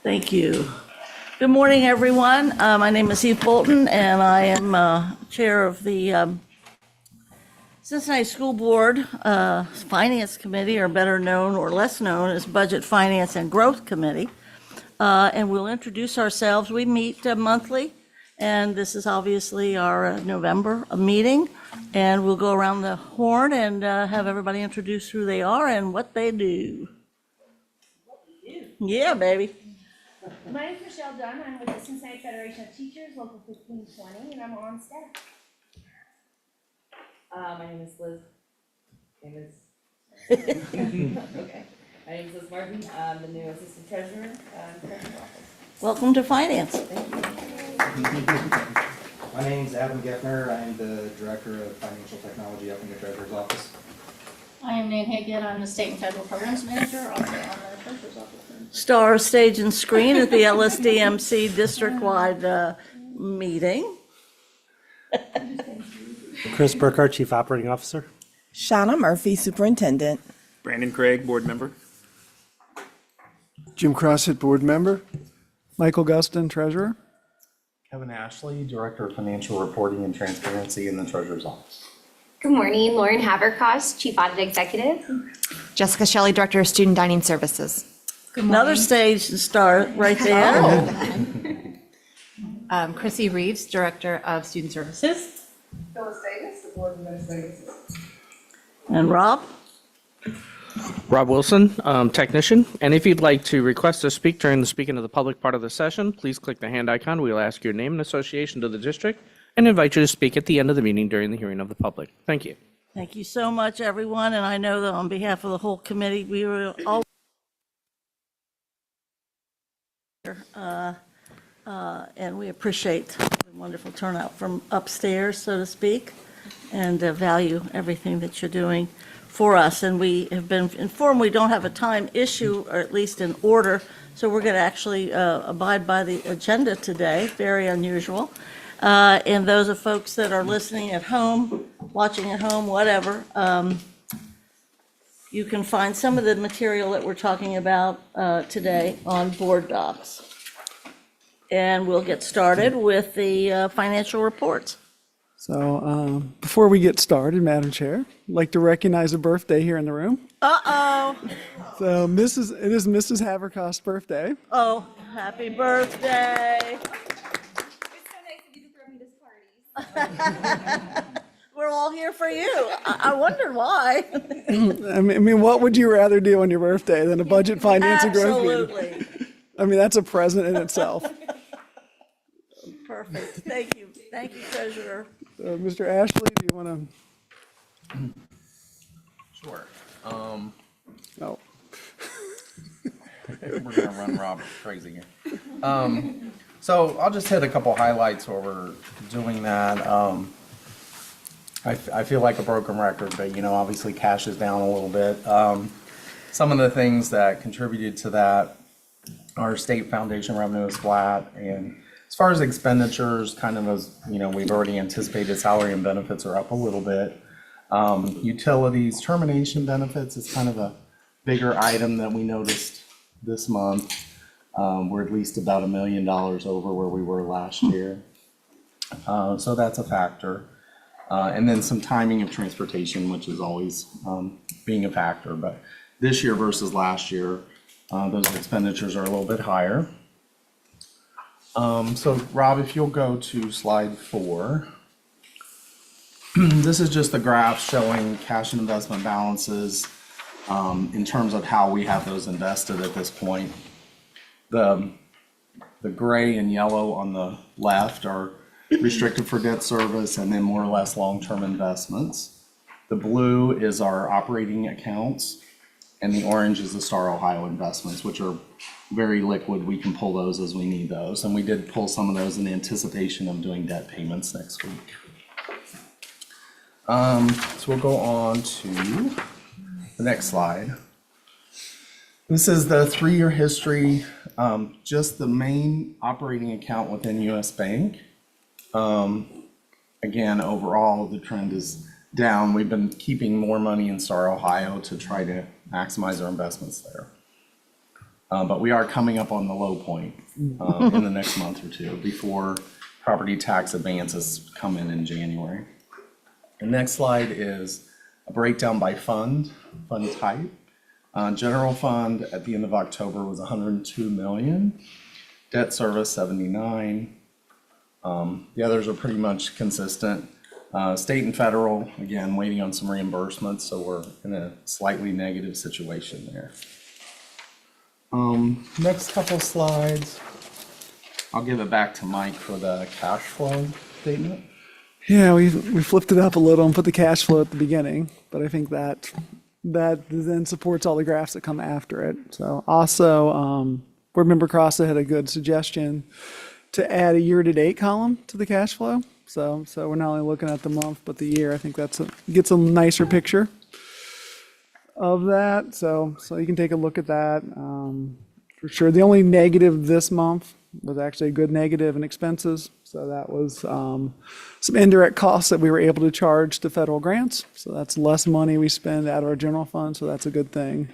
Thank you. Good morning, everyone. My name is Eve Bolton, and I am chair of the Cincinnati School Board Finance Committee, or better known or less known as Budget, Finance, and Growth Committee. And we'll introduce ourselves. We meet monthly, and this is obviously our November meeting. And we'll go around the horn and have everybody introduce who they are and what they do. Yeah, baby. My name is Michelle Dunn. I'm with the Cincinnati Federation of Teachers, Local 1520, and I'm on staff. My name is Liz. Okay. My name is Liz Martin. I'm the new assistant treasurer in the treasurer's office. Welcome to Finance. My name is Adam Gettner. I am the Director of Financial Technology up in the Treasurer's Office. I am Nan Haggett. I'm the State and Federal Programs Manager, also on the Treasurer's Office. Star Stage and Screen at the LSDMC district-wide meeting. Chris Burkhardt, Chief Operating Officer. Shauna Murphy, Superintendent. Brandon Craig, board member. Jim Crossett, board member. Michael Guston, treasurer. Kevin Ashley, Director of Financial Reporting and Transparency in the Treasurer's Office. Good morning, Lauren Haverkos, Chief Audit Executive. Jessica Shelley, Director of Student Dining Services. Another stage and star right there. Chrissy Reeves, Director of Student Services. Phyllis Davis, the board administrator. And Rob? Rob Wilson, technician. And if you'd like to request to speak during the speaking to the public part of the session, please click the hand icon. We'll ask your name and association to the district and invite you to speak at the end of the meeting during the hearing of the public. Thank you. Thank you so much, everyone. And I know that on behalf of the whole committee, we were all and we appreciate the wonderful turnout from upstairs, so to speak, and value everything that you're doing for us. And we have been informed we don't have a time issue, or at least in order, so we're going to actually abide by the agenda today. Very unusual. And those of folks that are listening at home, watching at home, whatever, you can find some of the material that we're talking about today on board docs. And we'll get started with the financial reports. So before we get started, Madam Chair, I'd like to recognize a birthday here in the room. Uh-oh. So it is Mrs. Haverkos's birthday. Oh, happy birthday. It's so nice of you to throw me this party. We're all here for you. I wondered why. I mean, what would you rather do on your birthday than a budget, finance, and growth meeting? Absolutely. I mean, that's a present in itself. Perfect. Thank you. Thank you, Treasurer. Mr. Ashley, do you want to? Sure. No. We're going to run Rob crazy here. So I'll just hit a couple highlights while we're doing that. I feel like a broken record, but obviously cash is down a little bit. Some of the things that contributed to that, our state foundation revenue is flat, and as far as expenditures, kind of as we've already anticipated, salary and benefits are up a little bit. Utilities, termination benefits is kind of a bigger item that we noticed this month. We're at least about $1 million over where we were last year. So that's a factor. And then some timing of transportation, which is always being a factor. But this year versus last year, those expenditures are a little bit higher. So Rob, if you'll go to slide 4. This is just the graph showing cash and investment balances in terms of how we have those invested at this point. The gray and yellow on the left are restricted for debt service and then more or less long-term investments. The blue is our operating accounts, and the orange is the Star Ohio investments, which are very liquid. We can pull those as we need those. And we did pull some of those in anticipation of doing debt payments next week. So we'll go on to the next slide. This is the 3-year history, just the main operating account within US Bank. Again, overall, the trend is down. We've been keeping more money in Star Ohio to try to maximize our investments there. But we are coming up on the low point in the next month or two before property tax advances come in January. The next slide is a breakdown by fund type. General fund at the end of October was 102 million. Debt service 79. The others are pretty much consistent. State and federal, again, waiting on some reimbursements, so we're in a slightly negative situation there. Next couple slides, I'll give it back to Mike for the cash flow statement. Yeah, we flipped it up a little and put the cash flow at the beginning, but I think that then supports all the graphs that come after it. So also, Board Member Crossa had a good suggestion to add a year-to-date column to the cash flow. So we're not only looking at the month, but the year. I think gets a nicer picture of that. So you can take a look at that. For sure, the only negative this month was actually a good negative in expenses. So that was some indirect costs that we were able to charge to federal grants. So that's less money we spend out of our general fund. So that's a good thing.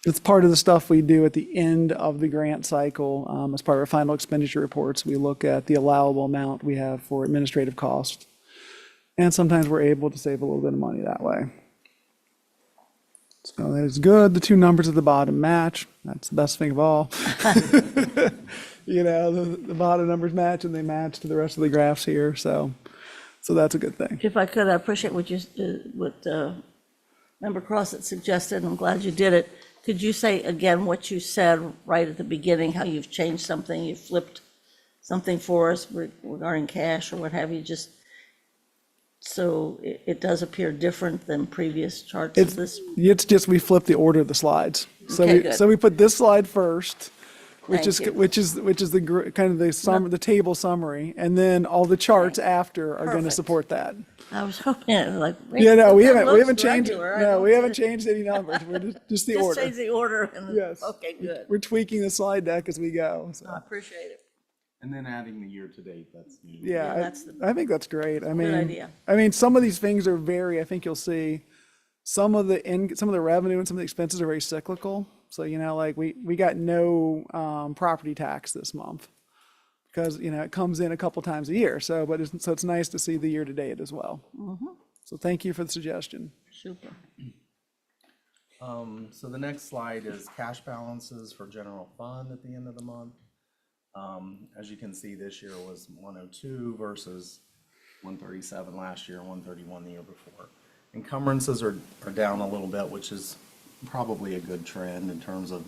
It's part of the stuff we do at the end of the grant cycle. As part of our final expenditure reports, we look at the allowable amount we have for administrative costs. And sometimes we're able to save a little bit of money that way. So that is good. The two numbers at the bottom match. That's the best thing of all. The bottom numbers match and they match to the rest of the graphs here. So that's a good thing. If I could, I appreciate what Member Cross had suggested. I'm glad you did it. Could you say again what you said right at the beginning, how you've changed something, you flipped something for us regarding cash or what have you, just so it does appear different than previous charts of this? It's just we flip the order of the slides. Okay, good. So we put this slide first, which is Thank you. the kind of the table summary, and then all the charts after are going to Perfect. support that. I was hoping, like. Yeah, no, we that haven't looks changed. regular. I No, don't we haven't see- changed any numbers. We're just the Just order. change the order. And Yes. Okay, good. We're tweaking the slide deck as we go. So. I appreciate it. And then adding the year-to-date, that's new. Yeah, that's the- I think that's great. I mean, idea. some of these things are I think you'll see some of the revenue and some of the expenses are very cyclical. So, like we got no property tax this month because, it comes in a couple times a year. So it's nice to see the year to date as well. So thank you for the suggestion. Super. So the next slide is cash balances for general fund at the end of the month. As you can see, this year was 102 versus 137 last year, 131 the year before. Encumbrances are down a little bit, which is probably a good trend in terms of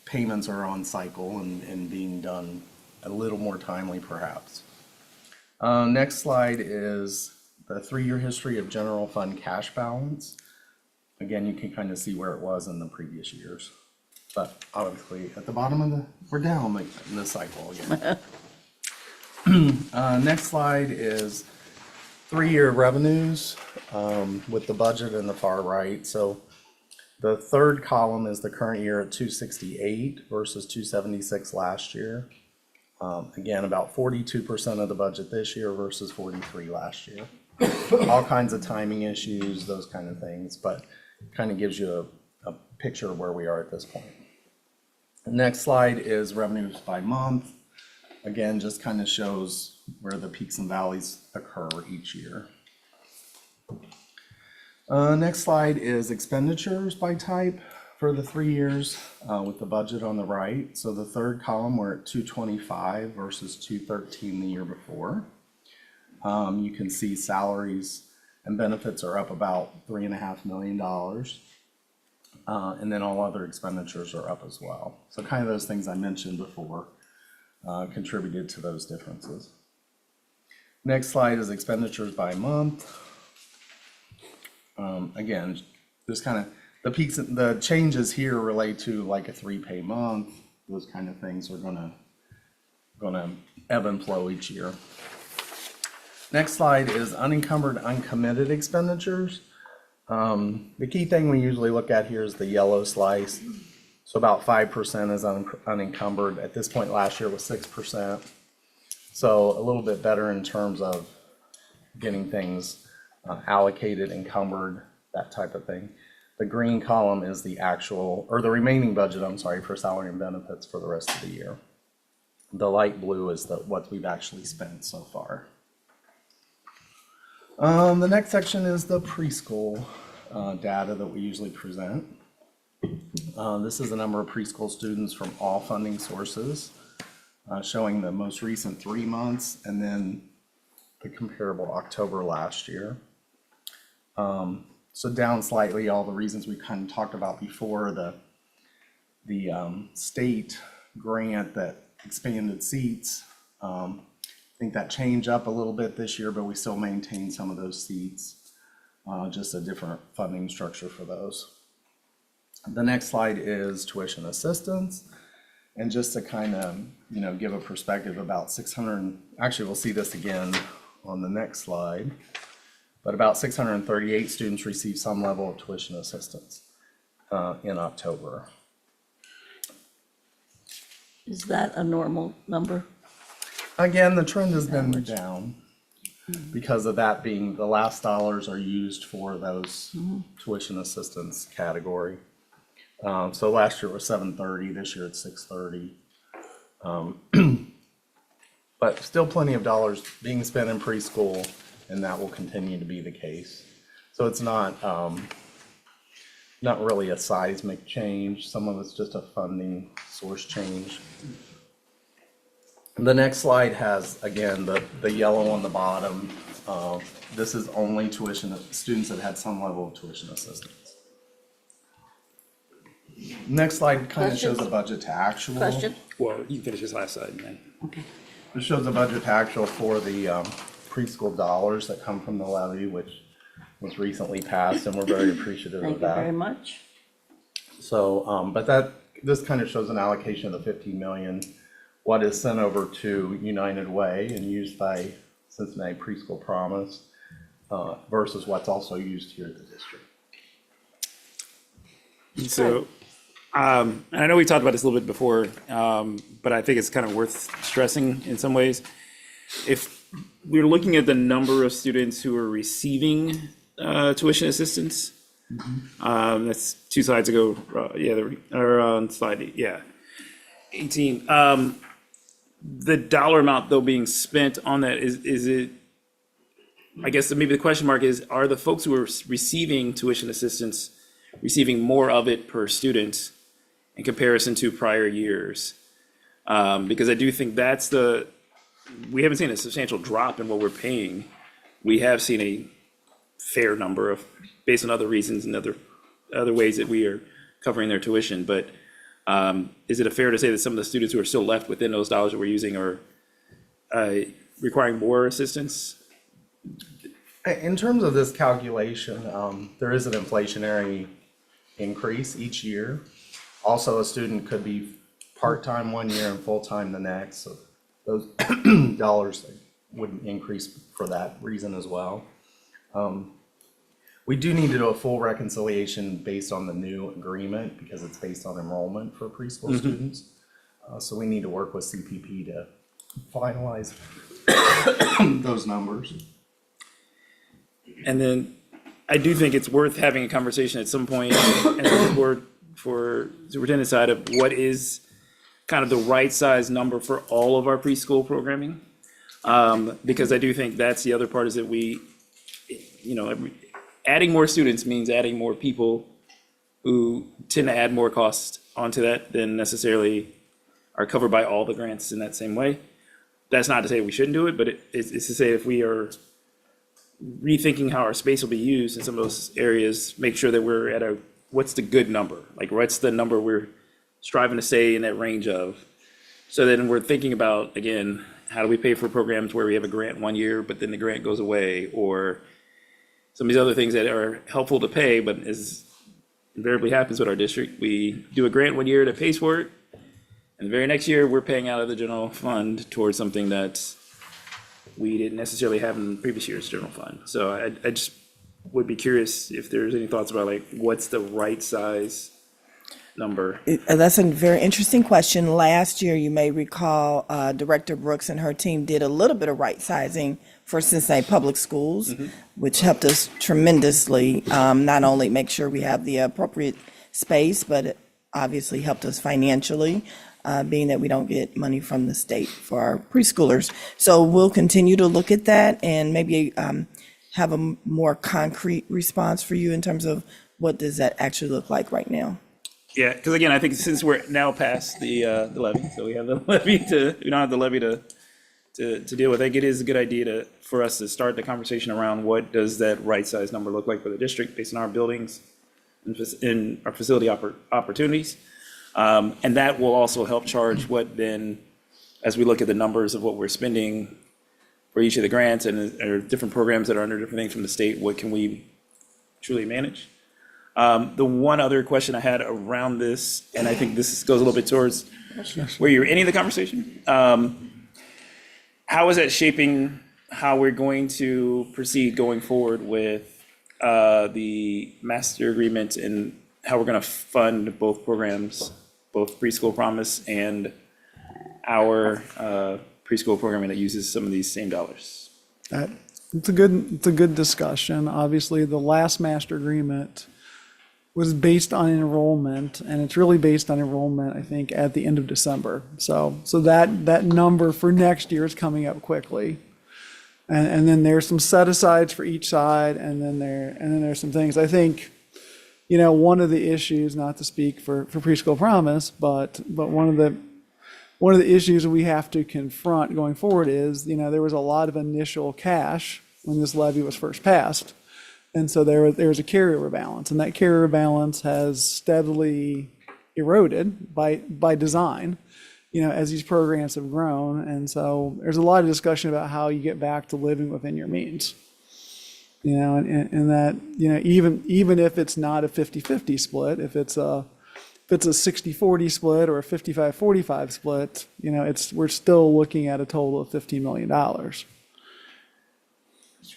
payments are on cycle and being done a little more timely perhaps. Next slide is the 3-year history of general fund cash balance. Again, you can kind of see where it was in the previous years. But obviously, at the bottom we're down in this cycle again. Next slide is 3-year revenues with the budget in the far right. So the third column is the current year at 268 versus 276 last year. Again, about 42% of the budget this year versus 43 last year. All kinds of timing issues, those kind of things, but kind of gives you a picture of where we are at this point. The next slide is revenues by month. Again, just kind of shows where the peaks and valleys occur each year. Next slide is expenditures by type for the 3 years with the budget on the right. So the third column, we're at 225 versus 213 the year before. You can see salaries and benefits are up about $3.5 million. And then all other expenditures are up as well. So kind of those things I mentioned before contributed to those differences. Next slide is expenditures by month. Again, just kind of the peaks, the changes here relate to like a 3-pay month. Those kind of things are gonna ebb and flow each year. Next slide is unencumbered, uncommitted expenditures. The key thing we usually look at here is the yellow slice. So about 5% is unencumbered. At this point last year was 6%. So a little bit better in terms of getting things allocated, encumbered, that type of thing. The green column is the actual, or the remaining budget, I'm sorry, for salary and benefits for the rest of the year. The light blue is what we've actually spent so far. The next section is the preschool data that we usually present. This is the number of preschool students from all funding sources, showing the most recent 3 months and then the comparable October last year. So down slightly, all the reasons we kind of talked about before, the state grant that expanded seats. I think that changed up a little bit this year, but we still maintain some of those seats, just a different funding structure for those. The next slide is tuition assistance. And just to kind of, give a perspective about 600, actually we'll see this again on the next slide, but about 638 students received some level of tuition assistance in October. Is that a normal number? Again, the trend has been down because of that being the last dollars are used for those tuition assistance category. So last year was 730, this year it's 630. But still plenty of dollars being spent in preschool, and that will continue to be the case. So it's not really a seismic change. Some of it's just a funding source change. The next slide has, again, the yellow on the bottom. This is only tuition, students that had some level of tuition assistance. Next slide kind of shows a budget to actual. Question? Well, you can finish this last slide and then. Okay. This shows the budget to actual for the preschool dollars that come from the levy, which was recently passed, and we're very appreciative Thank of you that. very much. So, but this kind of shows an allocation of the 50 million, what is sent over to United Way and used by Cincinnati Preschool Promise versus what's also used here at the district. So, and I know we talked about this a little bit before, but I think it's kind of worth stressing in some ways. If we're looking at the number of students who are receiving tuition assistance, that's 2 slides ago, or on slide, 18. The dollar amount though being spent on that, is it, I guess maybe the question mark is, are the folks who are receiving tuition assistance receiving more of it per student in comparison to prior years? Because I do think we haven't seen a substantial drop in what we're paying. We have seen a fair number of, based on other reasons and other ways that we are covering their tuition. But is it fair to say that some of the students who are still left within those dollars that we're using are requiring more assistance? In terms of this calculation, there is an inflationary increase each year. Also, a student could be part-time 1 year and full-time the next, so those dollars would increase for that reason as well. We do need to do a full reconciliation based on the new agreement because it's based on enrollment for preschool students. So we need to work with CPP to finalize those numbers. And then I do think it's worth having a conversation at some point for superintendent's side of what is kind of the right size number for all of our preschool programming. Because I do think that's the other part is that adding more students means adding more people who tend to add more costs onto that than necessarily are covered by all the grants in that same way. That's not to say we shouldn't do it, but it's to say if we are rethinking how our space will be used in some of those areas, make sure that we're at what's the good number? Like what's the number we're striving to stay in that range of? So then we're thinking about, again, how do we pay for programs where we have a grant 1 year, but then the grant goes away, or some of these other things that are helpful to pay, but as invariably happens with our district, we do a grant 1 year that pays for it, and the very next year we're paying out of the general fund towards something that we didn't necessarily have in the previous year's general fund. So I just would be curious if there's any thoughts about like what's the right size number? That's a very interesting question. Last year, you may recall, Director Brooks and her team did a little bit of right sizing for Cincinnati Public Schools, which helped us tremendously, not only make sure we have the appropriate space, but it obviously helped us financially, being that we don't get money from the state for our preschoolers. So we'll continue to look at that and maybe have a more concrete response for you in terms of what does that actually look like right now. Yeah, because again, I think since we're now past the levy, so we have the levy we don't have the levy to deal with. I think it is a good idea for us to start the conversation around what does that right size number look like for the district based on our buildings and our facility opportunities. And that will also help charge what then, as we look at the numbers of what we're spending for each of the grants and or different programs that are under different things from the state, what can we truly manage? The one other question I had around this, and I think this goes a little bit towards where you're in the conversation. How is that shaping how we're going to proceed going forward with the master agreement and how we're going to fund both programs, both Preschool Promise and our preschool programming that uses some of these same dollars? It's a good discussion. Obviously, the last master agreement was based on enrollment, and it's really based on enrollment, I think, at the end of December. So that number for next year is coming up quickly. And then there's some set asides for each side, and then there's some things. I think, one of the issues, not to speak for Preschool Promise, but one of the issues we have to confront going forward is, there was a lot of initial cash when this levy was first passed. And so there was a carryover balance, and that carryover balance has steadily eroded by design, as these programs have grown. And so there's a lot of discussion about how you get back to living within your means. And that, even if it's not a 50-50 split, if it's a 60-40 split or a 55-45 split, we're still looking at a total of $15 million. Mr.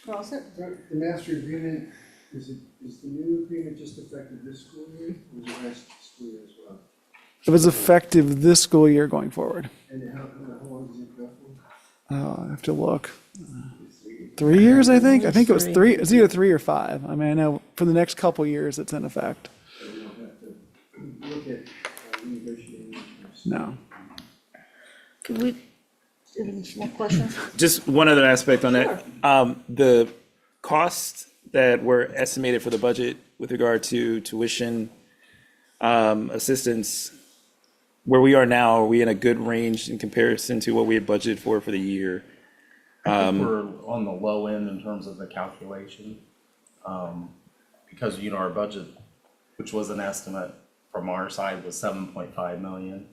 Crossett? The master agreement, is the new agreement just effective this school year, or is it last school year as well? It was effective this school year going forward. And how long does it go for? I have to look. 3 years, I think. I think it was 3. It's either 3 or 5. I mean, I know for the next couple of years it's in effect. So we don't have to look at renegotiating. No. Could we, any more questions? Just one other aspect on that. The costs that were estimated for the budget with regard to tuition assistance, where we are now, are we in a good range in comparison to what we had budgeted for the year? I think we're on the low end in terms of the calculation. Because, our budget, which was an estimate from our side, was 7.5 million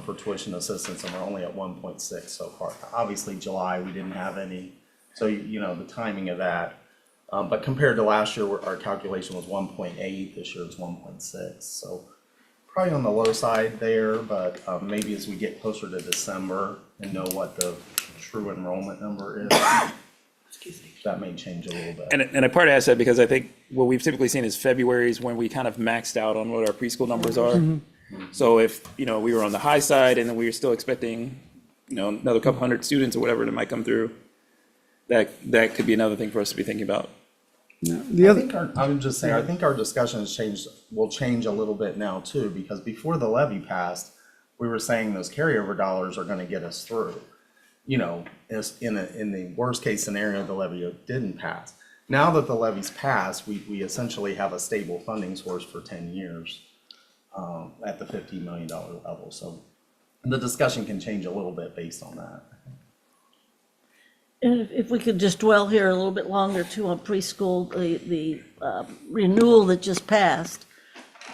for tuition assistance, and we're only at 1.6 so far. Obviously, July, we didn't have any, so, the timing of that. But compared to last year, our calculation was 1.8, this year it's 1.6. So probably on the low side there, but maybe as we get closer to December and know what the true enrollment number is, that may change a little bit. And I part ask that because I think what we've typically seen is February is when we kind of maxed out on what our preschool numbers are. So if, we were on the high side and then we were still expecting, another couple hundred students or whatever that might come through, that could be another thing for us to be thinking about. I would just say, I think our discussion will change a little bit now too, because before the levy passed, we were saying those carryover dollars are going to get us through. As in the worst case scenario, the levy didn't pass. Now that the levy's passed, we essentially have a stable funding source for 10 years at the $15 million level. So the discussion can change a little bit based on that. And if we could just dwell here a little bit longer too on preschool, the renewal that just passed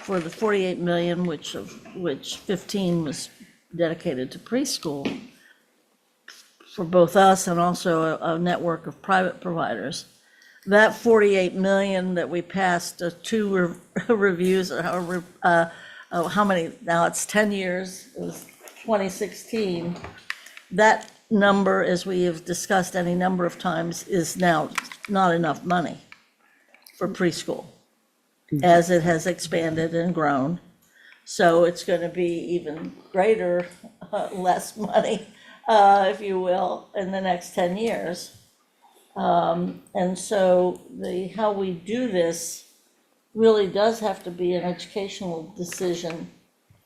for the 48 million, which 15 was dedicated to preschool for both us and also a network of private providers. That 48 million that we passed 2 reviews, or however, how many, now it's 10 years, it was 2016. That number, as we have discussed any number of times, is now not enough money for preschool as it has expanded and grown. So it's going to be even greater, less money, if you will, in the next 10 years. And so how we do this really does have to be an educational decision,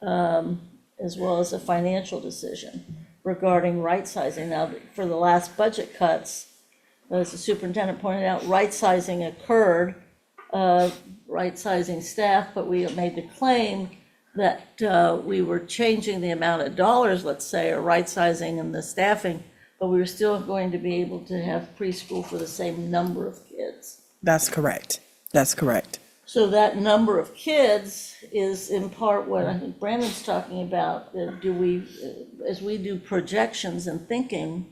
as well as a financial decision regarding right sizing. Now, for the last budget cuts, as the superintendent pointed out, right sizing occurred, right sizing staff, but we made the claim that we were changing the amount of dollars, let's say, or right sizing and the staffing, but we were still going to be able to have preschool for the same number of kids. That's correct. That's correct. So that number of kids is in part what I think Brandon's talking about. Do we, as we do projections and thinking,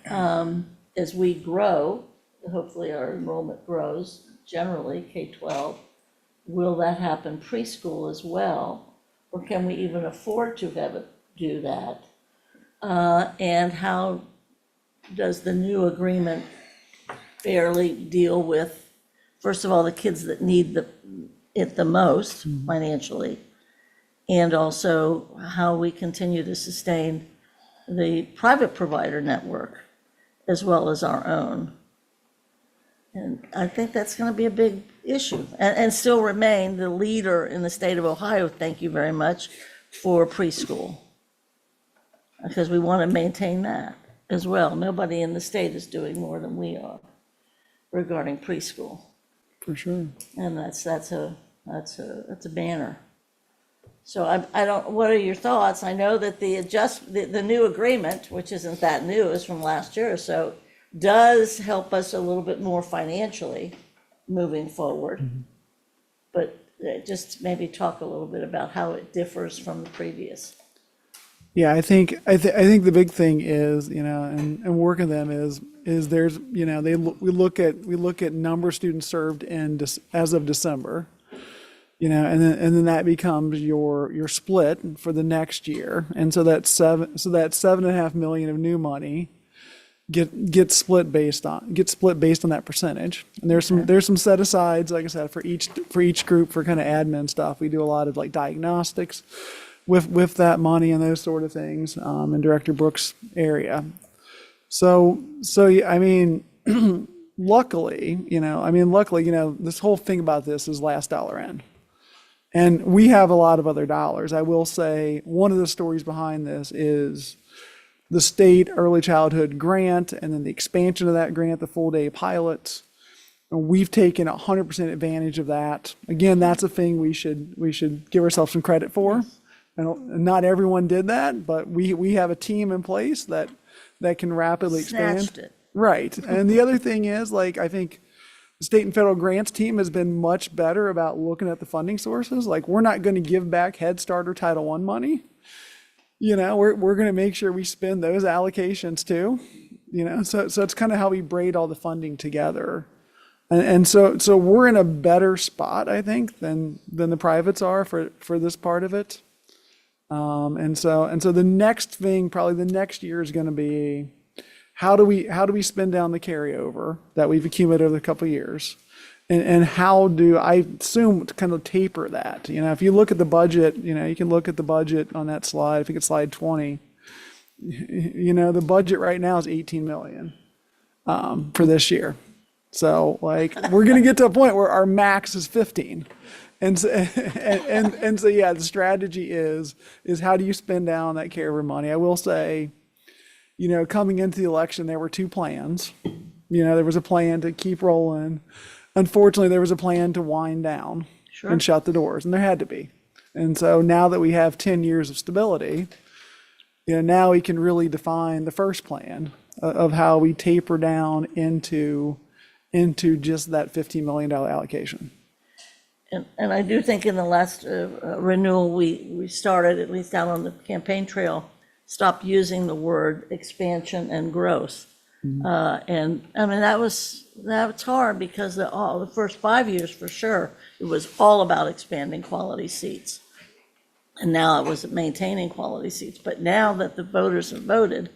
as we grow, hopefully our enrollment grows, generally K-12, will that happen preschool as well? Or can we even afford to have it do that? And how does the new agreement fairly deal with, first of all, the kids that need it the most financially, and also how we continue to sustain the private provider network as well as our own? And I think that's going to be a big issue, and still remain the leader in the state of Ohio, thank you very much, for preschool. Because we want to maintain that as well. Nobody in the state is doing more than we are regarding preschool. For sure. And that's a banner. So I don't, what are your thoughts? I know that the new agreement, which isn't that new, is from last year or so, does help us a little bit more financially moving forward. But just maybe talk a little bit about how it differs from the previous. Yeah, I think the big thing is, and working them is there's, we look at number of students served as of December, and then that becomes your split for the next year, and so that $7.5 million of new money gets split based on that percentage. And there's some set asides, like I said, for each group for kind of admin stuff. We do a lot of like diagnostics with that money and those sort of things, in Director Brooks' area. So I mean, luckily, this whole thing about this is last dollar in. And we have a lot of other dollars. I will say one of the stories behind this is the state early childhood grant, and then the expansion of that grant, the full day pilots. And we've taken 100% advantage of that. Again, that's a thing we should give ourselves some credit for. And not everyone did that, but we have a team in place that can rapidly expand. Snatched it. Right. And the other thing is, like, I think the state and federal grants team has been much better about looking at the funding sources. Like, we're not going to give back Head Start or Title I money. We're going to make sure we spend those allocations too. So it's kind of how we braid all the funding together. And so we're in a better spot, I think, than the privates are for this part of it. And so the next thing, probably the next year, is going to be how do we spend down the carryover that we've accumulated over a couple of years, and how do I assume to kind of taper that? If you look at the budget, you can look at the budget on that slide. I think it's slide 20. The budget right now is 18 million for this year. So like we're going to get to a point where our max is 15. And so, yeah, the strategy is how do you spend down that carryover money? I will say, coming into the election, there were two plans. There was a plan to keep rolling. Unfortunately, there was a plan to wind down and shut the doors, and there had to be. And so now that we have 10 years of stability, now we can really define the first plan of how we taper down into just that $15 million allocation. And I do think in the last renewal, we started, at least out on the campaign trail, stopped using the word expansion and growth. And I mean, that's hard because the first 5 years, for sure, it was all about expanding quality seats. And now it was maintaining quality seats. But now that the voters have voted,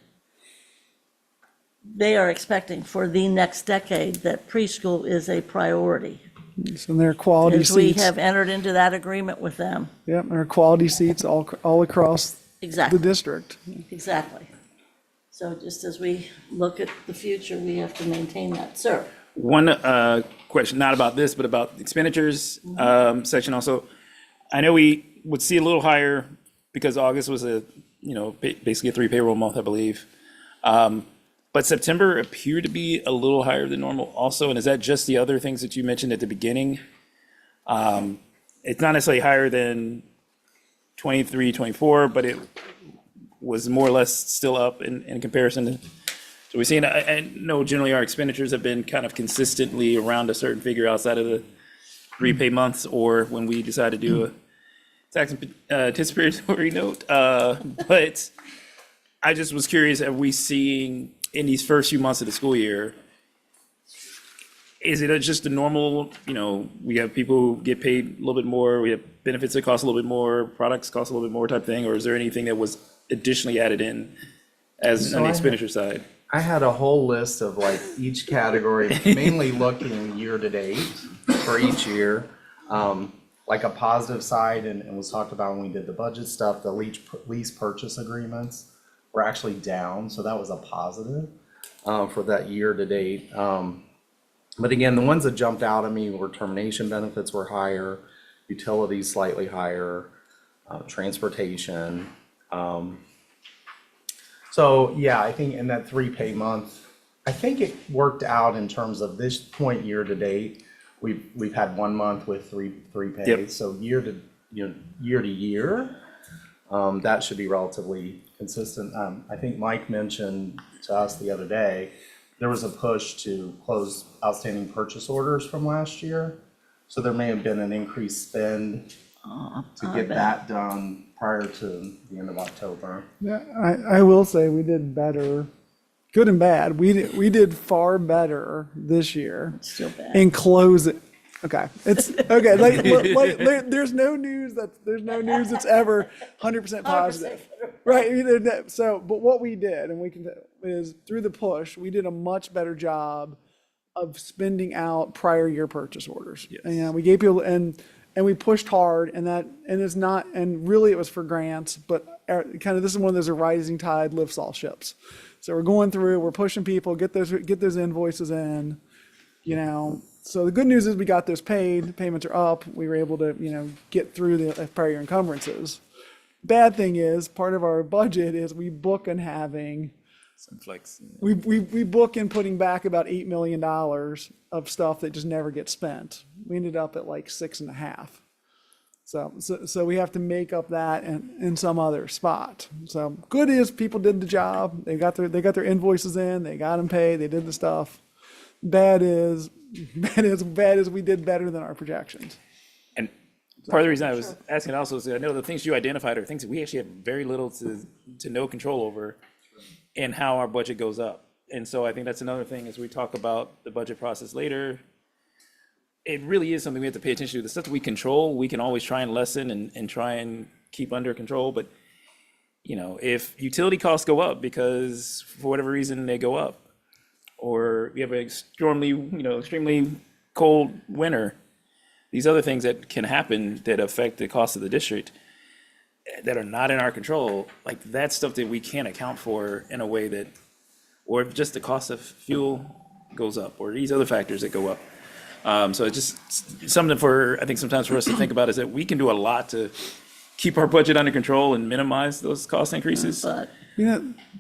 they are expecting for the next decade that preschool is a priority. And their quality As we seats. have entered into that agreement with them. Yep, and our quality seats all across the Exactly, district. exactly. So just as we look at the future, we have to maintain that. Sir? One question, not about this, but about expenditures section also. I know we would see a little higher because August was basically a 3 payroll month, I believe. But September appeared to be a little higher than normal also. And is that just the other things that you mentioned at the beginning? It's not necessarily higher than 23, 24, but it was more or less still up in comparison to. So we're seeing, I know generally our expenditures have been kind of consistently around a certain figure outside of the 3 pay months or when we decide to do a tax anticipatory note. But I just was curious, are we seeing in these first few months of the school year, is it just a normal, we have people who get paid a little bit more, we have benefits that cost a little bit more, products cost a little bit more type thing, or is there anything that was additionally added in as on the expenditure side? I had a whole list of like each category, mainly looking year to date for each year. Like a positive side, and was talked about when we did the budget stuff, the lease purchase agreements were actually down, so that was a positive for that year to date. But again, the ones that jumped out at me were termination benefits were higher, utilities slightly higher, transportation. So yeah, I think in that 3 pay month, I think it worked out in terms of this point year to date. We've had 1 month with three pays. Yep. So year to year, that should be relatively consistent. I think Mike mentioned to us the other day, there was a push to close outstanding purchase orders from last year. So there may have been an increased spend to get that done prior to the end of October. Yeah, I will say we did better, good and bad. We did far better this year Still bad. in closing. Okay, it's okay. There's no news that's ever 100% positive, right? So, but what we did, and we can is through the push, we did a much better job of spending out prior year purchase orders. Yes. And we gave people and we pushed hard, and it's not, and really it was for grants, but kind of this is one of those, a rising tide lifts all ships. So we're going through, we're pushing people, get those invoices in, So the good news is we got those paid, payments are up, we were able to, get through the prior year encumbrances. Bad thing is, part of our budget is we book on having, Some flex. we book in putting back about $8 million of stuff that just never gets spent. We ended up at like 6.5. So we have to make up that in some other spot. So good is people did the job. They got their invoices in. They got them paid. They did the stuff. Bad is we did better than our projections. And part of the reason I was asking also is I know the things you identified are things that we actually have very little to no control over in how our budget goes up. And so I think that's another thing as we talk about the budget process later. It really is something we have to pay attention to. The stuff that we control, we can always try and lessen and try and keep under control. But, if utility costs go up because for whatever reason they go up, or we have an extremely cold winter, these other things that can happen that affect the cost of the district that are not in our control, like that's stuff that we can't account for in a way that, or if just the cost of fuel goes up, or these other factors that go up. So it's just something I think sometimes for us to think about is that we can do a lot to keep our budget under control and minimize those cost increases.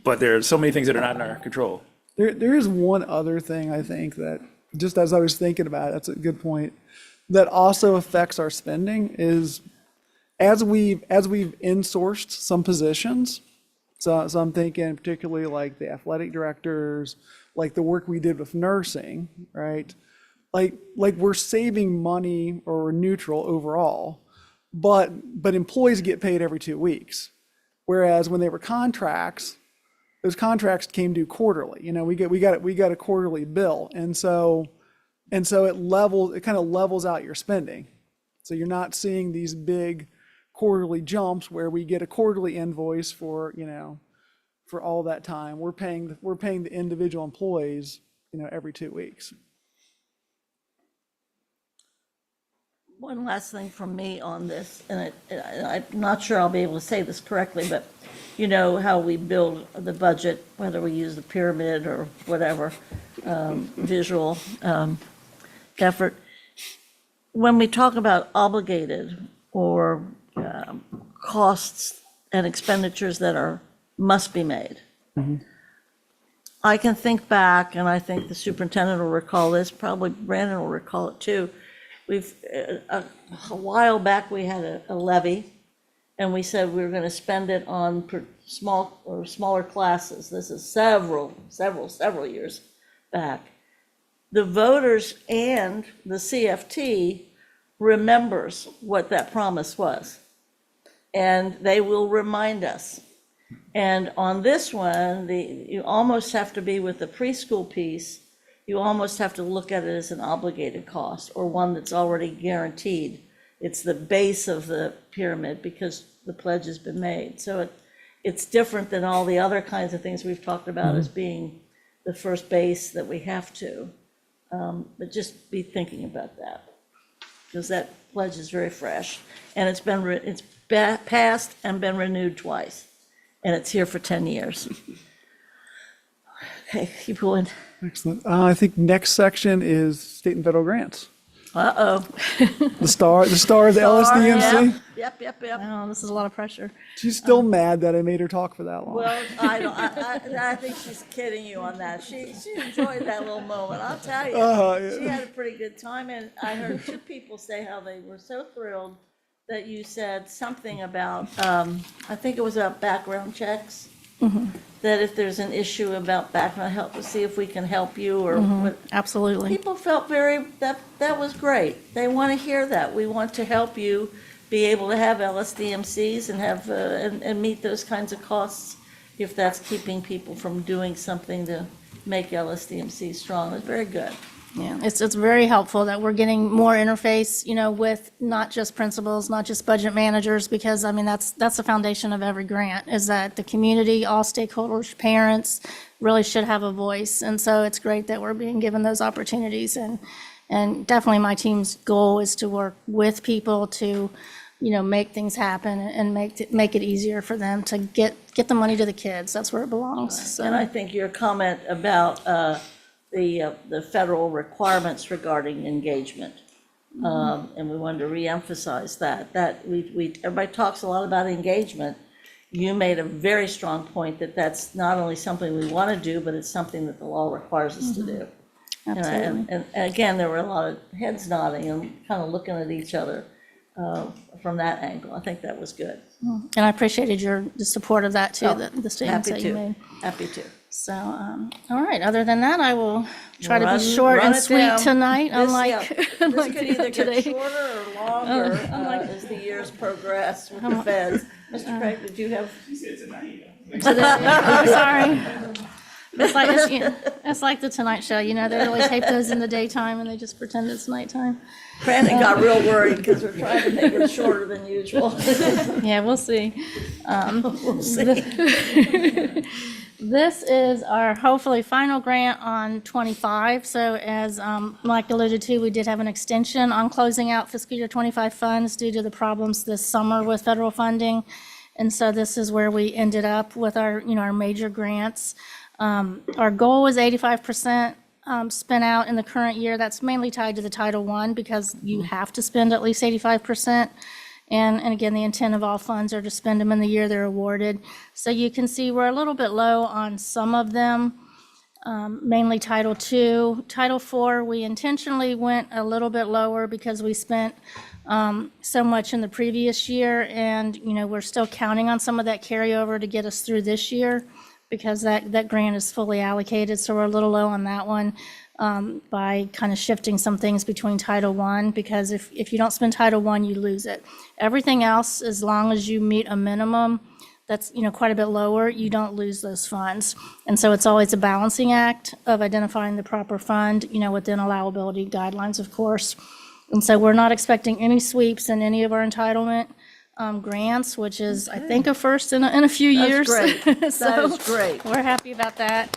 But there are so many things that are not in our control. There is one other thing I think that, just as I was thinking about it, that's a good point, that also affects our spending is as we've insourced some positions. So I'm thinking particularly like the athletic directors, like the work we did with nursing, right? Like we're saving money or we're neutral overall, but employees get paid every 2 weeks. Whereas when they were contracts, those contracts came due quarterly. We got a quarterly bill. And so it kind of levels out your spending. So you're not seeing these big quarterly jumps where we get a quarterly invoice for all that time. We're paying the individual employees, every 2 weeks. One last thing from me on this, and I'm not sure I'll be able to say this correctly, but you know how we build the budget, whether we use the pyramid or whatever, visual effort. When we talk about obligated or costs and expenditures that must be made, I can think back, and I think the superintendent will recall this, probably Brandon will recall it too. A while back, we had a levy, and we said we were going to spend it on smaller classes. This is several years back. The voters and the CFT remembers what that promise was, and they will remind us. And on this one, you almost have to be with the preschool piece, you almost have to look at it as an obligated cost or one that's already guaranteed. It's the base of the pyramid because the pledge has been made. So it's different than all the other kinds of things we've talked about as being the first base that we have to. But just be thinking about that, because that pledge is very fresh, and it's passed and been renewed twice, and it's here for 10 years. Okay, keep going. Excellent. I think next section is state and federal grants. Uh-oh. The star of the LSDMC. Yep. Oh, this is a lot of pressure. She's still mad that I made her talk for that long. Well, I think she's kidding you on that. She enjoyed that little moment. I'll tell you, Yeah. she had a pretty good time, and I heard two people say how they were so thrilled that you said something about, I think it was about background checks. That if there's an issue about background help, to see if we can help you or what. Absolutely. People felt that was great. They want to hear that. We want to help you be able to have LSDMCs and have, and meet those kinds of costs if that's keeping people from doing something to make LSDMC strong. It's very good. Yeah, it's very helpful that we're getting more interface, with not just principals, not just budget managers, because I mean, that's the foundation of every grant, is that the community, all stakeholders, parents really should have a voice. And so it's great that we're being given those opportunities, and definitely my team's goal is to work with people to, make things happen and make it easier for them to get the money to the kids. That's where it belongs. So. And I think your comment about the federal requirements regarding engagement, and we wanted to reemphasize that everybody talks a lot about engagement. You made a very strong point that that's not only something we want to do, but it's something that the law requires us to do. Absolutely. And again, there were a lot of heads nodding and kind of looking at each other from that angle. I think that was good. And I appreciated the support of that too, the statements that you made. Happy to. So, all right, other than that, I will try to be Run- short run and it sweet down. tonight, This unlike could either today. get shorter or longer as the years progress with the feds. Mr. Craig, did you have? I'm sorry. It's like the Tonight Show, they really tape those in the daytime and they just pretend it's nighttime. Brandon got real worried because we're trying to make it shorter than usual. Yeah, we'll see. We'll see. This is our hopefully final grant on 25. So as Mike alluded to, we did have an extension on closing out fiscal year 25 funds due to the problems this summer with federal funding. And so this is where we ended up with our major grants. Our goal was 85% spent out in the current year. That's mainly tied to the Title I because you have to spend at least 85%. And again, the intent of all funds are to spend them in the year they're awarded. So you can see we're a little bit low on some of them, mainly Title II. Title IV, we intentionally went a little bit lower because we spent so much in the previous year. And, we're still counting on some of that carryover to get us through this year because that grant is fully allocated. So we're a little low on that one. By kind of shifting some things between Title I, because if you don't spend Title I, you lose it. Everything else, as long as you meet a minimum that's, quite a bit lower, you don't lose those funds. And so it's always a balancing act of identifying the proper fund, within allowability guidelines, of course. And so we're not expecting any sweeps in any of our entitlement grants, which is, I think, a first in a few years. That's great. So That is great. we're happy about that.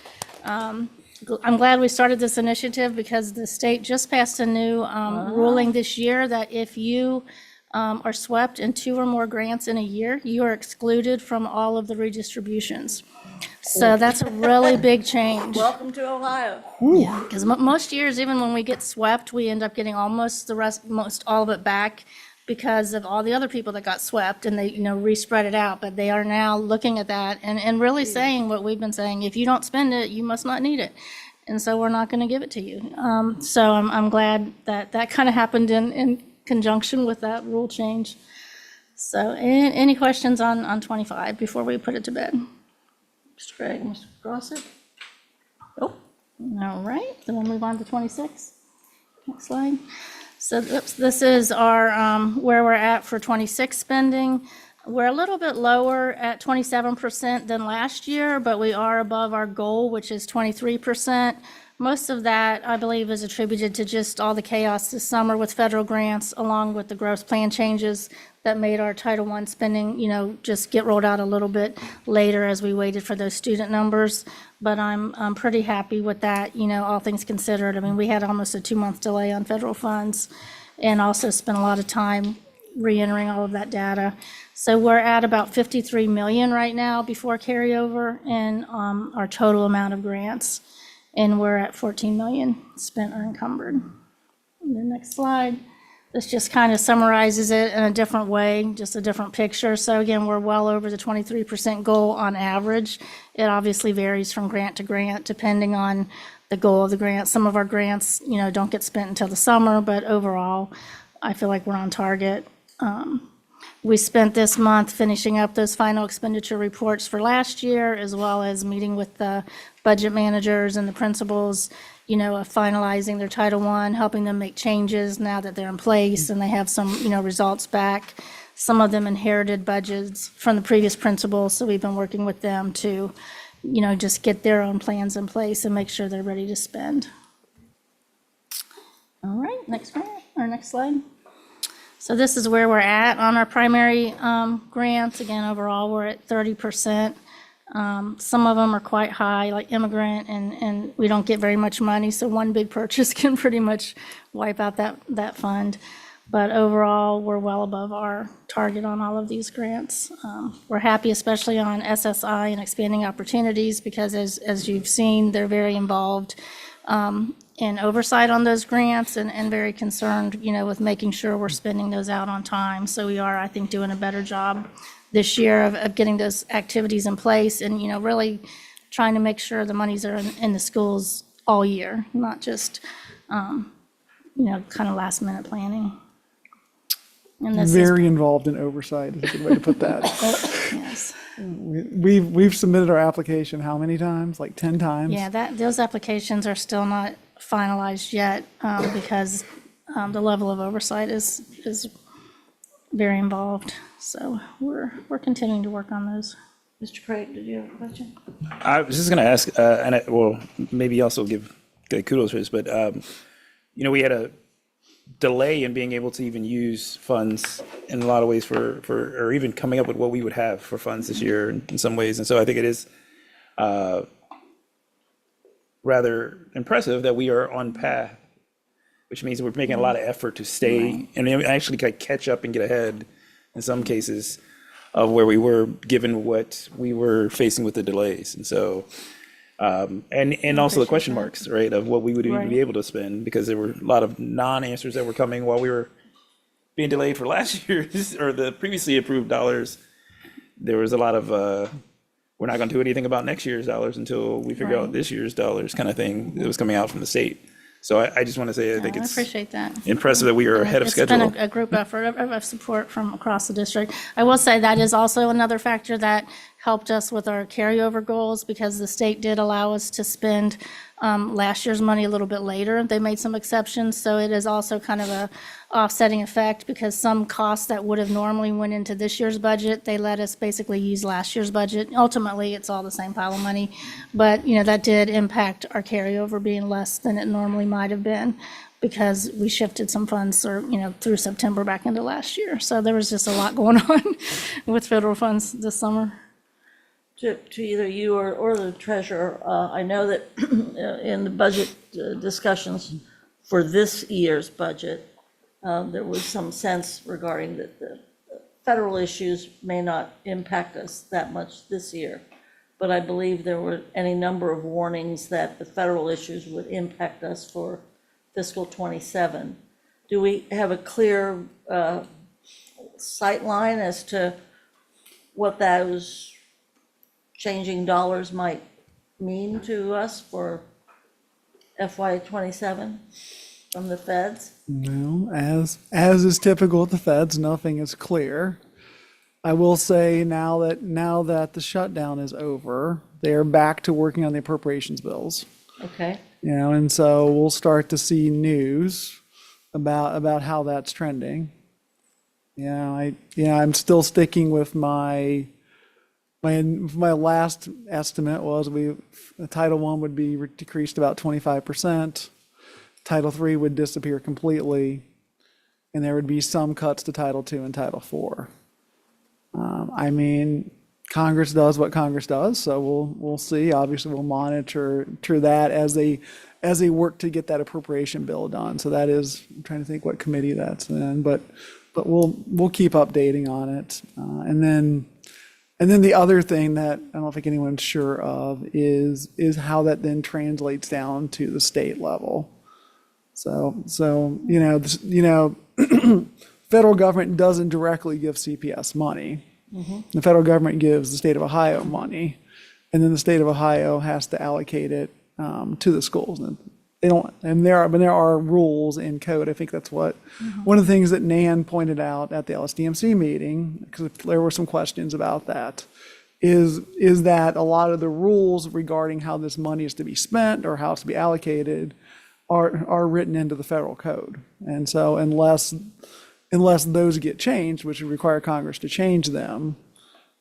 I'm glad we started this initiative because the state just passed a new ruling this year that if you are swept in 2 or more grants in a year, you are excluded from all of the redistributions. So that's a really big change. Welcome to Ohio. Because most years, even when we get swept, we end up getting almost most all of it back because of all the other people that got swept and they, respread it out. But they are now looking at that and really saying what we've been saying, if you don't spend it, you must not need it. And so we're not going to give it to you. So I'm glad that that kind of happened in conjunction with that rule change. So any questions on 25 before we put it to bed? Mr. Craig, Mr. Gossett? Oh, all right, then we'll move on to 26. Next slide. So this is our, where we're at for 26 spending. We're a little bit lower at 27% than last year, but we are above our goal, which is 23%. Most of that, I believe, is attributed to just all the chaos this summer with federal grants, along with the growth plan changes that made our Title I spending, just get rolled out a little bit later as we waited for those student numbers. But I'm pretty happy with that, all things considered. I mean, we had almost a 2-month delay on federal funds and also spent a lot of time re-entering all of that data. So we're at about 53 million right now before carryover in our total amount of grants. And we're at 14 million spent or encumbered. The next slide. This just kind of summarizes it in a different way, just a different picture. So again, we're well over the 23% goal on average. It obviously varies from grant to grant, depending on the goal of the grant. Some of our grants, don't get spent until the summer, but overall, I feel like we're on target. We spent this month finishing up those final expenditure reports for last year, as well as meeting with the budget managers and the principals, of finalizing their Title I, helping them make changes now that they're in place and they have some, results back. Some of them inherited budgets from the previous principals, so we've been working with them to, just get their own plans in place and make sure they're ready to spend. All right, next slide. So this is where we're at on our primary grants. Again, overall, we're at 30%. Some of them are quite high, like immigrant, and we don't get very much money, so one big purchase can pretty much wipe out that fund. But overall, we're well above our target on all of these grants. We're happy, especially on SSI and expanding opportunities, because as you've seen, they're very involved in oversight on those grants and very concerned, with making sure we're spending those out on time. So we are, I think, doing a better job this year of getting those activities in place and, really trying to make sure the monies are in the schools all year, not just, kind of last minute planning. And this is, Very involved in oversight is a good way to put that. yes. We've submitted our application how many times? Like 10 times? Yeah, those applications are still not finalized yet because the level of oversight is very involved. So we're continuing to work on those. Mr. Craig, did you have a question? I was just going to ask, maybe also give kudos for this, but, we had a delay in being able to even use funds in a lot of ways or even coming up with what we would have for funds this year in some ways. And so I think it is rather impressive that we are on path, which means we're making a lot of effort to stay and actually catch up and get ahead in some cases of where we were, given what we were facing with the delays. And so, and also the question marks, right, of what we would even be able to spend, because there were a lot of non-answers that were coming while we were being delayed for last year's or the previously approved dollars. There was a lot of, we're not going to do anything about next year's dollars until we figure out this year's dollars kind of thing that was coming out from the state. So I just want to say, I think I it's appreciate that. impressive that we are ahead of schedule. It's been a group effort of support from across the district. I will say that is also another factor that helped us with our carryover goals, because the state did allow us to spend last year's money a little bit later. They made some exceptions, so it is also kind of a offsetting effect, because some costs that would have normally went into this year's budget, they let us basically use last year's budget. Ultimately, it's all the same pile of money, but that did impact our carryover being less than it normally might have been, because we shifted some funds through September back into last year. So there was just a lot going on with federal funds this summer. to either you or the treasurer. I know that in the budget discussions for this year's budget, there was some sense regarding that the federal issues may not impact us that much this year. But I believe there were any number of warnings that the federal issues would impact us for fiscal '27. Do we have a clear sight line as to what those changing dollars might mean to us for FY '27 from the feds? No, as is typical with the feds, nothing is clear. I will say now that the shutdown is over, they are back to working on the appropriations bills. Okay, And so we'll start to see news about how that's trending. I'm still sticking with my last estimate was Title I would be decreased about 25%. Title III would disappear completely, and there would be some cuts to Title II and Title IV. Congress does what Congress does, so we'll see. Obviously, we'll monitor that as they work to get that appropriation bill done. So that is, I'm trying to think what committee that's in, but we'll keep updating on it. And then the other thing that I don't think anyone's sure of is how that then translates down to the state level. So federal government doesn't directly give CPS money. The federal government gives the state of Ohio money, and then the state of Ohio has to allocate it to the schools. And they don't, and there are rules in code. I think that's what one of the things that Nan pointed out at the LSDMC meeting, because there were some questions about that, is that a lot of the rules regarding how this money is to be spent or how it's to be allocated are written into the federal code. And so unless those get changed, which would require Congress to change them,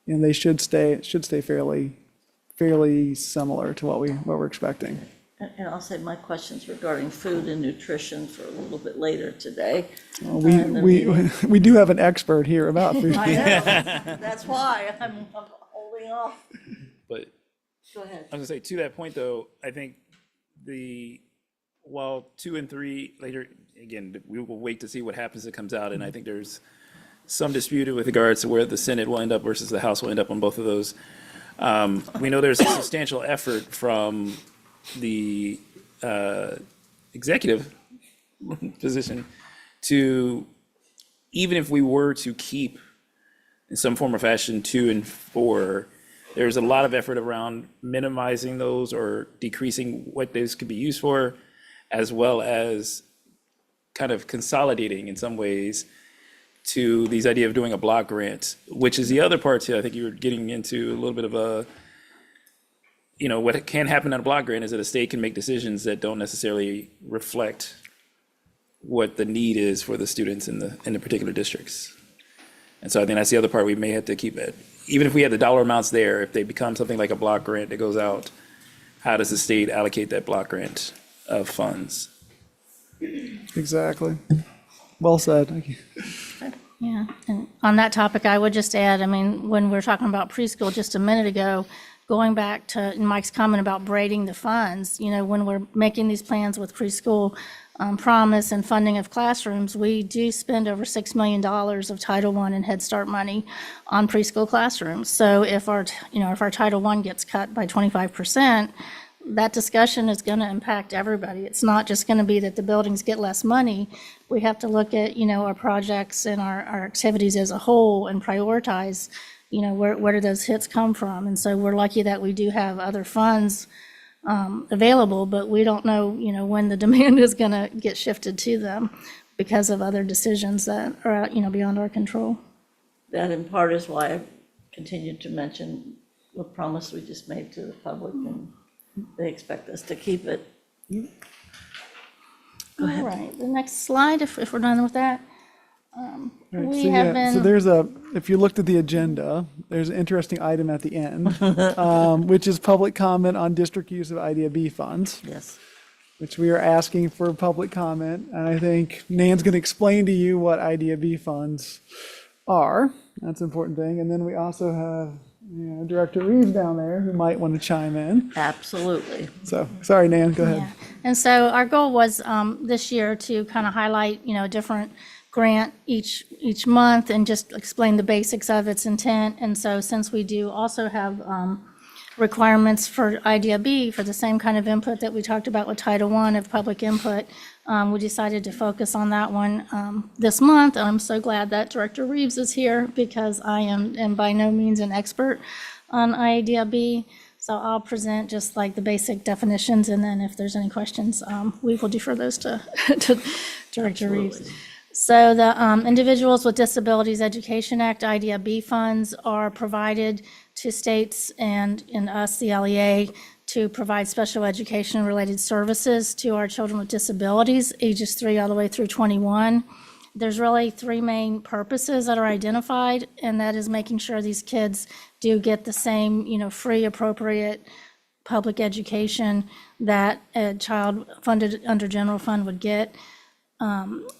and they should stay fairly similar to what we're expecting. and I'll save my questions regarding food and nutrition for a little bit later today. We do have an expert here about food. I know, that's why I'm holding off. But Go ahead. I was gonna say, to that point though, I think while 2 and 3 later, again, we will wait to see what happens that comes out, and I think there's some dispute with regards to where the Senate will end up versus the House will end up on both of those. We know there's a substantial effort from the executive position to, even if we were to keep in some form or fashion 2 and 4, there's a lot of effort around minimizing those or decreasing what those could be used for, as well as kind of consolidating in some ways to these idea of doing a block grant, which is the other part too. I think you were getting into a little bit of what can happen on a block grant is that a state can make decisions that don't necessarily reflect what the need is for the students in the particular districts. And so I think that's the other part we may have to keep it. Even if we had the dollar amounts there, if they become something like a block grant that goes out, how does the state allocate that block grant of funds? Exactly. Well said. Thank you. Yeah, and on that topic, I would just add, when we were talking about preschool just a minute ago, going back to Mike's comment about braiding the funds, when we're making these plans with preschool promise and funding of classrooms, we do spend over $6 million of Title I and Head Start money on preschool classrooms. So if our Title I gets cut by 25%, that discussion is going to impact everybody. It's not just going to be that the buildings get less money. We have to look at, our projects and our activities as a whole and prioritize, where do those hits come from? And so we're lucky that we do have other funds available, but we don't know, when the demand is going to get shifted to them because of other decisions that are, beyond our control. That in part is why I continued to mention the promise we just made to the public, and they expect us to keep it. All right, the next slide, if we're done with that. Right, We so have yeah, so been, there's if you looked at the agenda, there's an interesting item at the end, which is public comment on district use of IDIB funds, Yes. which we are asking for public comment. And I think Nan's going to explain to you what IDIB funds are. That's an important thing. And then we also have Director Reeves down there who might want to chime in. Absolutely. So, sorry, Nan, go ahead. Yeah. And so our goal was this year to kind of highlight, a different grant each month and just explain the basics of its intent. And so since we do also have requirements for Idea B for the same kind of input that we talked about with Title I of public input, we decided to focus on that one this month. I'm so glad that Director Reeves is here because I am by no means an expert on Idea B. So I'll present just like the basic definitions, and then if there's any questions, we will defer those to Director Reeves. So the Individuals with Disabilities Education Act, Idea B funds are provided to states and us, the LEA, to provide special education-related services to our children with disabilities, ages 3 all the way through 21. There's really 3 main purposes that are identified, and that is making sure these kids do get the same, free, appropriate public education that a child funded under general fund would get.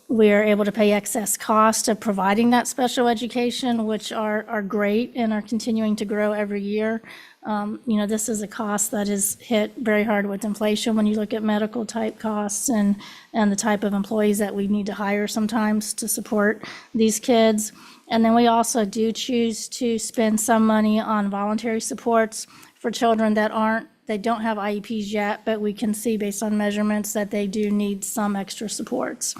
We are able to pay excess cost of providing that special education, which are great and are continuing to grow every year. This is a cost that is hit very hard with inflation when you look at medical type costs and the type of employees that we need to hire sometimes to support these kids. And then we also do choose to spend some money on voluntary supports for children they don't have IEPs yet, but we can see based on measurements that they do need some extra supports.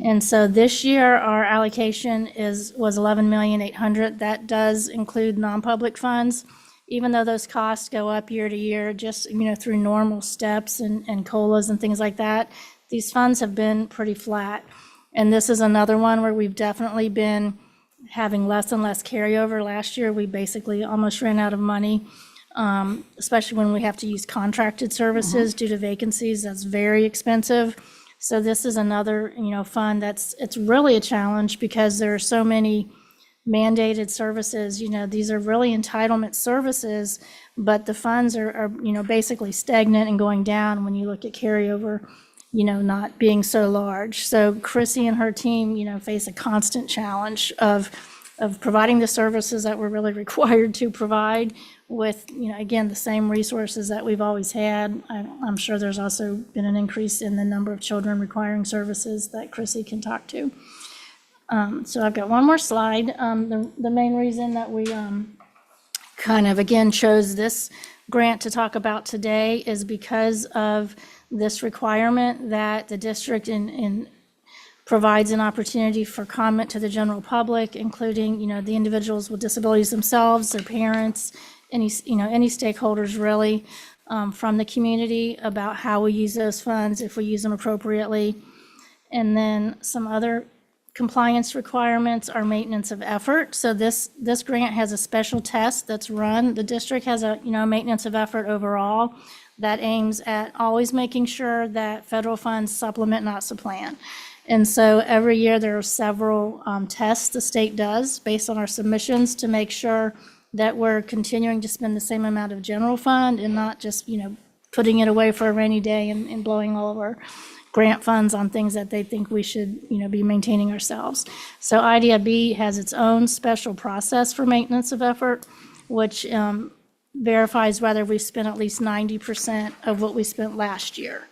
And so this year, our allocation was $11,800,000. That does include non-public funds, even though those costs go up year to year, just, through normal steps and COLAs and things like that. These funds have been pretty flat. And this is another one where we've definitely been having less and less carryover. Last year, we basically almost ran out of money. Especially when we have to use contracted services due to vacancies, that's very expensive. So this is another, fund it's really a challenge because there are so many mandated services. These are really entitlement services, but the funds are basically stagnant and going down when you look at carryover, not being so large. So Chrissy and her team, face a constant challenge of providing the services that we're really required to provide with, again, the same resources that we've always had. I'm sure there's also been an increase in the number of children requiring services that Chrissy can talk to. So I've got one more slide. The main reason that we kind of, again, chose this grant to talk about today is because of this requirement that the district provides an opportunity for comment to the general public, including, the individuals with disabilities themselves, their parents, any stakeholders really from the community about how we use those funds, if we use them appropriately. And then some other compliance requirements are maintenance of effort. So this grant has a special test that's run. The district has a maintenance of effort overall that aims at always making sure that federal funds supplement, not supplant. And so every year there are several tests the state does based on our submissions to make sure that we're continuing to spend the same amount of general fund and not just, putting it away for a rainy day and blowing all of our grant funds on things that they think we should, be maintaining ourselves. So Idea B has its own special process for maintenance of effort, which verifies whether we spent at least 90% of what we spent last year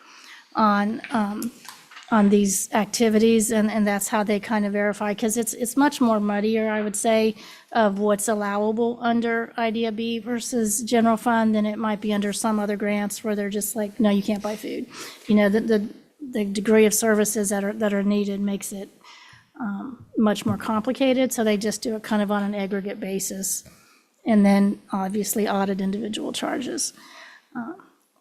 on these activities, and that's how they kind of verify, because it's much more muddier, I would say, of what's allowable under Idea B versus general fund than it might be under some other grants where they're just like, no, you can't buy food. The degree of services that are needed makes it much more complicated, so they just do it kind of on an aggregate basis, and then obviously audit individual charges.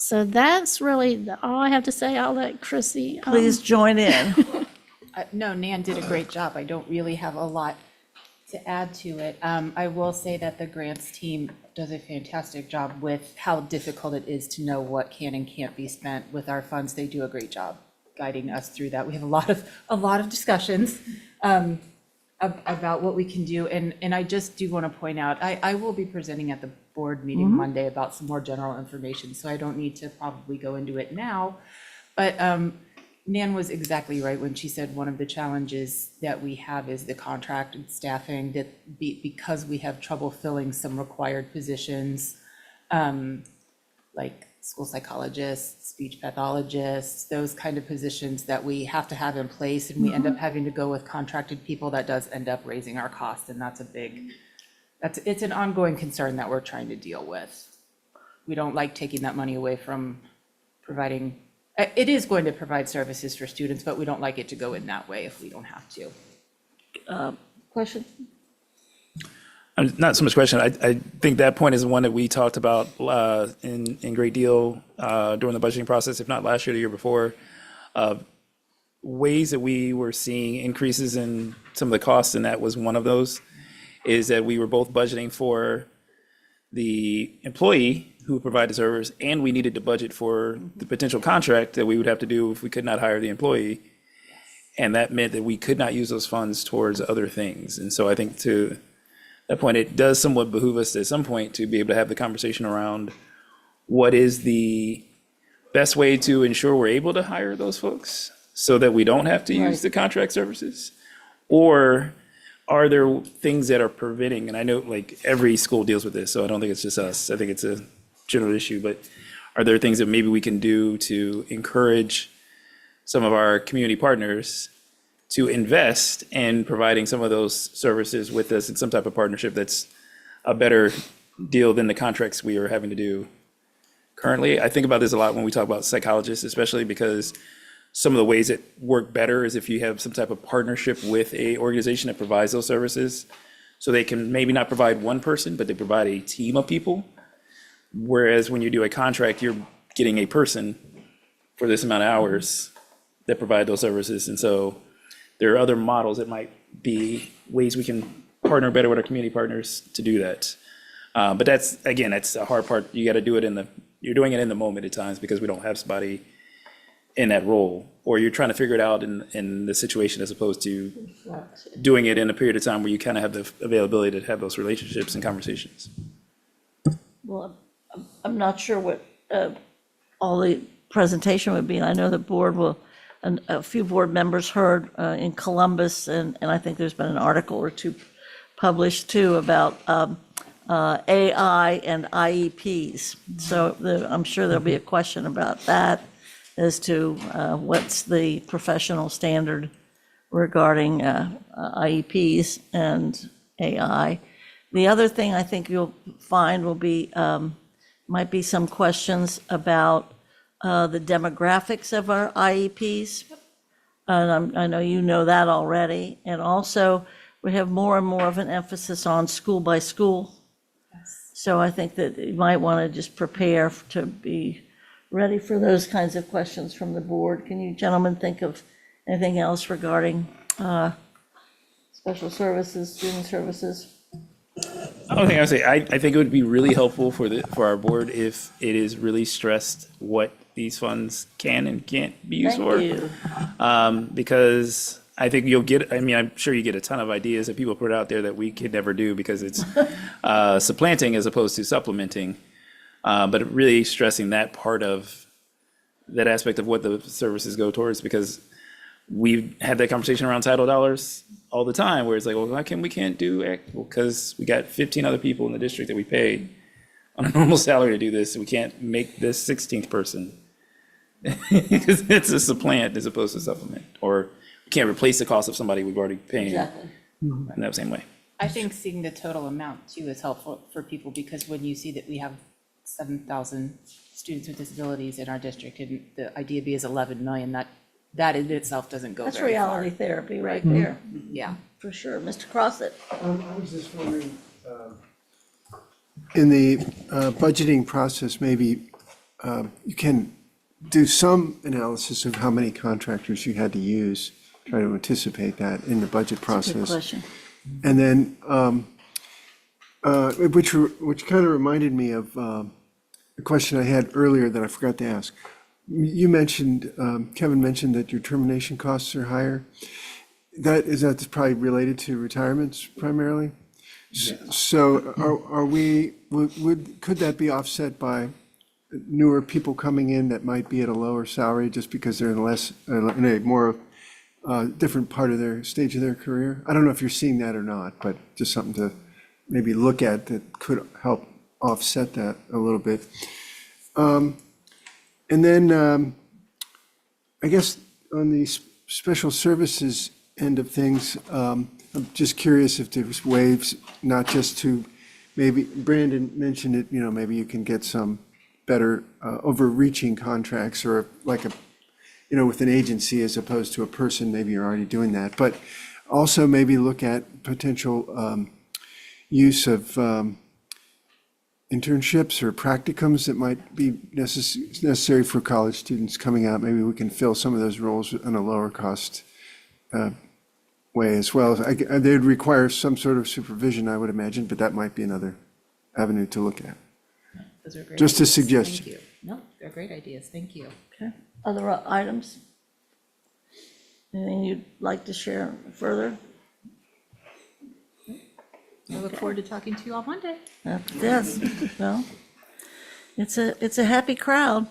So that's really all I have to say. I'll let Chrissy. Please join in. No, Nan did a great job. I don't really have a lot to add to it. I will say that the grants team does a fantastic job with how difficult it is to know what can and can't be spent with our funds. They do a great job guiding us through that. We have a lot of discussions about what we can do. And I just do want to point out, I will be presenting at the board meeting Monday about some more general information, so I don't need to probably go into it now. But Nan was exactly right when she said one of the challenges that we have is the contracted staffing, that because we have trouble filling some required positions, like school psychologists, speech pathologists, those kind of positions that we have to have in place, and we end up having to go with contracted people. That does end up raising our cost, and that's it's an ongoing concern that we're trying to deal with. We don't like taking that money away from providing, it is going to provide services for students, but we don't like it to go in that way if we don't have to. Question? Not so much question. I think that point is one that we talked about in great deal during the budgeting process, if not last year, the year before. Ways that we were seeing increases in some of the costs, and that was one of those, is that we were both budgeting for the employee who provided service, and we needed to budget for the potential contract that we would have to do if we could not hire the employee. And that meant that we could not use those funds towards other things. And so I think to that point, it does somewhat behoove us at some point to be able to have the conversation around what is the best way to ensure we're able to hire those folks so that we don't have to use the contract services? Or are there things that are preventing, and I know like every school deals with this, so I don't think it's just us, I think it's a general issue, but are there things that maybe we can do to encourage some of our community partners to invest in providing some of those services with us in some type of partnership that's a better deal than the contracts we are having to do currently? I think about this a lot when we talk about psychologists, especially because some of the ways that work better is if you have some type of partnership with a organization that provides those services. So they can maybe not provide one person, but they provide a team of people. Whereas when you do a contract, you're getting a person for this amount of hours that provide those services. And so there are other models that might be ways we can partner better with our community partners to do that. But that's, again, that's the hard part. You got to do it you're doing it in the moment at times because we don't have somebody in that role, or you're trying to figure it out in the situation as opposed to doing it in a period of time where you kind of have the availability to have those relationships and conversations. Well, I'm not sure what all the presentation would be. I know the board will, and a few board members heard in Columbus, and I think there's been an article or two published too about AI and IEPs. So I'm sure there'll be a question about that as to what's the professional standard regarding IEPs and AI. The other thing I think you'll find will be, might be some questions about the demographics of our IEPs. And I know you know that already. And also, we have more and more of an emphasis on school by school. So I think that you might want to just prepare to be ready for those kinds of questions from the board. Can you gentlemen think of anything else regarding special services, student services? I don't think I would say, I think it would be really helpful for our board if it is really stressed what these funds can and can't be used for. Thank you. Because I think you'll get, I mean, I'm sure you get a ton of ideas that people put out there that we could never do because it's supplanting as opposed to supplementing. But really stressing that part of that aspect of what the services go towards, because we've had that conversation around title dollars all the time where it's like, well, how come we can't do X? Well, because we got 15 other people in the district that we pay on a normal salary to do this, and we can't make this 16th person. Because it's a supplant as opposed to supplement, or we can't replace the cost of somebody we've already paid Exactly. in that same way. I think seeing the total amount too is helpful for people, because when you see that we have 7,000 students with disabilities in our district and the IDEA is 11 million, that in itself doesn't go That's very far. reality therapy right there, Yeah. for sure. Mr. Crossett? I was just wondering, in the budgeting process, maybe you can do some analysis of how many contractors you had to use, try to anticipate that in the budget Good process. question. And then, which kind of reminded me of a question I had earlier that I forgot to ask. You mentioned, Kevin mentioned that your termination costs are higher. That's probably related to retirements primarily? So could that be offset by newer people coming in that might be at a lower salary just because they're in a more different part of their stage of their career? I don't know if you're seeing that or not, but just something to maybe look at that could help offset that a little bit. And then I guess on the special services end of things, I'm just curious if there's ways, not just to, maybe Brandon mentioned it, maybe you can get some better overreaching contracts or like with an agency as opposed to a person, maybe you're already doing that. But also maybe look at potential use of internships or practicums that might be necessary for college students coming out. Maybe we can fill some of those roles in a lower cost way as well. They'd require some sort of supervision, I would imagine, but that might be another avenue to look at. Those are great. Just a ideas. suggestion. Thank you. No, they're great ideas. Thank you. Okay. Other items? Anything you'd like to share further? I look forward to talking to you on Monday. Yes, well, it's a happy crowd.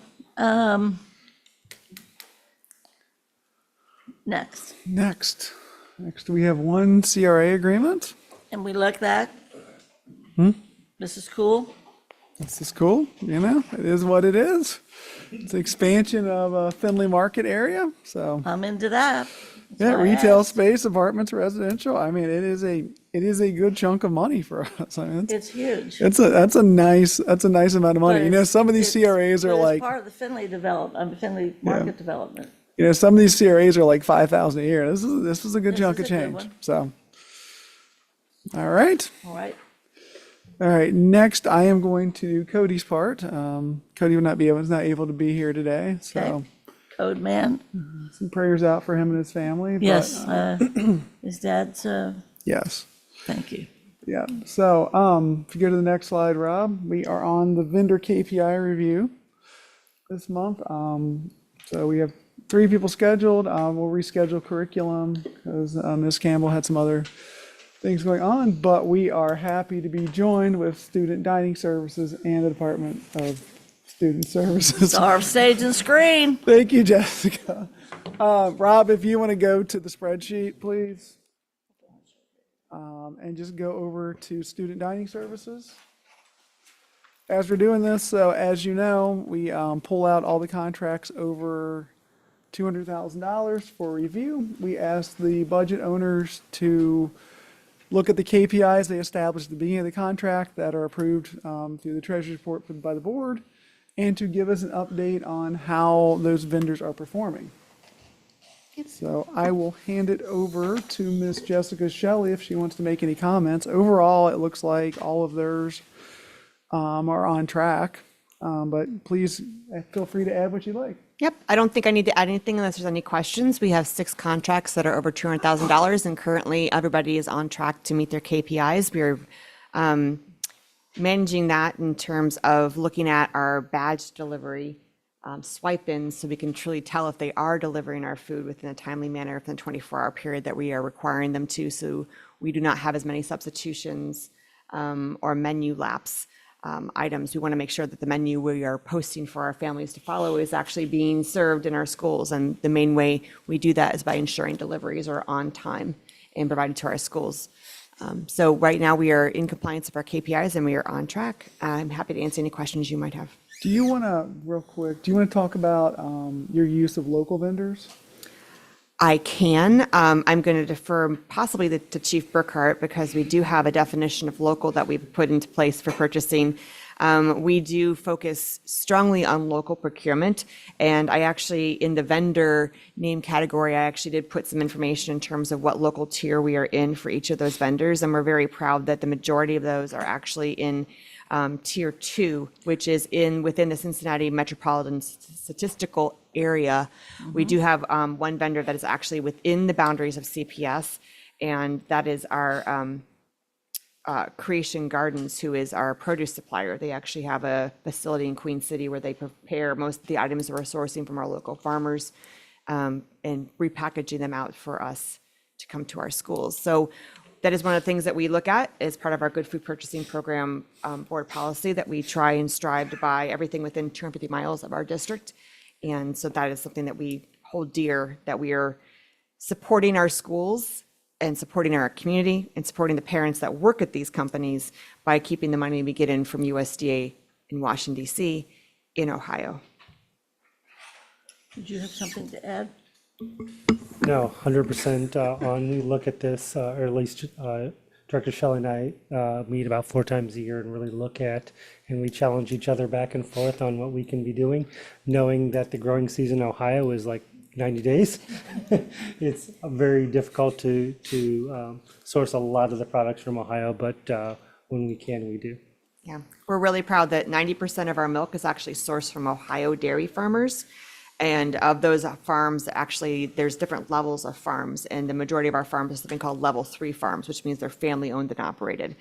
Next, Next, we have one CRA agreement. and we look that. This is cool. This is cool, it is what it is. It's expansion of a Findlay Market area, so. I'm into that. That's Yeah, why I retail asked. space, apartments, residential. I mean, it is a good chunk of money for us. I mean, It's huge. that's a nice amount of money. But Some of these it's- CRAs but are it's like, part of the Findlay Findlay market development. some of these CRAs are like 5,000 a year. This is a good This chunk is of a good change. one. So, all right. All right. All right, next I am going to do Cody's part. Cody was not able to be here today, so Okay. Code man. some prayers out for him and his family. but, Yes. His dad's. Yes. Thank you. Yeah. So, if you go to the next slide, Rob, we are on the vendor KPI review this month. So we have 3 people scheduled. We'll reschedule curriculum because Ms. Campbell had some other things going on, but we are happy to be joined with Student Dining Services and the Department of Student Services. Star of Stage and Screen. Thank you, Jessica. Rob, if you want to go to the spreadsheet, please. And just go over to Student Dining Services. As we're doing this, so as you know, we pull out all the contracts over $200,000 for review. We ask the budget owners to look at the KPIs they established at the beginning of the contract that are approved through the treasurer's report by the board, and to give us an update on how those vendors are performing. So I will hand it over to Miss Jessica Shelley if she wants to make any comments. Overall, it looks like all of theirs are on track, but please feel free to add what you like. Yep, I don't think I need to add anything unless there's any questions. We have 6 contracts that are over $200,000, and currently everybody is on track to meet their KPIs. We're managing that in terms of looking at our badge delivery swipe-ins, so we can truly tell if they are delivering our food within a timely manner within the 24-hour period that we are requiring them to, so we do not have as many substitutions or menu lapse items. We want to make sure that the menu we are posting for our families to follow is actually being served in our schools. And the main way we do that is by ensuring deliveries are on time and provided to our schools. So right now we are in compliance with our KPIs and we are on track. I'm happy to answer any questions you might have. Do you want to, real quick, talk about your use of local vendors? I can. I'm going to defer possibly to Chief Burkhart because we do have a definition of local that we've put into place for purchasing. We do focus strongly on local procurement, and I actually, in the vendor name category, I actually did put some information in terms of what local tier we are in for each of those vendors, and we're very proud that the majority of those are actually in Tier 2, which is within the Cincinnati metropolitan statistical area. We do have one vendor that is actually within the boundaries of CPS, and that is our Creation Gardens, who is our produce supplier. They actually have a facility in Queen City where they prepare most of the items that we're sourcing from our local farmers and repackaging them out for us to come to our schools. So that is one of the things that we look at as part of our Good Food Purchasing Program board policy, that we try and strive to buy everything within 250 miles of our district. And so that is something that we hold dear, that we are supporting our schools and supporting our community and supporting the parents that work at these companies by keeping the money we get in from USDA in Washington DC in Ohio. Did you have something to add? No, 100% on. We look at this, or at least Director Shelley and I meet about 4 times a year and really look at, and we challenge each other back and forth on what we can be doing, knowing that the growing season in Ohio is like 90 days. It's very difficult to source a lot of the products from Ohio, but when we can, we do. Yeah, we're really proud that 90% of our milk is actually sourced from Ohio dairy farmers. And of those farms, actually, there's different levels of farms, and the majority of our farms is something called level 3 farms, which means they're family owned and operated.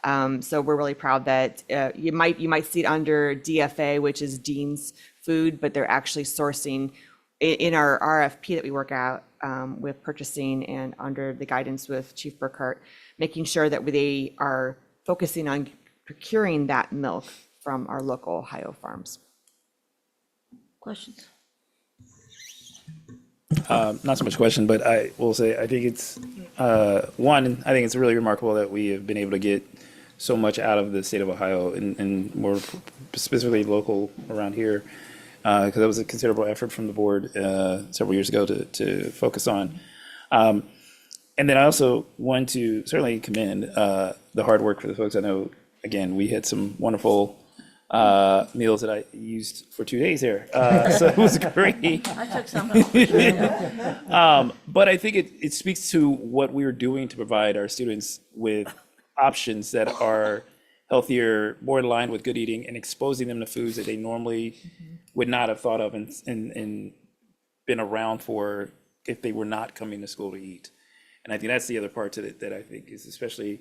So we're really proud that you might see it under DFA, which is Dean's Food, but they're actually sourcing in our RFP that we work out with purchasing and under the guidance with Chief Burkhart, making sure that they are focusing on procuring that milk from our local Ohio farms. Questions? Not so much question, but I will say, I think it's, one, I think it's really remarkable that we have been able to get so much out of the state of Ohio and more specifically local around here, because that was a considerable effort from the board several years ago to focus on. And then I also want to certainly commend the hard work for the folks. I know, again, we had some wonderful meals that I used for 2 days here. So it was great. I took some. Yeah. But I think it speaks to what we're doing to provide our students with options that are healthier, more in line with good eating, and exposing them to foods that they normally would not have thought of and been around for if they were not coming to school to eat. And I think that's the other part to it that I think is especially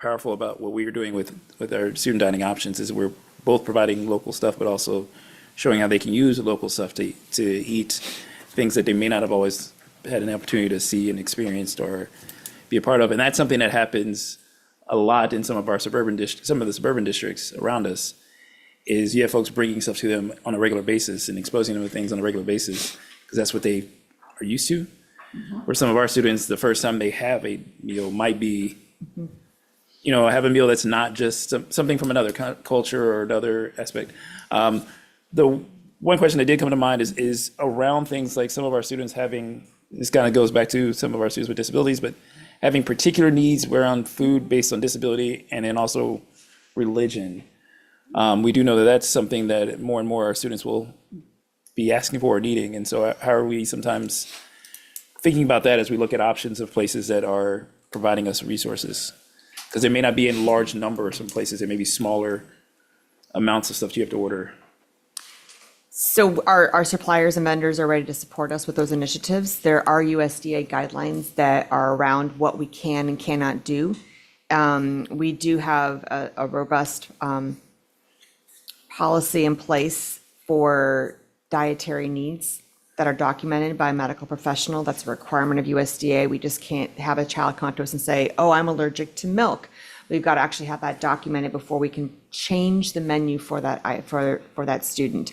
powerful about what we are doing with our student dining options, is we're both providing local stuff, but also showing how they can use the local stuff to eat things that they may not have always had an opportunity to see and experienced or be a part of. And that's something that happens a lot in some of the suburban districts around us, is you have folks bringing stuff to them on a regular basis and exposing them to things on a regular basis, because that's what they are used to. Where some of our students, the first time they have a meal might be, have a meal that's not just something from another culture or another aspect. The one question that did come to mind is around things like some of our students having, this kind of goes back to some of our students with disabilities, but having particular needs around food based on disability, and then also religion. We do know that that's something that more and more our students will be asking for and needing. And so how are we sometimes thinking about that as we look at options of places that are providing us resources? Because they may not be in large numbers. Some places there may be smaller amounts of stuff you have to order. So our suppliers and vendors are ready to support us with those initiatives. There are USDA guidelines that are around what we can and cannot do. We do have a robust policy in place for dietary needs that are documented by a medical professional. That's a requirement of USDA. We just can't have a child come to us and say, oh, I'm allergic to milk. We've got to actually have that documented before we can change the menu for that for that student.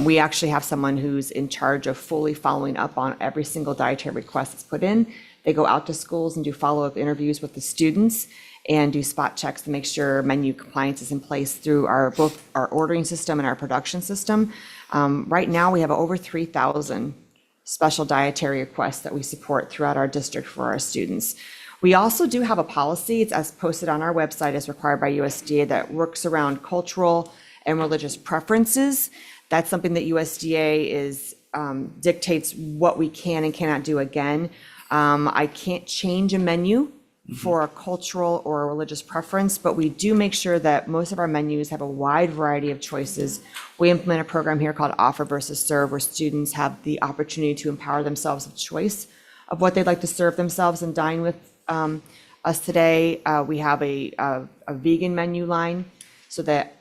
We actually have someone who's in charge of fully following up on every single dietary request that's put in. They go out to schools and do follow-up interviews with the students and do spot checks to make sure menu compliance is in place through both our ordering system and our production system. Right now, we have over 3,000 special dietary requests that we support throughout our district for our students. We also do have a policy, it's as posted on our website as required by USDA, that works around cultural and religious preferences. That's something that USDA dictates what we can and cannot do again. I can't change a menu for a cultural or a religious preference, but we do make sure that most of our menus have a wide variety of choices. We implement a program here called Offer versus Serve, where students have the opportunity to empower themselves with choice of what they'd like to serve themselves and dine with us today. We have a vegan menu line so that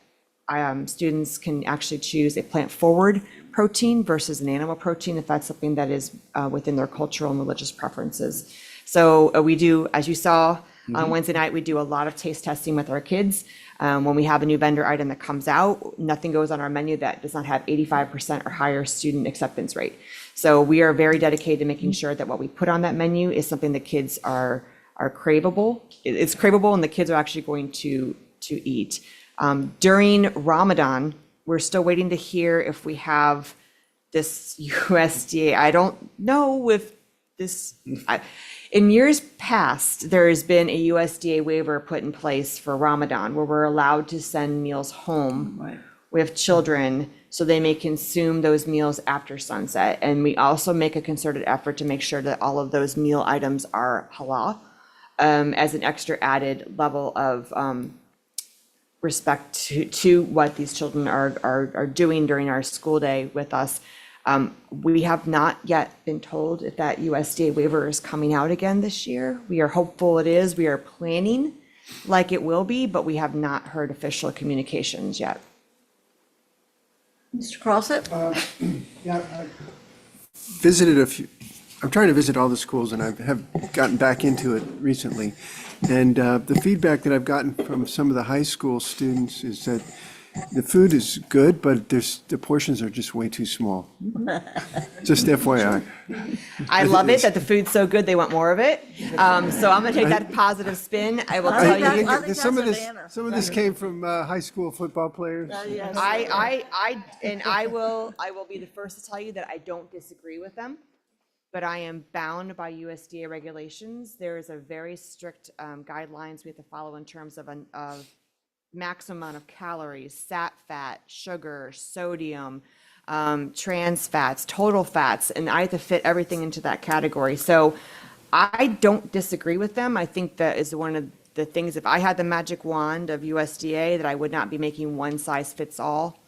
students can actually choose a plant-forward protein versus an animal protein if that's something that is within their cultural and religious preferences. So we do, as you saw, On Wednesday night, we do a lot of taste testing with our kids. When we have a new vendor item that comes out, nothing goes on our menu that does not have 85% or higher student acceptance rate. So we are very dedicated to making sure that what we put on that menu is something that kids are craveable. It's craveable and the kids are actually going to eat. During Ramadan, we're still waiting to hear if we have this USDA. I don't know if this, in years past, there has been a USDA waiver put in place for Ramadan where we're allowed to send meals home with children so they may consume those meals after sunset. And we also make a concerted effort to make sure that all of those meal items are halal as an extra added level of respect to what these children are doing during our school day with us. We have not yet been told if that USDA waiver is coming out again this year. We are hopeful it is. We are planning like it will be, but we have not heard official communications yet. Mr. Crossett? Yeah, I visited a few, I'm trying to visit all the schools and I have gotten back into it recently. And the feedback that I've gotten from some of the high school students is that the food is good, but the portions are just way too small. Just FYI. I love it that the food's so good, they want more of it. So I'm gonna take that positive spin. I will tell I you. think that's Some of a this, banner. some of this came from high school football players. Yes. I will be the first to tell you that I don't disagree with them, but I am bound by USDA regulations. There is a very strict guidelines we have to follow in terms of maximum amount of calories, sat fat, sugar, sodium, trans fats, total fats, and I have to fit everything into that category. So I don't disagree with them. I think that is one of the things, if I had the magic wand of USDA, that I would not be making one size fits all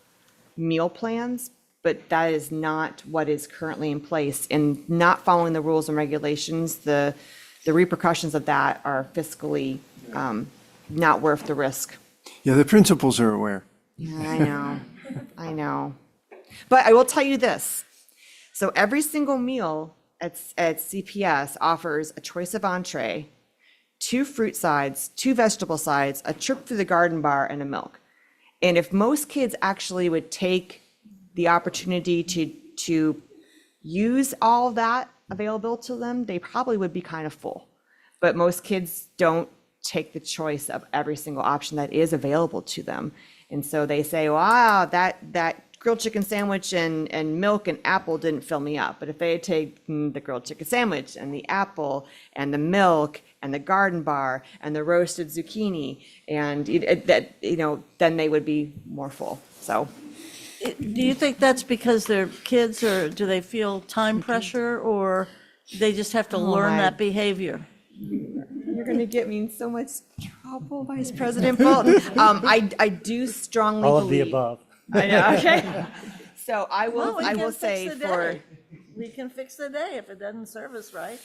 meal plans, but that is not what is currently in place. And not following the rules and regulations, the repercussions of that are fiscally not worth the risk. Yeah, the principals are aware. Yeah, I know. But I will tell you this. So every single meal at CPS offers a choice of entree, 2 fruit sides, 2 vegetable sides, a trip through the garden bar, and a milk. And if most kids actually would take the opportunity to use all that available to them, they probably would be kind of full. But most kids don't take the choice of every single option that is available to them. And so they say, wow, that grilled chicken sandwich and milk and apple didn't fill me up. But if they had taken the grilled chicken sandwich and the apple and the milk and the garden bar and the roasted zucchini and then they would be more full. So Do you think that's because they're kids, or do they feel time pressure, or they just have to learn that behavior? you're going to get me in so much trouble, Vice President Bolton. I do strongly All believe. of the above. I know, okay. So I will, Well, we I can will fix say the for, day. We can fix the day if it doesn't serve us right.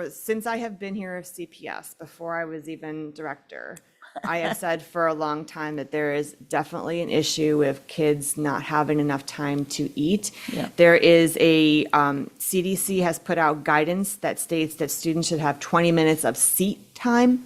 since I have been here at CPS, before I was even director, I have said for a long time that there is definitely an issue with kids not having enough time to eat. Yeah. There is a, CDC has put out guidance that states that students should have 20 minutes of seat time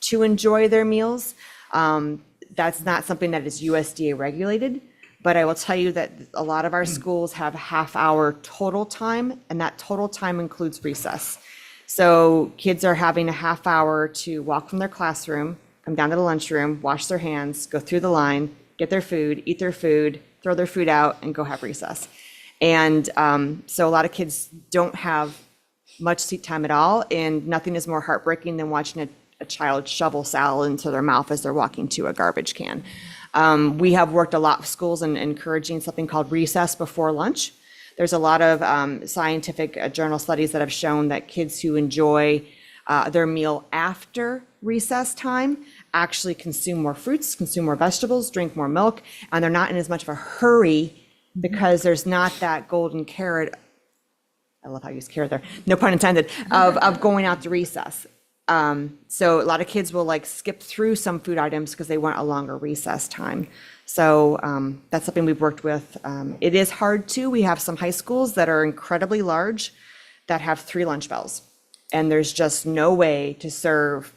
to enjoy their meals. That's not something that is USDA regulated, but I will tell you that a lot of our schools have half-hour total time, and that total time includes recess. So kids are having a half hour to walk from their classroom, come down to the lunchroom, wash their hands, go through the line, get their food, eat their food, throw their food out, and go have recess. And so a lot of kids don't have much seat time at all, and nothing is more heartbreaking than watching a child shovel salad into their mouth as they're walking to a garbage can. We have worked a lot with schools in encouraging something called recess before lunch. There's a lot of scientific journal studies that have shown that kids who enjoy their meal after recess time actually consume more fruits, consume more vegetables, drink more milk, and they're not in as much of a hurry because there's not that golden carrot, I love how you use carrot there, no pun intended, of going out to recess. So a lot of kids will like skip through some food items because they want a longer recess time. So that's something we've worked with. It is hard too. We have some high schools that are incredibly large that have 3 lunch bells. And there's just no way to serve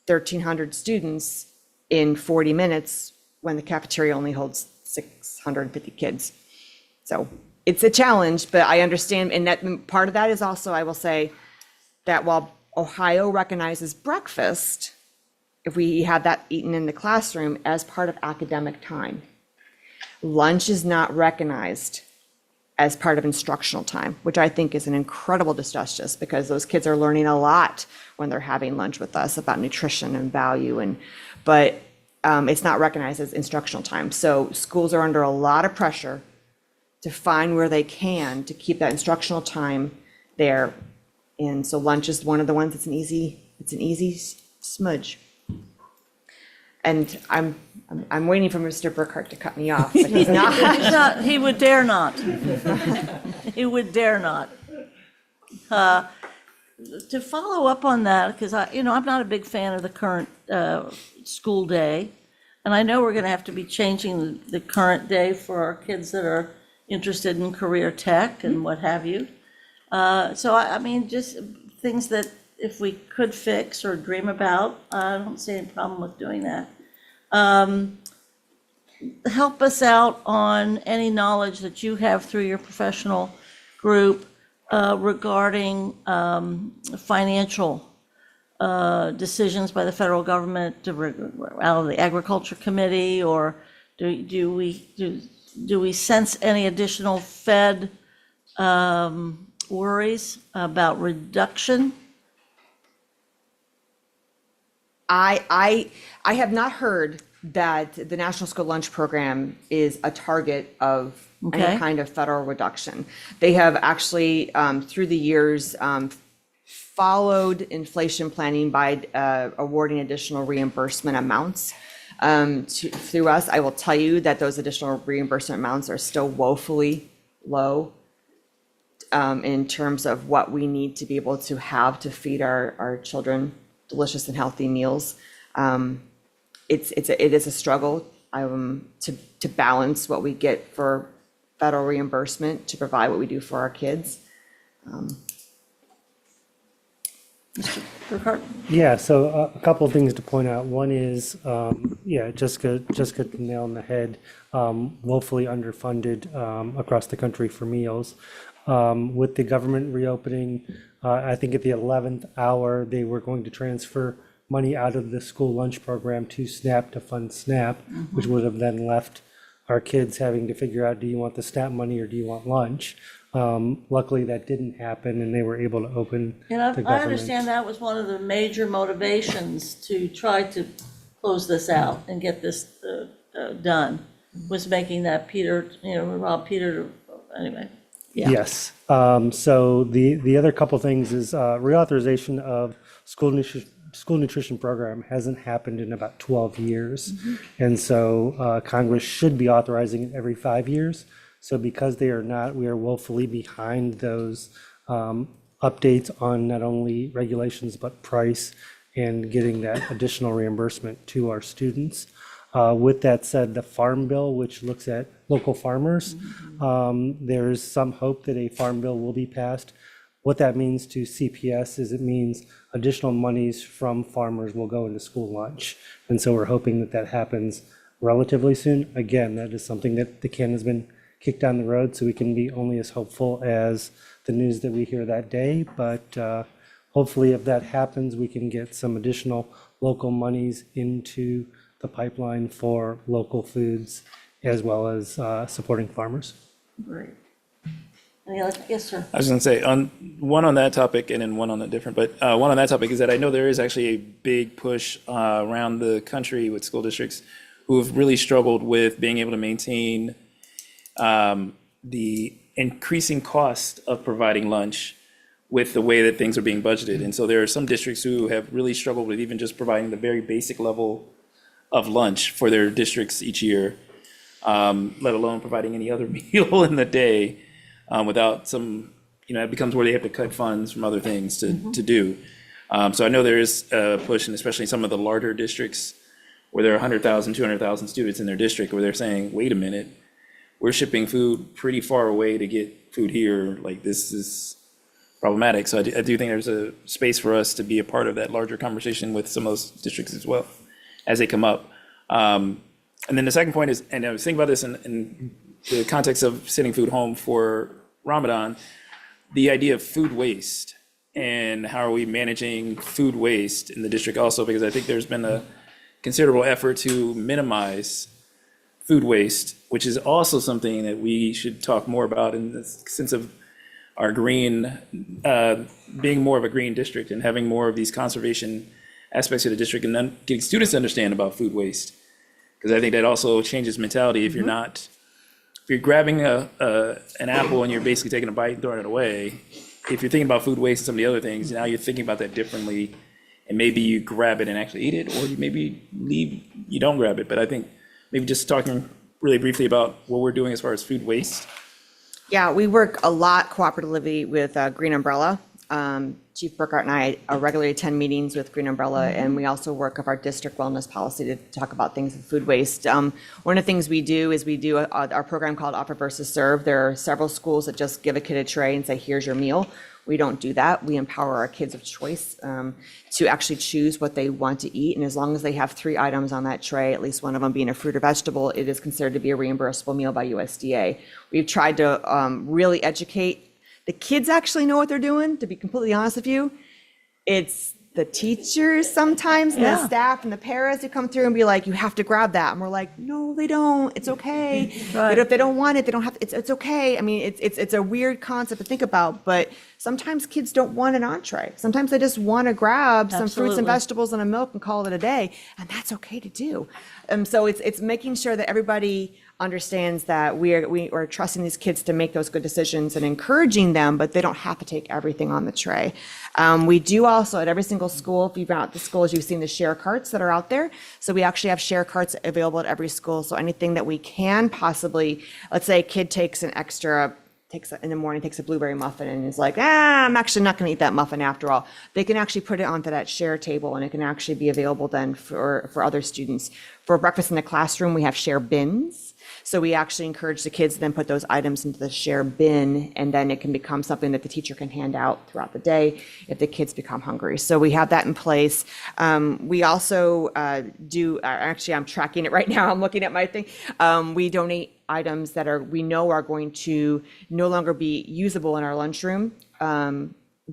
1,300 students in 40 minutes when the cafeteria only holds 650 kids. So it's a challenge, but I understand, and that part of that is also, I will say, that while Ohio recognizes breakfast, if we have that eaten in the classroom as part of academic time, lunch is not recognized as part of instructional time, which I think is an incredible disjustice because those kids are learning a lot when they're having lunch with us about nutrition and value, but it's not recognized as instructional time. So schools are under a lot of pressure to find where they can to keep that instructional time there. And so lunch is one of the ones that's an easy smudge. And I'm waiting for Mr. Burkhart to cut me off, but he's not. He would dare not. He would dare not. To follow up on that, because I'm not a big fan of the current school day. And I know we're going to have to be changing the current day for our kids that are interested in career tech and what have you. So I mean, just things that if we could fix or dream about, I don't see any problem with doing that. Help us out on any knowledge that you have through your professional group regarding financial decisions by the federal government out of the Agriculture Committee, or do we sense any additional Fed worries about reduction? I have not heard that the National School Lunch Program is a target of Okay. any kind of federal reduction. They have actually, through the years, followed inflation planning by awarding additional reimbursement amounts through us. I will tell you that those additional reimbursement amounts are still woefully low in terms of what we need to be able to have to feed our children delicious and healthy meals. It is a struggle to balance what we get for federal reimbursement to provide what we do for our kids. Mr. Burkhart? Yeah, so a couple of things to point out. One is, Jessica hit the nail on the head, woefully underfunded across the country for meals. With the government reopening, I think at the 11th hour, they were going to transfer money out of the school lunch program to SNAP to fund SNAP, which would have then left our kids having to figure out, do you want the SNAP money or do you want lunch? Luckily, that didn't happen, and they were able to open And the I government. understand that was one of the major motivations to try to close this out and get this done, was making that Rob Peter, anyway. Yeah. Yes. So the other couple things is reauthorization of school nutrition program hasn't happened in about 12 years. And so Congress should be authorizing it every 5 years. So because they are not, we are woefully behind those updates on not only regulations, but price and getting that additional reimbursement to our students. With that said, the Farm Bill, which looks at local farmers, there's some hope that a Farm Bill will be passed. What that means to CPS is it means additional monies from farmers will go into school lunch. And so we're hoping that that happens relatively soon. Again, that is something that the can has been kicked down the road, so we can be only as hopeful as the news that we hear that day. But hopefully if that happens, we can get some additional local monies into the pipeline for local foods as well as supporting farmers. Great. Any other, yes, sir. I was going to say, one on that topic and then one on a different, but one on that topic is that I know there is actually a big push around the country with school districts who have really struggled with being able to maintain the increasing cost of providing lunch with the way that things are being budgeted. And so there are some districts who have really struggled with even just providing the very basic level of lunch for their districts each year, let alone providing any other meal in the day without some, it becomes where they have to cut funds from other things to do. So I know there is a push, and especially some of the larger districts where there are 100,000, 200,000 students in their district, where they're saying, wait a minute, we're shipping food pretty far away to get food here. Like, this is problematic. So I do think there's a space for us to be a part of that larger conversation with some of those districts as well, as they come up. And then the second point is, and I was thinking about this in the context of sending food home for Ramadan, the idea of food waste and how are we managing food waste in the district also, because I think there's been a considerable effort to minimize food waste, which is also something that we should talk more about in the sense of our green, being more of a green district and having more of these conservation aspects of the district and then getting students to understand about food waste. Because I think that also changes mentality. If you're not, if you're grabbing an apple and you're basically taking a bite and throwing it away, if you're thinking about food waste and some of the other things, now you're thinking about that differently. And maybe you grab it and actually eat it, or you maybe you don't grab it. But I think maybe just talking really briefly about what we're doing as far as food waste. Yeah, we work a lot cooperatively with Green Umbrella. Chief Burkhart and I regularly attend meetings with Green Umbrella, and we also work of our district wellness policy to talk about things of food waste. One of the things we do is we do our program called Offer versus Serve. There are several schools that just give a kid a tray and say, here's your meal. We don't do that. We empower our kids of choice to actually choose what they want to eat. And as long as they have 3 items on that tray, at least one of them being a fruit or vegetable, it is considered to be a reimbursable meal by USDA. We've tried to really educate. The kids actually know what they're doing, to be completely honest with you. It's the teachers sometimes, and the staff and the paras who come through and be like, you have to grab that. And we're like, no, they don't. It's okay. But if they don't want it, they don't have, it's okay. I mean, it's a weird concept to think about, but sometimes kids don't want an entree. Sometimes they just want to grab some fruits and vegetables and a milk and call it a day. And that's okay to do. So it's making sure that everybody understands that we are trusting these kids to make those good decisions and encouraging them, but they don't have to take everything on the tray. We do also at every single school, if you've been out to schools, you've seen the share carts that are out there. So we actually have share carts available at every school. So anything that we can possibly, let's say a kid takes in the morning, takes a blueberry muffin and is like, I'm actually not going to eat that muffin after all. They can actually put it onto that share table and it can actually be available then for other students. For breakfast in the classroom, we have share bins. So we actually encourage the kids to then put those items into the share bin, and then it can become something that the teacher can hand out throughout the day if the kids become hungry. So we have that in place. We also actually I'm tracking it right now. I'm looking at my thing. We donate items that we know are going to no longer be usable in our lunchroom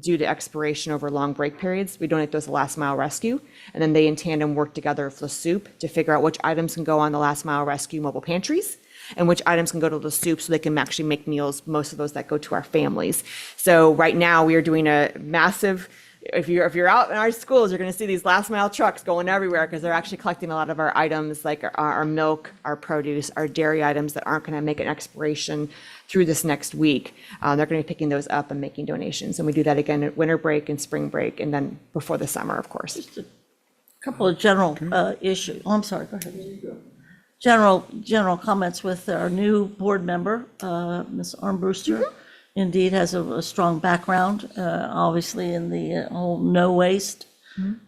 due to expiration over long break periods. We donate those to Last Mile Rescue, and then they in tandem work together with the soup to figure out which items can go on the Last Mile Rescue mobile pantries and which items can go to the soup so they can actually make meals, most of those that go to our families. So right now we are doing a massive, if you're out in our schools, you're going to see these last mile trucks going everywhere because they're actually collecting a lot of our items like our milk, our produce, our dairy items that aren't going to make an expiration through this next week. They're going to be picking those up and making donations. And we do that again at winter break and spring break and then before the summer, of course. Just a couple of general issues. Oh, I'm sorry, go ahead. General comments with our new board member, Ms. Armbruster. Indeed has a strong background, obviously in the whole no waste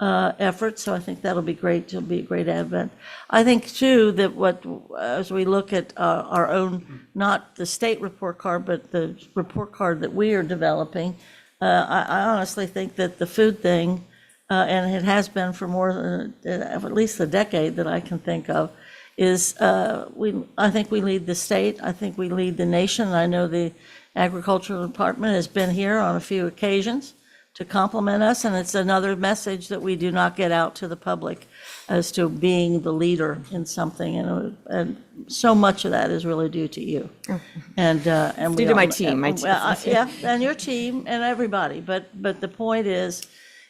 effort. So I think that'll be great. It'll be a great advent. I think too that as we look at our own, not the state report card, but the report card that we are developing, I honestly think that the food thing, and it has been for more than at least a decade that I can think of, is I think we lead the state. I think we lead the nation. I know the Agricultural Department has been here on a few occasions to compliment us, and it's another message that we do not get out to the public as to being the leader in something, and so much of that is really due to you. And due to my team, yeah, and your team and everybody. But the point is,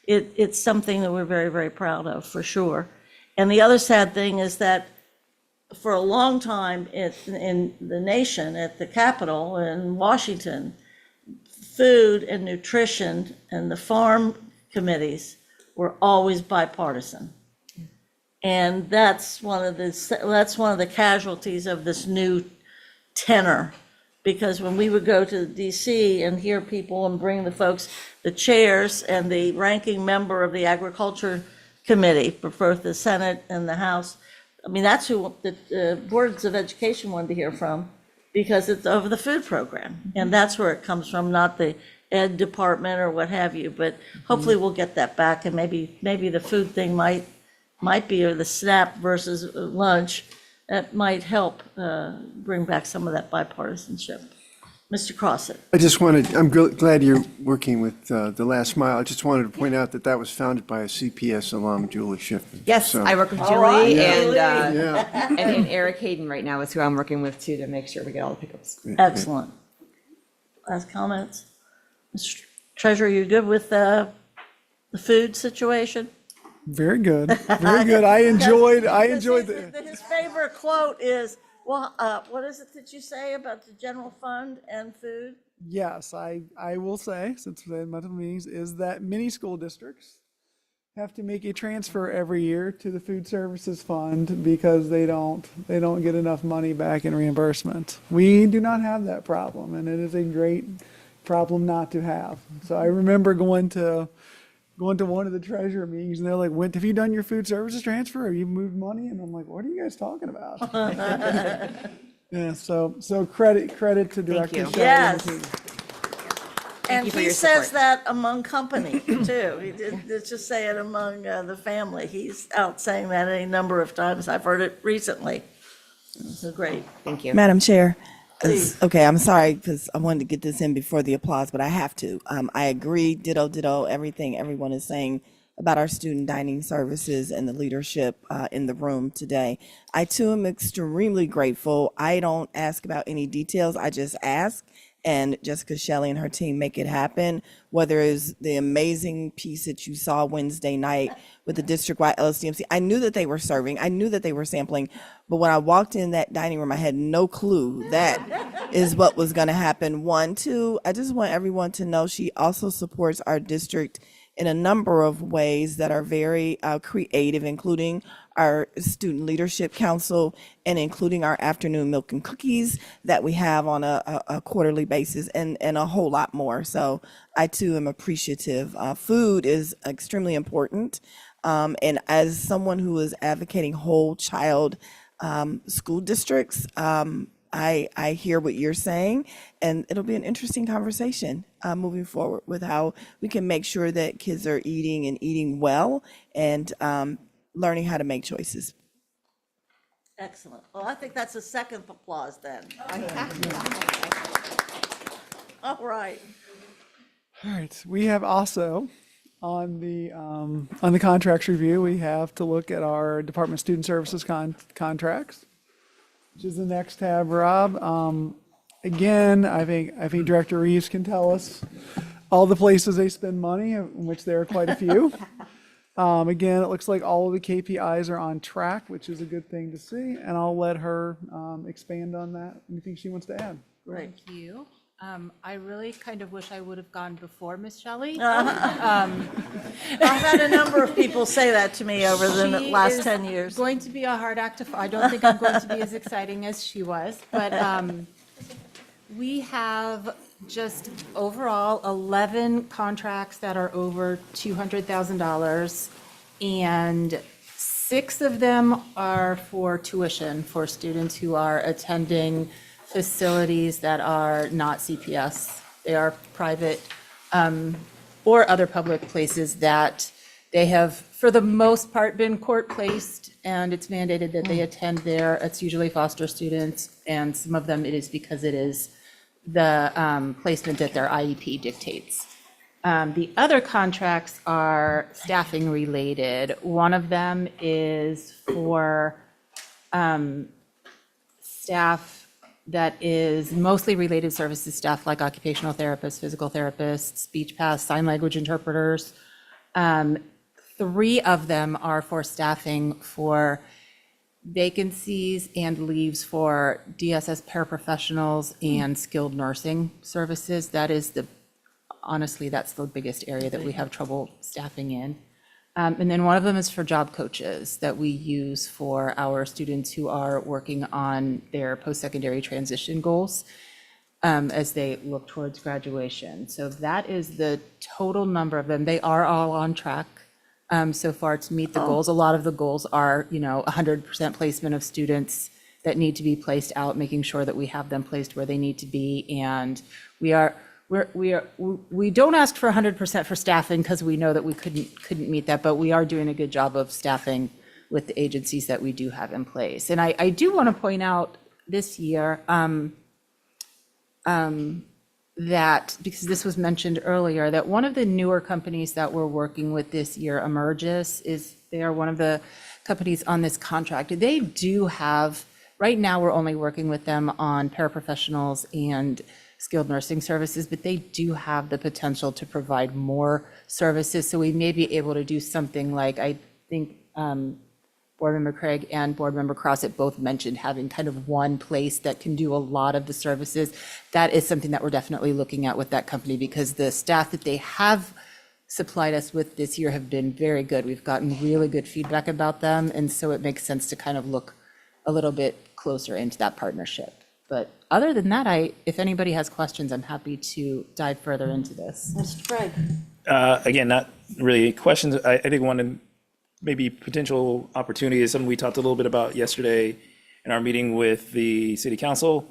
it's something that we're very, very proud of for sure. And the other sad thing is that for a long time in the nation, at the Capitol in Washington, food and nutrition and the farm committees were always bipartisan. And that's one of the casualties of this new tenor. Because when we would go to DC and hear people and bring the folks, the chairs and the ranking member of the Agriculture Committee, for both the Senate and the House, I mean, that's who the boards of education wanted to hear from, because it's of the food program. And that's where it comes from, not the ed department or what have you, but hopefully we'll get that back, and maybe the food thing might be, or the SNAP versus lunch, that might help bring back some of that bipartisanship. Mr. Crossett. I just wanted, I'm glad you're working with The Last Mile. I just wanted to point out that that was founded by a CPS alum, Julie Schiffman. Yes, So- I work with All right, Julie and, Yeah. and Eric Hayden right now is who I'm working with too, to make sure we get all the pickups. Excellent. Last comments? Mr. Treasurer, you good with the food situation? Very good, very good. I enjoyed the. His favorite quote is, well, what is it that you say about the general fund and food? Yes, I will say, since we had multiple meetings, is that many school districts have to make a transfer every year to the food services fund because they don't get enough money back in reimbursement. We do not have that problem, and it is a great problem not to have. So I remember going to one of the treasurer meetings, and they're like, have you done your food services transfer? Have you moved money? And I'm like, what are you guys talking about? Yeah, so credit to Director you. Shelley and Yes. the team. And you for he your says support. that among company too. He didn't just say it among the family. He's out saying that any number of times. I've heard it recently. So great. Thank you. Madam Chair. Please. Okay, I'm sorry because I wanted to get this in before the applause, but I have to. I agree, ditto, everything everyone is saying about our student dining services and the leadership in the room today. I too am extremely grateful. I don't ask about any details, I just ask. And Jessica Shelley and her team make it happen, whether it's the amazing piece that you saw Wednesday night with the district-wide LSDMC. I knew that they were serving, I knew that they were sampling, but when I walked in that dining room, I had no clue that is what was gonna happen. One, two, I just want everyone to know she also supports our district in a number of ways that are very creative, including our Student Leadership Council and including our afternoon milk and cookies that we have on a quarterly basis, and a whole lot more. So I too am appreciative. Food is extremely important. And as someone who is advocating whole child school districts, I hear what you're saying, and it'll be an interesting conversation moving forward with how we can make sure that kids are eating and eating well and learning how to make choices. Excellent. Well, I think that's a second applause then. All right. All right, we have also on the contracts review, we have to look at our Department of Student Services contracts, which is the next tab, Rob. Again, I think Director Reeves can tell us all the places they spend money, in which there are quite a few. Again, it looks like all of the KPIs are on track, which is a good thing to see, and I'll let her expand on that. Anything she wants to add? Great. Thank you. I really kind of wish I would have gone before Ms. Shelley. I've had a number of people say that to me over the She last is 10 years. going to be a hard act to follow. I don't think I'm going to be as exciting as she was, but we have just overall 11 contracts that are over $200,000, and 6 of them are for tuition for students who are attending facilities that are not CPS. They are private or other public places that they have, for the most part, been court-placed, and it's mandated that they attend there. It's usually foster students, and some of them it is because it is the placement that their IEP dictates. The other contracts are staffing related. One of them is for staff that is mostly related services staff, like occupational therapists, physical therapists, speech paths, sign language interpreters. 3 of them are for staffing for vacancies and leaves for DSS paraprofessionals and skilled nursing services. That is honestly, that's the biggest area that we have trouble staffing in. And then one of them is for job coaches that we use for our students who are working on their post-secondary transition goals as they look towards graduation. So that is the total number of them. They are all on track so far to meet the goals. A lot of the goals are, 100% placement of students that need to be placed out, making sure that we have them placed where they need to be. And we are we don't ask for 100% for staffing because we know that we couldn't meet that, but we are doing a good job of staffing with the agencies that we do have in place. And I do want to point out this year, that, because this was mentioned earlier, that one of the newer companies that we're working with this year, Emergis, they are one of the companies on this contract. They do have, right now, we're only working with them on paraprofessionals and skilled nursing services, but they do have the potential to provide more services. So we may be able to do something like, I think, Board Member Craig and Board Member Crossett both mentioned having kind of one place that can do a lot of the services. That is something that we're definitely looking at with that company, because the staff that they have supplied us with this year have been very good. We've gotten really good feedback about them, and so it makes sense to kind of look a little bit closer into that partnership. But other than that, if anybody has questions, I'm happy to dive further into this. Mr. Craig? Again, not really questions. I think one maybe potential opportunity is something we talked a little bit about yesterday in our meeting with the City Council.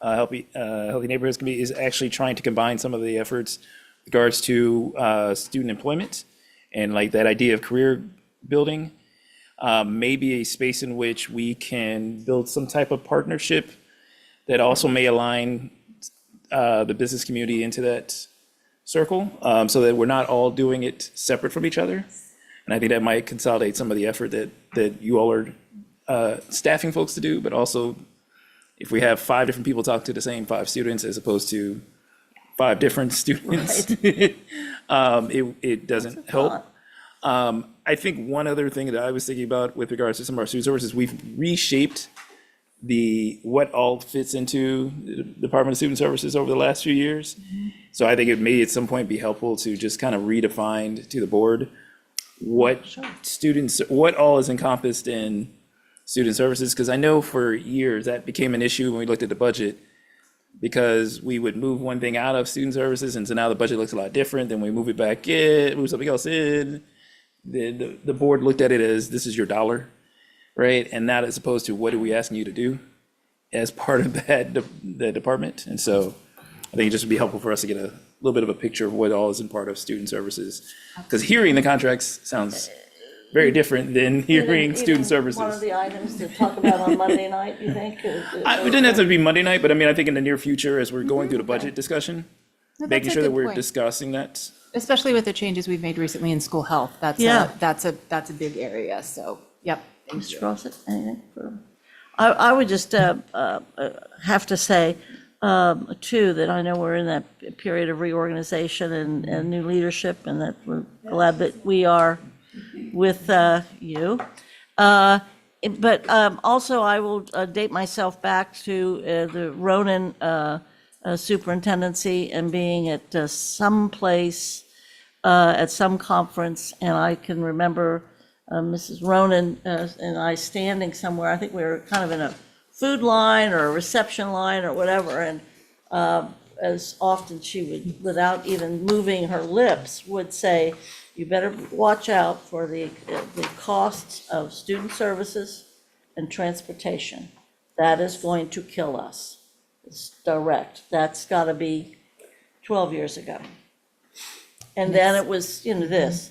Healthy Neighborhoods Committee is actually trying to combine some of the efforts with regards to student employment and like that idea of career building. Maybe a space in which we can build some type of partnership that also may align the business community into that circle, so that we're not all doing it separate from each other. And I think that might consolidate some of the effort that you all are staffing folks to do, but also if we have 5 different people talk to the same 5 students as opposed to 5 different students, it doesn't help. I think one other thing that I was thinking about with regards to some of our student services, we've reshaped what all fits into the Department of Student Services over the last few years. So I think it may at some point be helpful to just kind of redefine to the board what all is encompassed in student services, because I know for years that became an issue when we looked at the budget, because we would move one thing out of student services, and so now the budget looks a lot different. Then we move it back in, move something else in. The board looked at it as this is your dollar, right? And not as opposed to what are we asking you to do as part of the department. And so I think it just would be helpful for us to get a little bit of a picture of what all is in part of student services, because hearing the contracts sounds very different than hearing student services. One of the items to talk about on Monday night, you think? It didn't have to be Monday night, but I mean, I think in the near future, as we're going through the budget discussion, making sure that we're discussing that. Especially with the changes we've made recently in school health. That's a big area. So, yep. Mr. Crossett, anything? I would just have to say, too, that I know we're in that period of reorganization and new leadership, and that we're glad that we are with you. But also, I will date myself back to the Ronan superintendency and being at some place, at some conference, and I can remember Mrs. Ronan and I standing somewhere. I think we were kind of in a food line or a reception line or whatever, and as often she would, without even moving her lips, would say, you better watch out for the costs of student services and transportation. That is going to kill us. It's direct. That's got to be 12 years ago. And then it was, this.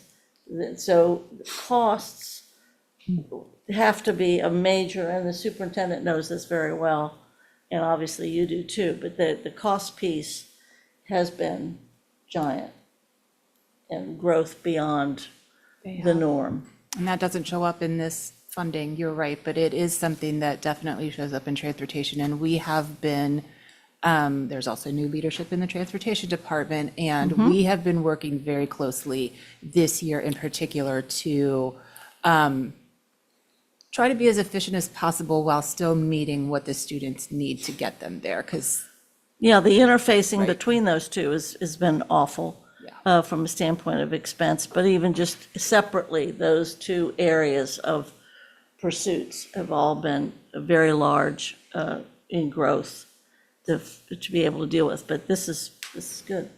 So costs have to be a major, and the superintendent knows this very well, and obviously you do too, but the cost piece has been giant and growth beyond the norm. And that doesn't show up in this funding, you're right, but it is something that definitely shows up in transportation. And we have been, there's also new leadership in the transportation department, and we have been working very closely this year in particular to try to be as efficient as possible while still meeting what the students need to get them there, because. Yeah, the interfacing between those two has been awful from a standpoint of expense, but even just separately, those two areas of pursuits have all been very large in growth to be able to deal with, but this is good.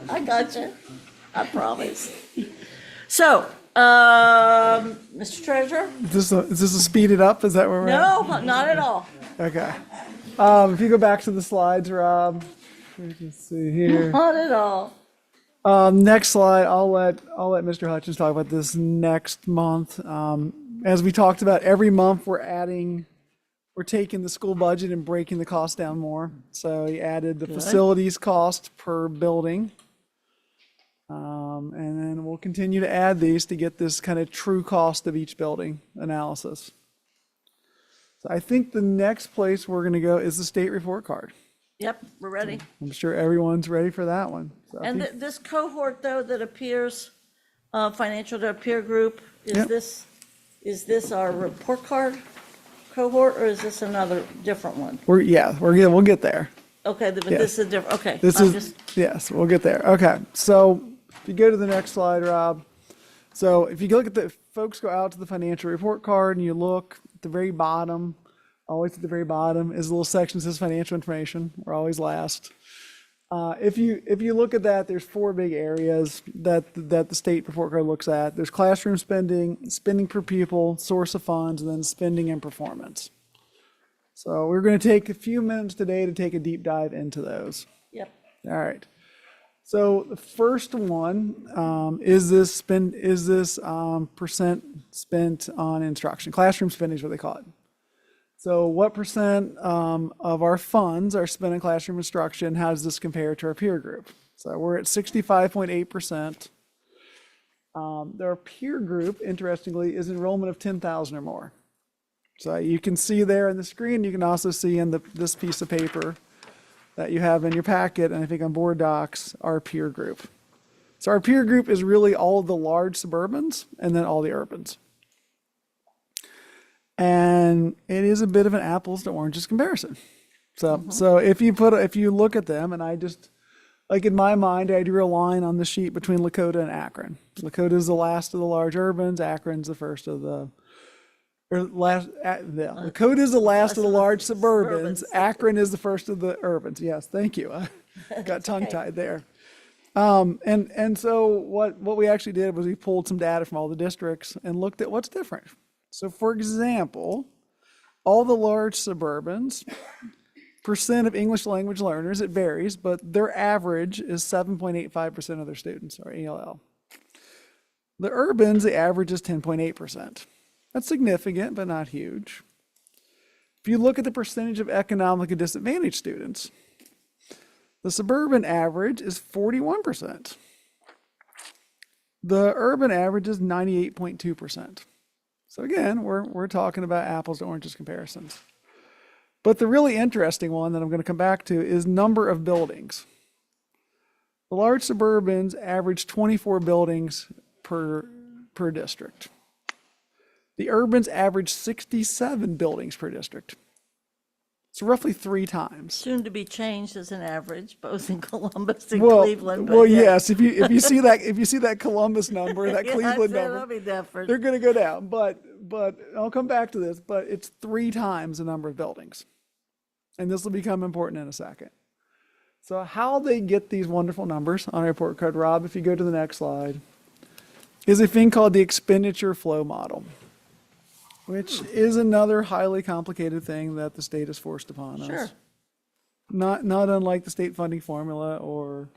I got you, I promise. So, Mr. Treasurer? Is this a speed it up? Is that where we're at? No, not at all. Okay. If you go back to the slides, Rob, we can see here. Not at all. Next slide, I'll let Mr. Hutchins talk about this next month. As we talked about, every month we're taking the school budget and breaking the cost down more. So he added the facilities cost per building. And then we'll continue to add these to get this kind of true cost of each building analysis. So I think the next place we're going to go is the state report card. Yep, we're ready. I'm sure everyone's ready for that one. So if And you- this cohort, though, that appears, financial to peer group, Yep. is this our report card cohort, or is this another different one? we'll get there. Okay, but Yes. this is different, okay. This I'm is, just- yes, we'll get there. Okay, so if you go to the next slide, Rob. So if you look at folks go out to the financial report card and you look at the very bottom, always at the very bottom is a little section that says financial information. We're always last. If you look at that, there's 4 big areas that the state report card looks at. There's classroom spending, spending per pupil, source of funds, and then spending and performance. So we're going to take a few minutes today to take a deep dive into those. Yep. All right. So the first one is this percent spent on instruction. Classroom spending is what they call it. So what percent of our funds are spent on classroom instruction? How does this compare to our peer group? So we're at 65.8%. Their peer group, interestingly, is enrollment of 10,000 or more. So you can see there on the screen, you can also see in this piece of paper that you have in your packet, and I think on board docs, our peer group. So our peer group is really all the large suburbans and then all the urbans. And it is a bit of an apples to oranges comparison. So if you look at them, and I just, like in my mind, I drew a line on the sheet between Lakota and Akron. Lakota is the last of the large urbans, Akron's the first of the, Lakota is the last of the large suburbans, Akron is the first of the urbans. Yes, thank you. I got tongue-tied there. And so what we actually did was we pulled some data from all the districts and looked at what's different. So for example, all the large suburbans, percent of English language learners, it varies, but their average is 7.85% of their students are ELL. The urbans, the average is 10.8%. That's significant, but not huge. If you look at the percentage of economically disadvantaged students, the suburban average is 41%. The urban average is 98.2%. So again, we're talking about apples to oranges comparisons. But the really interesting one that I'm going to come back to is number of buildings. The large suburbans average 24 buildings per district. The urbans average 67 buildings per district. It's roughly 3 times. Soon to be changed as an average, both in Columbus and Well, Cleveland. but well, yeah. yes. If you see that Columbus number, that Yeah, Cleveland that'll number, be different. they're going to go down. But I'll come back to this. But it's 3 times the number of buildings, and this will become important in a second. So how they get these wonderful numbers on a report card, Rob, if you go to the next slide, is a thing called the expenditure flow model, which is another highly complicated thing that the state has forced upon us. Sure. Not unlike the state funding formula or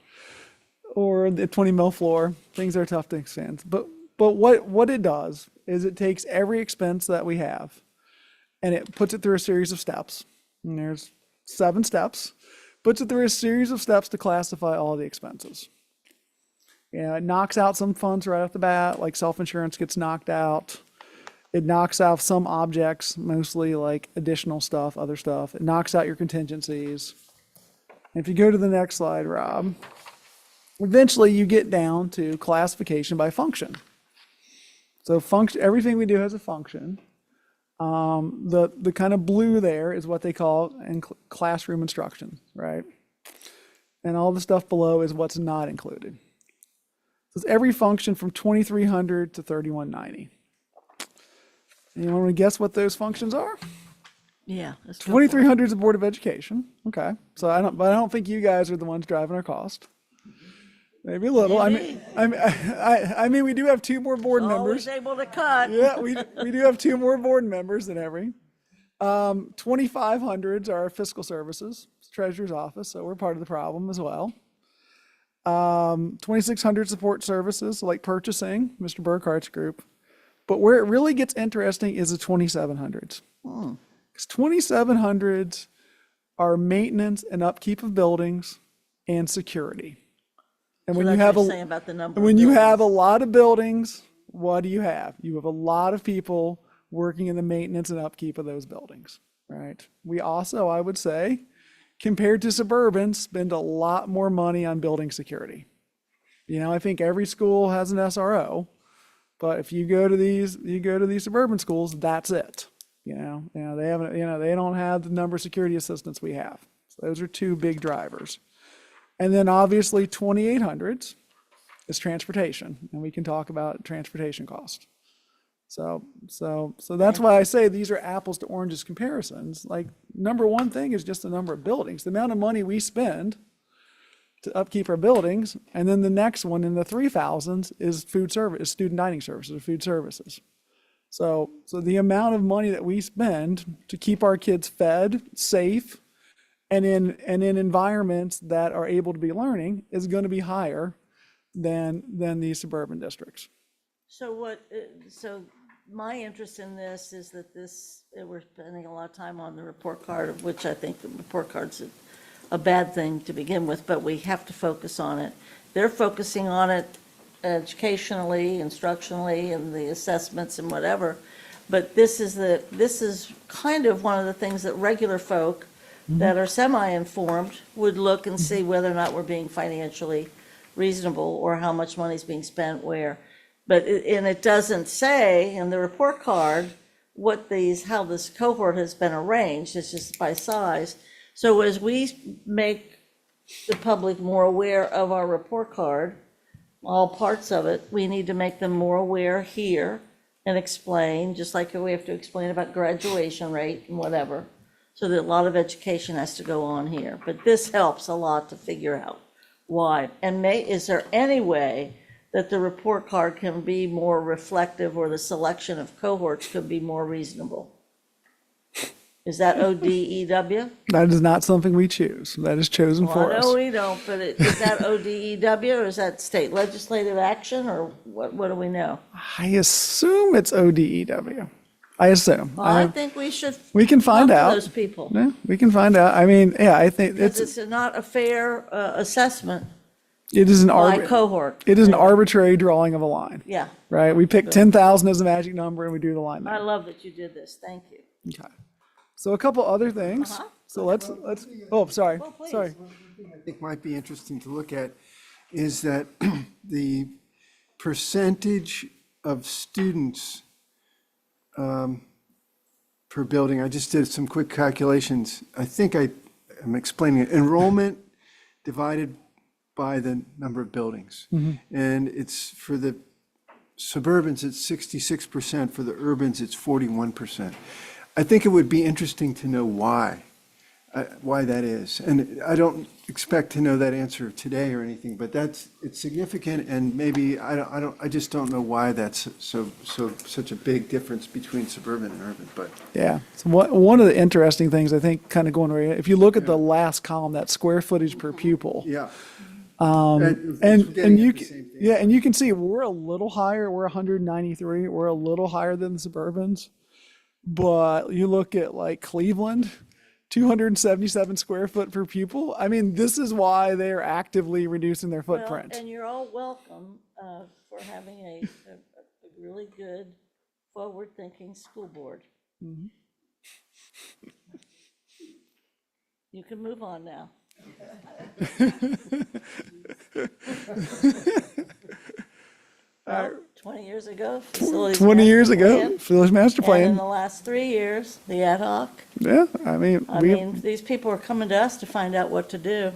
the 20 mil floor. Things are tough to understand. But what it does is it takes every expense that we have and it puts it through a series of steps. And there's 7 steps. Puts it through a series of steps to classify all the expenses. Yeah, it knocks out some funds right off the bat, like self-insurance gets knocked out. It knocks out some objects, mostly like additional stuff, other stuff. It knocks out your contingencies. And if you go to the next slide, Rob, eventually you get down to classification by function. So everything we do has a function. The kind of blue there is what they call classroom instruction, right? And all the stuff below is what's not included. So it's every function from 2300 to 3190. Anyone want to guess what those functions are? Yeah. let's go for it. 2300 is the Board of Education. Okay. So I don't think you guys are the ones driving our cost. Maybe a little. I mean, we do have two more board Always members. able to cut. Yeah, we do have two more board members than every. 2,500s are fiscal services, treasurer's office, so we're part of the problem as well. 2,600 support services, like purchasing, Mr. Burkhart's group. But where it really gets interesting is the 2,700s. Because 2,700s are maintenance and upkeep of buildings and security. And when you have saying about the number. when you have a lot of buildings, what do you have? You have a lot of people working in the maintenance and upkeep of those buildings, right? We also, I would say, compared to suburban, spend a lot more money on building security. You know, I think every school has an SRO, but if you go to these suburban schools, that's it. You know, they haven't, they don't have the number of security assistants we have. So those are two big drivers. And then obviously 2,800s is transportation, and we can talk about transportation cost. So that's why I say these are apples to oranges comparisons. Like, number one thing is just the number of buildings, the amount of money we spend to upkeep our buildings. And then the next one in the 3,000s is food service, is student dining services or food services. So the amount of money that we spend to keep our kids fed, safe, and in environments that are able to be learning is going to be higher than these suburban districts. So my interest in this is that we're spending a lot of time on the report card, of which I think the report card's a bad thing to begin with, but we have to focus on it. They're focusing on it educationally, instructionally, and the assessments and whatever. But this is kind of one of the things that regular folk that are semi-informed would look and see whether or not we're being financially reasonable or how much money's being spent where. But it doesn't say in the report card how this cohort has been arranged. It's just by size. So as we make the public more aware of our report card, all parts of it, we need to make them more aware here and explain, just like we have to explain about graduation rate and whatever. So that a lot of education has to go on here. But this helps a lot to figure out why. And is there any way that the report card can be more reflective, or the selection of cohorts could be more reasonable? Is that ODEW? That is not something we choose. That is chosen Well, for I us. know we don't, but is that ODEW, or is that state legislative action, or what do we know? I assume it's ODEW. I assume. Well, I think we should. We can find talk to out. those people. Yeah, we can find out. I mean, yeah, I think Because it's not a fair assessment it is an by cohort. It is an arbitrary drawing of a line, Yeah, right? We pick 10,000 as a magic number and we do the line I there. love that you did this, thank you. Okay. So a couple other things. So let's, oh, sorry, please. sorry. I think might be interesting to look at is that the percentage of students per building. I just did some quick calculations. I think I'm explaining it. Enrollment divided by the number of buildings. And it's for the suburbans, it's 66%. For the urbans, it's 41%. I think it would be interesting to know why that is. And I don't expect to know that answer today or anything, but it's significant, and maybe I just don't know why that's such a big difference between suburban and urban, but. Yeah. So one of the interesting things, I think, kind of going right, if you look at the last column, that square footage per pupil. Yeah. And you can see we're a little higher. We're 193. We're a little higher than the suburbans. But you look at like Cleveland, 277 square foot per pupil. I mean, this is why they're actively reducing their Well, footprint. and you're all welcome for having a really good, forward-thinking school board. You can move on now. Well, 20 years ago, facilities 20 years master ago, plan, Village Master and in Plan. the last 3 years, the ad hoc. Yeah, I mean, I mean, these people are coming to us to find out what to do.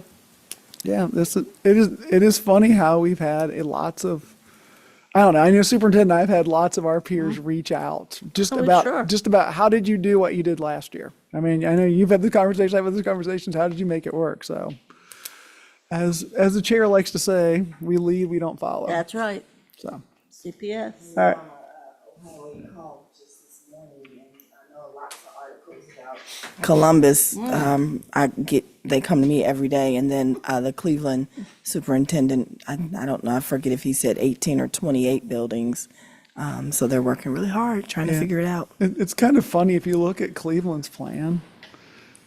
yeah, it is funny how we've had lots of, I don't know, I know Superintendent, I've had lots of our peers reach out just Oh, about, sure. how did you do what you did last year? I mean, I know you've had the conversation, I've had the conversations, how did you make it work? So, as the chair likes to say, we lead, we don't follow. That's right, So, CPS. all right. Columbus, they come to me every day, and then the Cleveland superintendent, I don't know, I forget if he said 18 or 28 buildings. So they're working really hard, trying to Yeah. figure it out. It's kind of funny if you look at Cleveland's plan,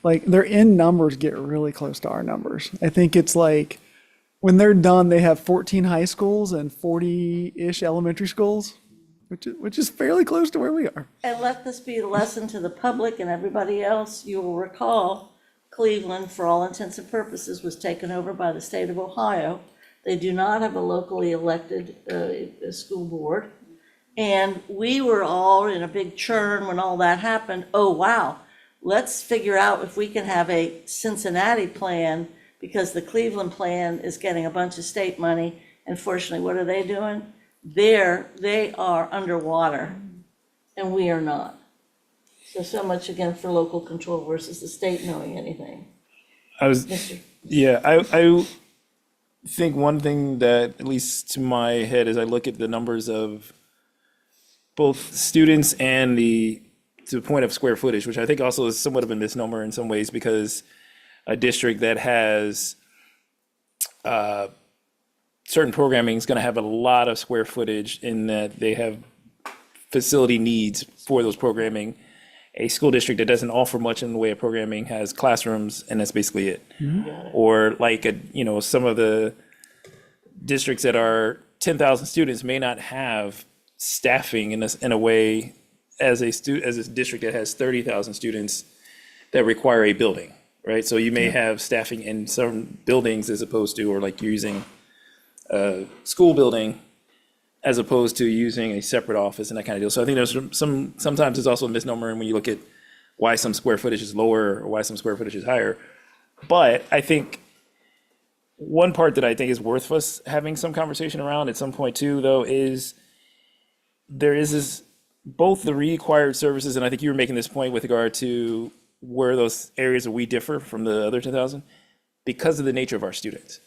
like their end numbers get really close to our numbers. I think it's like when they're done, they have 14 high schools and 40-ish elementary schools, which is fairly close to where we are. And let this be a lesson to the public and everybody else. You will recall Cleveland, for all intents and purposes, was taken over by the state of Ohio. They do not have a locally elected school board. And we were all in a big churn when all that happened. Oh, wow, let's figure out if we can have a Cincinnati plan, because the Cleveland plan is getting a bunch of state money. And fortunately, what are they doing? They are underwater, and we are not. So much again for local control versus the state knowing anything. I think one thing that, at least to my head, as I look at the numbers of both students and to the point of square footage, which I think also is somewhat of a misnomer in some ways, because a district that has certain programming is going to have a lot of square footage in that they have facility needs for those programming. A school district that doesn't offer much in the way of programming has classrooms, and that's basically it. Or like some of the districts that are 10,000 students may not have staffing in a way as a district that has 30,000 students that require a building, right? So you may have staffing in some buildings as opposed to, or like you're using a school building as opposed to using a separate office and that kind of deal. So I think there's sometimes it's also a misnomer when you look at why some square footage is lower or why some square footage is higher. But I think one part that I think is worth us having some conversation around at some point too, though, is there is both the required services, and I think you were making this point with regard to where those areas where we differ from the other 10,000, because of the nature of our students.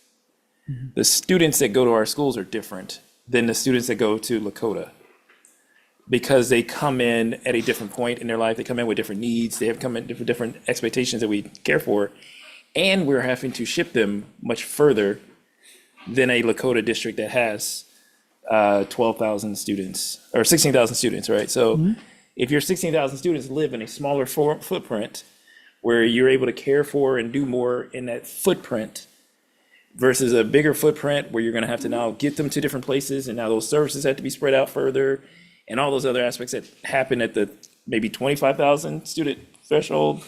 The students that go to our schools are different than the students that go to Lakota, because they come in at a different point in their life. They come in with different needs. They have come in with different expectations that we care for, and we're having to ship them much further than a Lakota district that has 12,000 students or 16,000 students, right? So if your 16,000 students live in a smaller footprint where you're able to care for and do more in that footprint versus a bigger footprint where you're going to have to now get them to different places, and now those services have to be spread out further, and all those other aspects that happen at the maybe 25,000 student threshold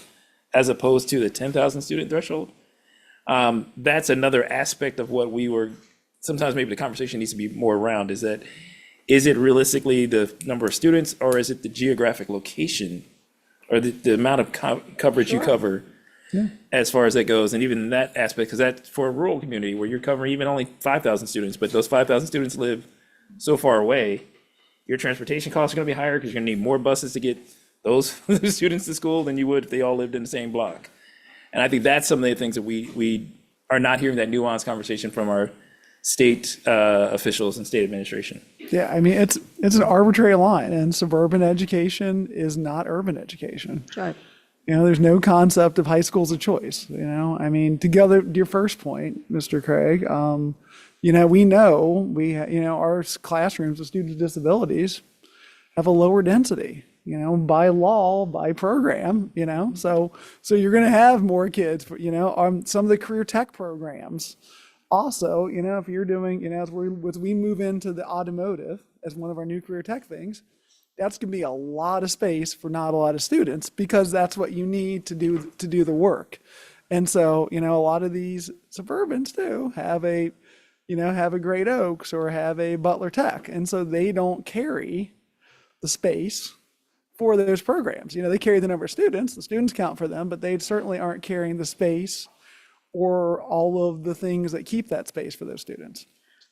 as opposed to the 10,000 student threshold. That's another aspect of what we were, sometimes maybe the conversation needs to be more around, is it realistically the number of students, or is it the geographic location or the amount of coverage you cover as far as that goes? And even in that aspect, because that's for a rural community where you're covering even only 5,000 students, but those 5,000 students live so far away, your transportation costs are going to be higher because you're going to need more buses to get those students to school than you would if they all lived in the same block. And I think that's some of the things that we are not hearing that nuanced conversation from our state officials and state administration. Yeah, I mean, it's an arbitrary line, and suburban education is not urban education. Right. There's no concept of high schools of choice, I mean, to go to your first point, Mr. Craig, our classrooms with students with disabilities have a lower density, by law, by program, so you're going to have more kids, some of the career tech programs. Also, if you're doing, as we move into the automotive as one of our new career tech things, that's going to be a lot of space for not a lot of students, because that's what you need to do the work. And so, a lot of these suburbans too have a Great Oaks or have a Butler Tech. And so they don't carry the space for those programs. They carry the number of students, the students count for them, but they certainly aren't carrying the space or all of the things that keep that space for those students.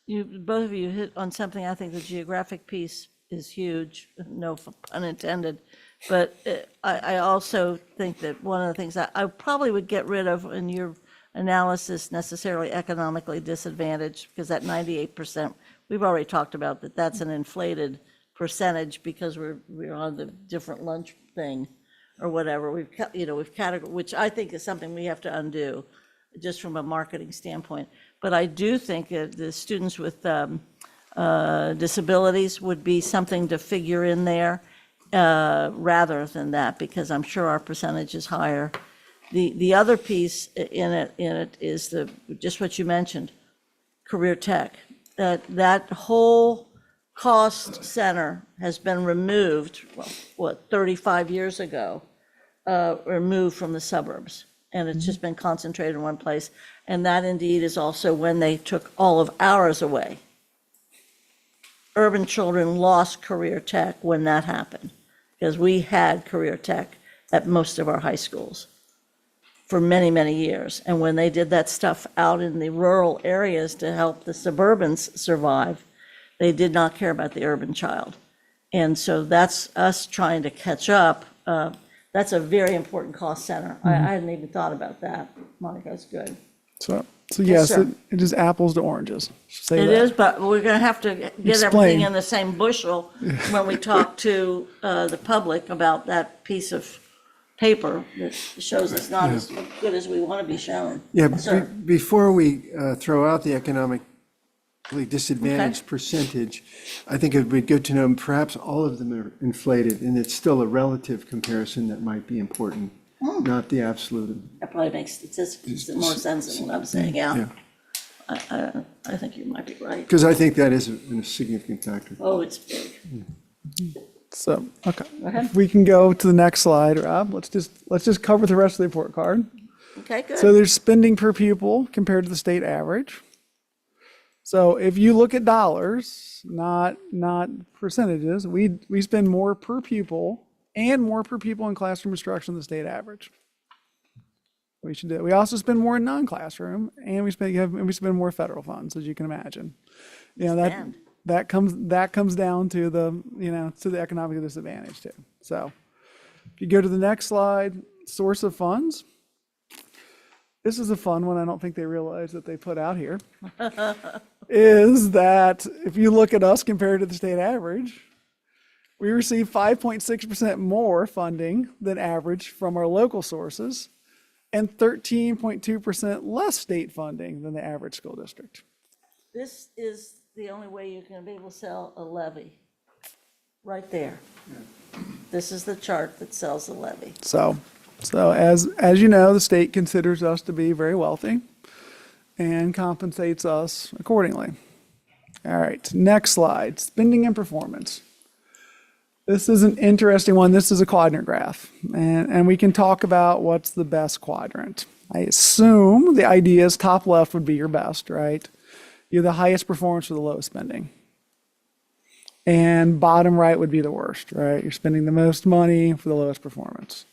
Both of you hit on something. I think the geographic piece is huge, no pun intended. But I also think that one of the things I probably would get rid of, and you're analysis necessarily economically disadvantaged, because that 98%, we've already talked about that, that's an inflated percentage because we're on the different lunch thing or whatever. We've categorized, which I think is something we have to undo, just from a marketing standpoint. But I do think that the students with disabilities would be something to figure in there rather than that, because I'm sure our percentage is higher. The other piece in it is just what you mentioned, career tech. That whole cost center has been removed, 35 years ago, removed from the suburbs. And it's just been concentrated in one place. And that indeed is also when they took all of ours away. Urban children lost career tech when that happened, because we had career tech at most of our high schools for many, many years. And when they did that stuff out in the rural areas to help the suburbans survive, they did not care about the urban child. And so that's us trying to catch up. That's a very important cost center. I hadn't even thought about that. Monica, that's good. So Yes, yes, sir. it is apples to oranges. Say It that. is, but we're going to have to get Explain. everything in the same bushel when we talk to the public about that piece of paper that shows it's not as good as we want to be shown. Yeah, Sir. before we throw out the economically disadvantaged percentage, I think it would be good to know perhaps all of them are inflated, and it's still a relative comparison that might be important, not the absolute. That probably makes statistics more sense than what I'm saying, yeah. Yeah, I think you might be right. because I think that is a significant factor. Oh, it's big. So, okay. ahead. If we can go to the next slide, Rob, let's just cover the rest of the report card. Okay, good. So there's spending per pupil compared to the state average. So if you look at dollars, not percentages, we spend more per pupil and more per pupil in classroom instruction than the state average. We should do. We also spend more in non-classroom, and we spend more federal funds, as you can imagine. You know, Spend. that comes down to the economic disadvantage too. So if you go to the next slide, source of funds. This is a fun one. I don't think they realize that they put out here. Is that if you look at us compared to the state average, we receive 5.6% more funding than average from our local sources and 13.2% less state funding than the average school district. This is the only way you're going to be able to sell a levy, right there. This is the chart that sells the levy. So as you know, the state considers us to be very wealthy and compensates us accordingly. All right, next slide, spending and performance. This is an interesting one. This is a quadrant graph, and we can talk about what's the best quadrant. I assume the idea is top left would be your best, right? You're the highest performance for the lowest spending. And bottom right would be the worst, right? You're spending the most money for the lowest performance.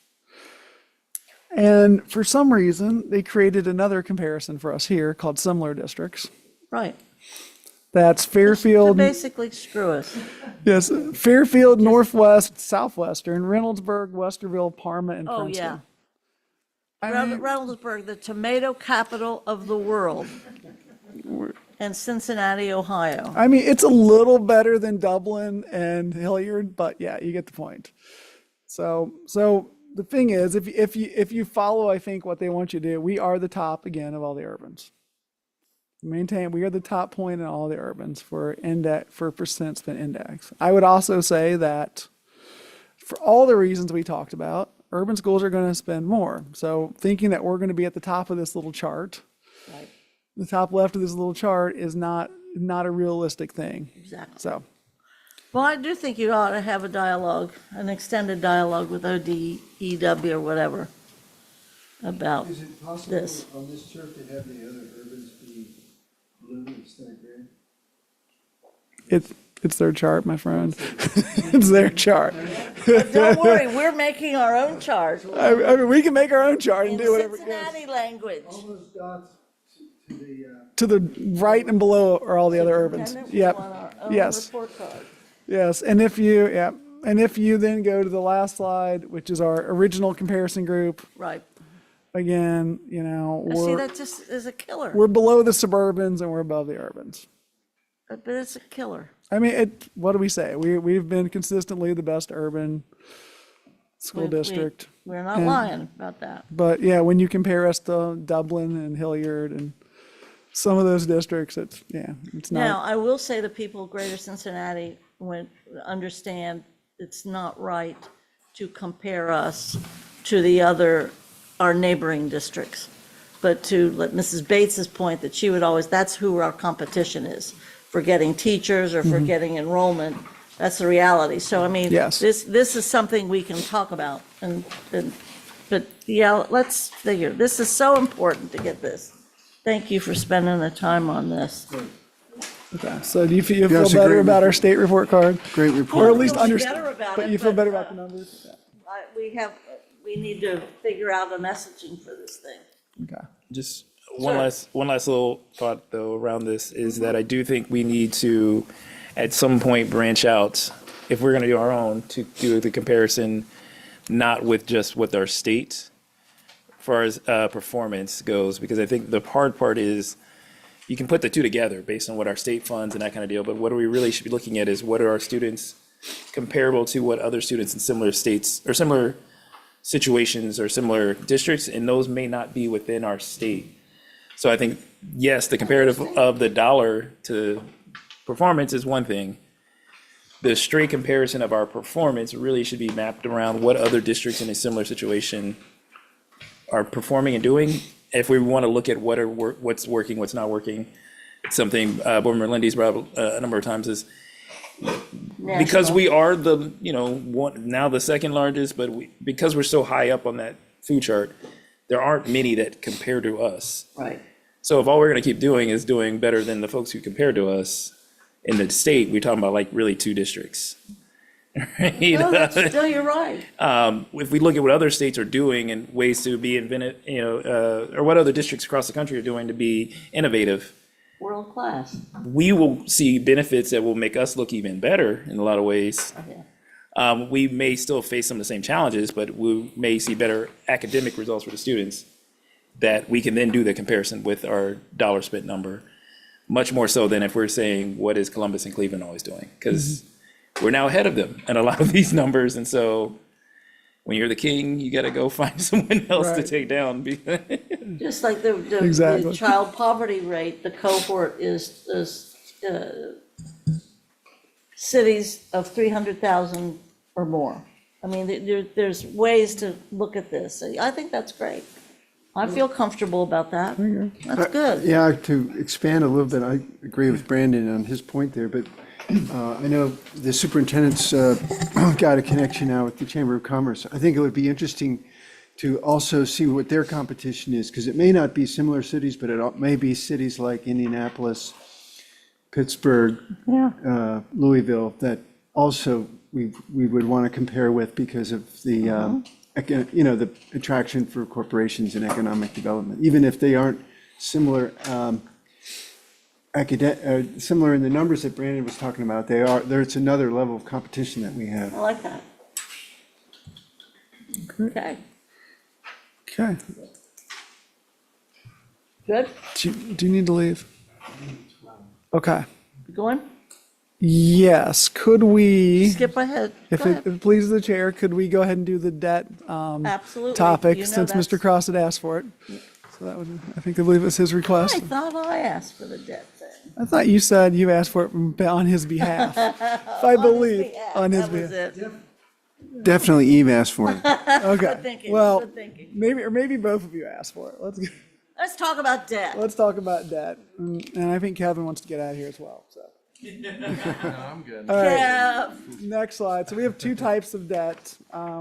And for some reason, they created another comparison for us here called similar districts. Right. That's To Fairfield, basically screw us. yes, Fairfield, Northwest, Southwestern, Reynoldsburg, Westerville, Parma, and Oh, Princeton. yeah. I mean, Reynoldsburg, the tomato capital of the world. And Cincinnati, Ohio. I mean, it's a little better than Dublin and Hilliard, but yeah, you get the point. So the thing is, if you follow, I think what they want you to do, we are the top again of all the urbans. We are the top point in all the urbans for percent spent index. I would also say that for all the reasons we talked about, urban schools are going to spend more. So thinking that we're going to be at the top of this little chart, Right. the top left of this little chart is not a realistic thing. Exactly. So, Well, I do think you ought to have a dialogue, an extended dialogue with ODEW or whatever about Is it possible this. on this chart to have the other urbans be blue instead of gray? it's their chart, my friend. It's their chart. Don't worry, we're making our own chart I mean, we can make our own chart and in do whatever. Cincinnati language. All those dots to the, To the right and below are all the other urbans. Superintendent, we Yep. want our own Yes. report card. Yes. And if you then go to the last slide, which is our original comparison group, Right. again, you know, I see, that just is a killer, we're below the suburbans and we're above the urbans. but it's a killer. I mean, what do we say? We've been consistently the best urban school district. We're not And- lying about that. But yeah, when you compare us to Dublin and Hilliard and some of those districts, it's Now, not. I will say the people of Greater Cincinnati understand it's not right to compare us to our neighboring districts. But to let Mrs. Bates's point that she would always, that's who our competition is, for getting teachers or for getting enrollment. That's the reality. So, I mean, Yes. this is something we can talk about but yeah, let's figure, this is so important to get this. Thank you for spending the time on this. Okay. So do you feel it's a better great about our report. state report card? Great Or report. at least I feel understand, better about but it, you feel but, better about the numbers? We need to figure out a messaging for this thing. Okay. Just one last little thought though around this is that I do think we need to, at some point, branch out, if we're gonna do our own, to do the comparison, not with just what our state, as far as performance goes, because I think the hard part is, you can put the two together based on what our state funds and that kind of deal, but what we really should be looking at is what are our students comparable to what other students in similar states, or similar situations or similar districts, and those may not be within our state. So I think, yes, the comparative of the dollar to performance is one thing. The straight comparison of our performance really should be mapped around what other districts in a similar situation are performing and doing. If we want to look at what's working, what's not working, something Board Member Lindy's brought up a number of times is, because we are the, now the second largest, but because we're so high up on that food chart, there aren't many that compare to us. Right. So if all we're gonna keep doing is doing better than the folks who compare to us in the state, we're talking about like really two districts. Right? No, you're right. If we look at what other states are doing and ways to be inventive, or what other districts across the country are doing to be innovative, World class. we will see benefits that will make us look even better in a lot of ways. We may still face some of the same challenges, but we may see better academic results for the students that we can then do the comparison with our dollar spent number, much more so than if we're saying, what is Columbus and Cleveland always doing? Because we're now ahead of them in a lot of these numbers, and so when you're the king, you got to go find someone else to Right. take down. Just like the Exactly. child poverty rate, the cohort is cities of 300,000 or more. I mean, there's ways to look at this. I think that's great. I feel comfortable about that. That's good. Yeah, to expand a little bit, I agree with Brandon on his point there, but I know the superintendent's got a connection now with the Chamber of Commerce. I think it would be interesting to also see what their competition is, because it may not be similar cities, but it may be cities like Indianapolis, Pittsburgh, Louisville, that also we would want to compare with because of the, the attraction for corporations and economic development, even if they aren't similar, similar in the numbers that Brandon was talking about. It's another level of competition that we have. I like that. Okay, Okay. good. Do you need to leave? Okay. Going? Yes. Could we, Skip ahead. if Go it ahead. if it pleases the chair, could we go ahead and do the debt Absolutely. topic You know since that's- Mr. Cross had asked for it? So that would, I believe it's his I request. thought I asked for the debt thing. I thought you said you asked for it on his behalf. If I believe, on his That was behalf. it. Definitely Eve asked for it. Okay. thinking, Well, good thinking. maybe both of you asked for it. Let's talk about debt. Let's talk about debt. And I think Kevin wants to get out of here as well, so. I'm good. All right. Yeah, Next slide. So we have two types of debt.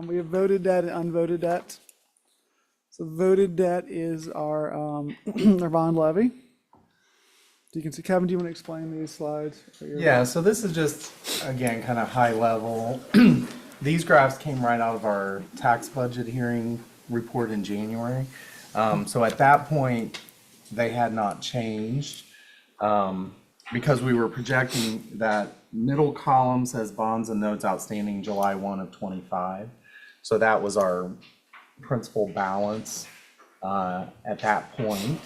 We have voted debt and unvoted debt. So voted debt is our, our bond levy. You can see, Kevin, do you want to explain these slides? Yeah, so this is just, again, kind of high level. These graphs came right out of our tax budget hearing report in January. So at that point, they had not changed. Because we were projecting that middle column says bonds and notes outstanding July 1 of '25. So that was our principal balance at that point.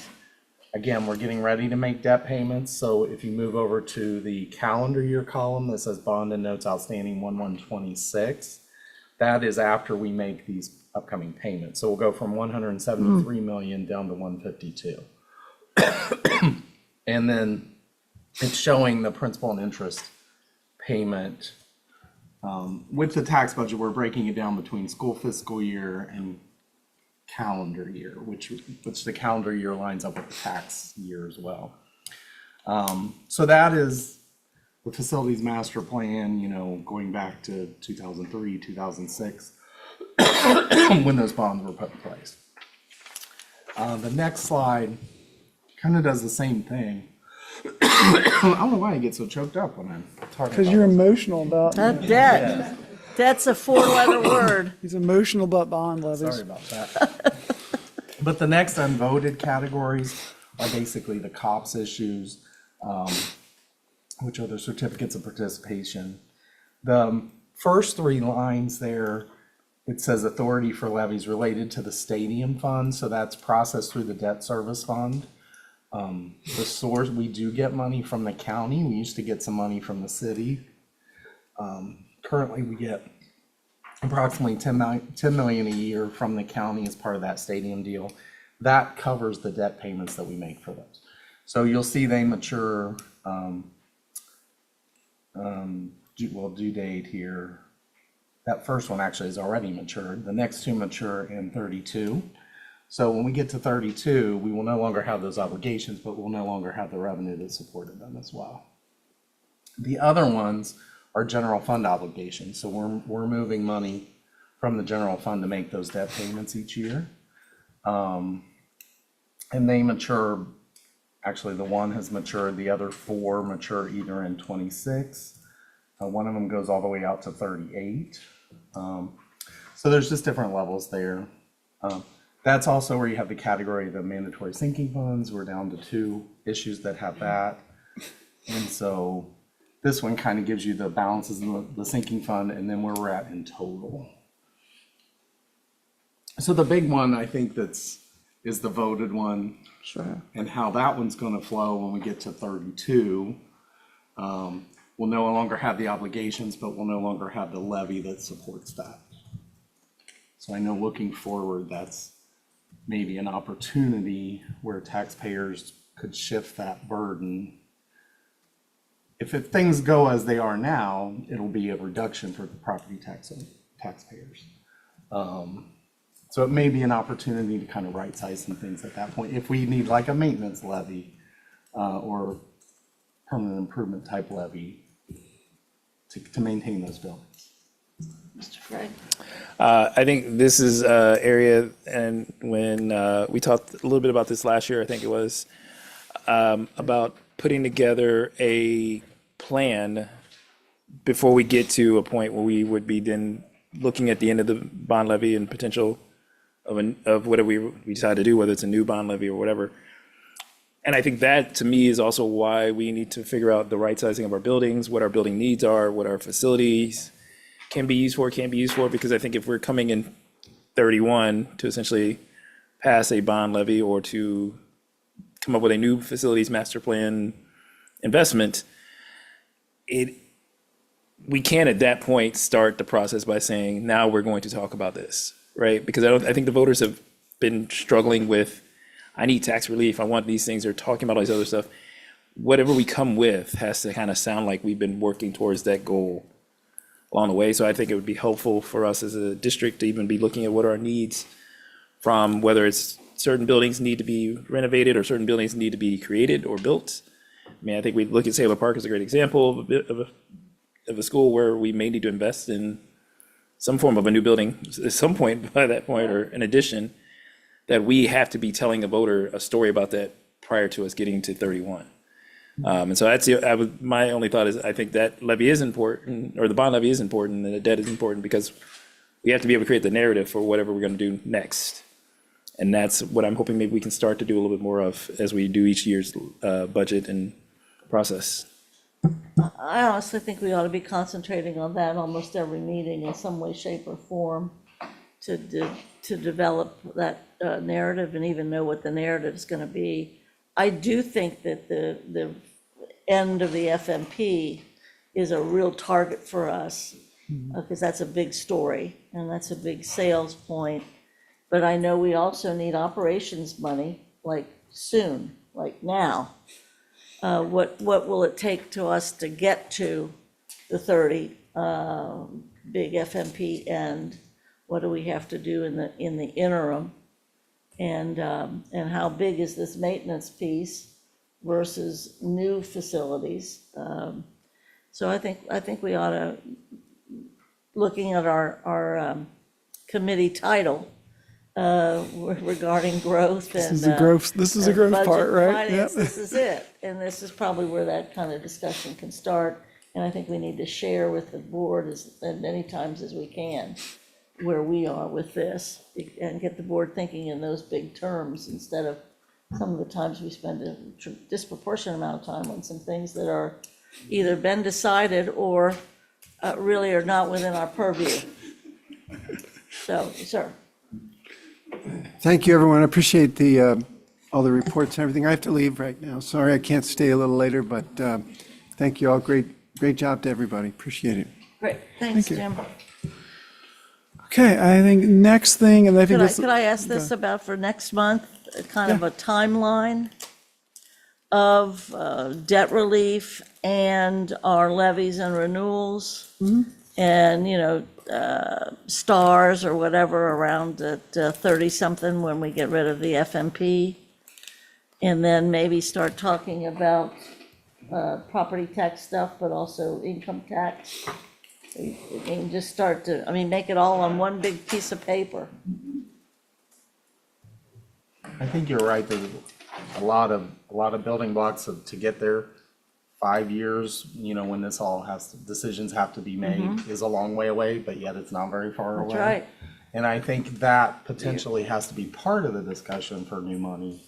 Again, we're getting ready to make debt payments, so if you move over to the calendar year column that says bond and notes outstanding 1/1/26, that is after we make these upcoming payments. So we'll go from 173 million down to 152. And then it's showing the principal and interest payment. With the tax budget, we're breaking it down between school fiscal year and calendar year, which the calendar year lines up with the tax year as well. So that is the facilities master plan, you know, going back to 2003, 2006, when those bonds were put in place. The next slide kind of does the same thing. I don't know why I get so choked up when I'm talking Because about you're this. emotional about, That debt, that's a four-letter word. he's emotional about bond levies. Sorry about that. But the next unvoted categories are basically the COPS issues, which are the certificates of participation. The first three lines there, it says authority for levies related to the stadium fund, so that's processed through the debt service fund. The source, we do get money from the county. We used to get some money from the city. Currently, we get approximately 10 million a year from the county as part of that stadium deal. That covers the debt payments that we make for those. So you'll see they mature, due date here. That first one actually is already matured. The next two mature in 32. So when we get to 32, we will no longer have those obligations, but we'll no longer have the revenue that supported them as well. The other ones are general fund obligations. So we're moving money from the general fund to make those debt payments each year. And they mature, actually the one has matured, the other four mature either in 26. One of them goes all the way out to 38. So there's just different levels there. That's also where you have the category of the mandatory sinking funds. We're down to 2 issues that have that. And so this one kind of gives you the balances in the sinking fund and then where we're at in total. So the big one, I think is the voted one. Sure. And how that one's going to flow when we get to 32. We'll no longer have the obligations, but we'll no longer have the levy that supports that. So I know looking forward, that's maybe an opportunity where taxpayers could shift that burden. If things go as they are now, it'll be a reduction for the property taxpayers. So it may be an opportunity to kind of right size some things at that point. If we need like a maintenance levy or permanent improvement type levy to maintain those buildings. Mr. Craig? I think this is an area, and when we talked a little bit about this last year, I think it was, about putting together a plan before we get to a point where we would be then looking at the end of the bond levy and potential of whatever we decide to do, whether it's a new bond levy or whatever. And I think that, to me, is also why we need to figure out the right sizing of our buildings, what our building needs are, what our facilities can be used for, can't be used for, because I think if we're coming in 31 to essentially pass a bond levy or to come up with a new facilities master plan investment, we can at that point start the process by saying, now we're going to talk about this, right? Because I think the voters have been struggling with, I need tax relief, I want these things, they're talking about all this other stuff. Whatever we come with has to kind of sound like we've been working towards that goal along the way. So I think it would be helpful for us as a district to even be looking at what our needs from, whether it's certain buildings need to be renovated or certain buildings need to be created or built. I mean, I think we look at Saylor Park as a great example of a school where we may need to invest in some form of a new building at some point by that point, or an addition, that we have to be telling a voter a story about that prior to us getting to 31. And so that's my only thought is I think that levy is important, or the bond levy is important, and the debt is important because we have to be able to create the narrative for whatever we're going to do next. And that's what I'm hoping maybe we can start to do a little bit more of as we do each year's budget and process. I honestly think we ought to be concentrating on that almost every meeting in some way, shape, or form to develop that narrative and even know what the narrative is going to be. I do think that the end of the FMP is a real target for us, because that's a big story and that's a big sales point. But I know we also need operations money, like soon, like now. What will it take to us to get to the 30 big FMP end? What do we have to do in the interim? And how big is this maintenance piece versus new facilities? So I think we ought to, looking at our committee title regarding growth and. This is the growth budget part, and right? finance, Yep. this is it. And this is probably where that kind of discussion can start. And I think we need to share with the board as many times as we can where we are with this, and get the board thinking in those big terms instead of some of the times we spend a disproportionate amount of time on some things that are either been decided or really are not within our purview. So, sir. Thank you, everyone. I appreciate all the reports and everything. I have to leave right now. Sorry, I can't stay a little later, but thank you all. Great job to everybody. Appreciate it. Great, thanks, Thank you. Jim. Okay, I think next thing, and I think this. Could I ask this about for next month, kind of a timeline of debt relief and our levies and renewals? And, stars or whatever around at 30-something when we get rid of the FMP? And then maybe start talking about property tax stuff, but also income tax? And just start to, make it all on one big piece of paper. I think you're right. There's a lot of building blocks to get there. 5 years, when this all decisions have to be made, is a long way away, but yet it's not very far away. That's right. And I think that potentially has to be part of the discussion for new money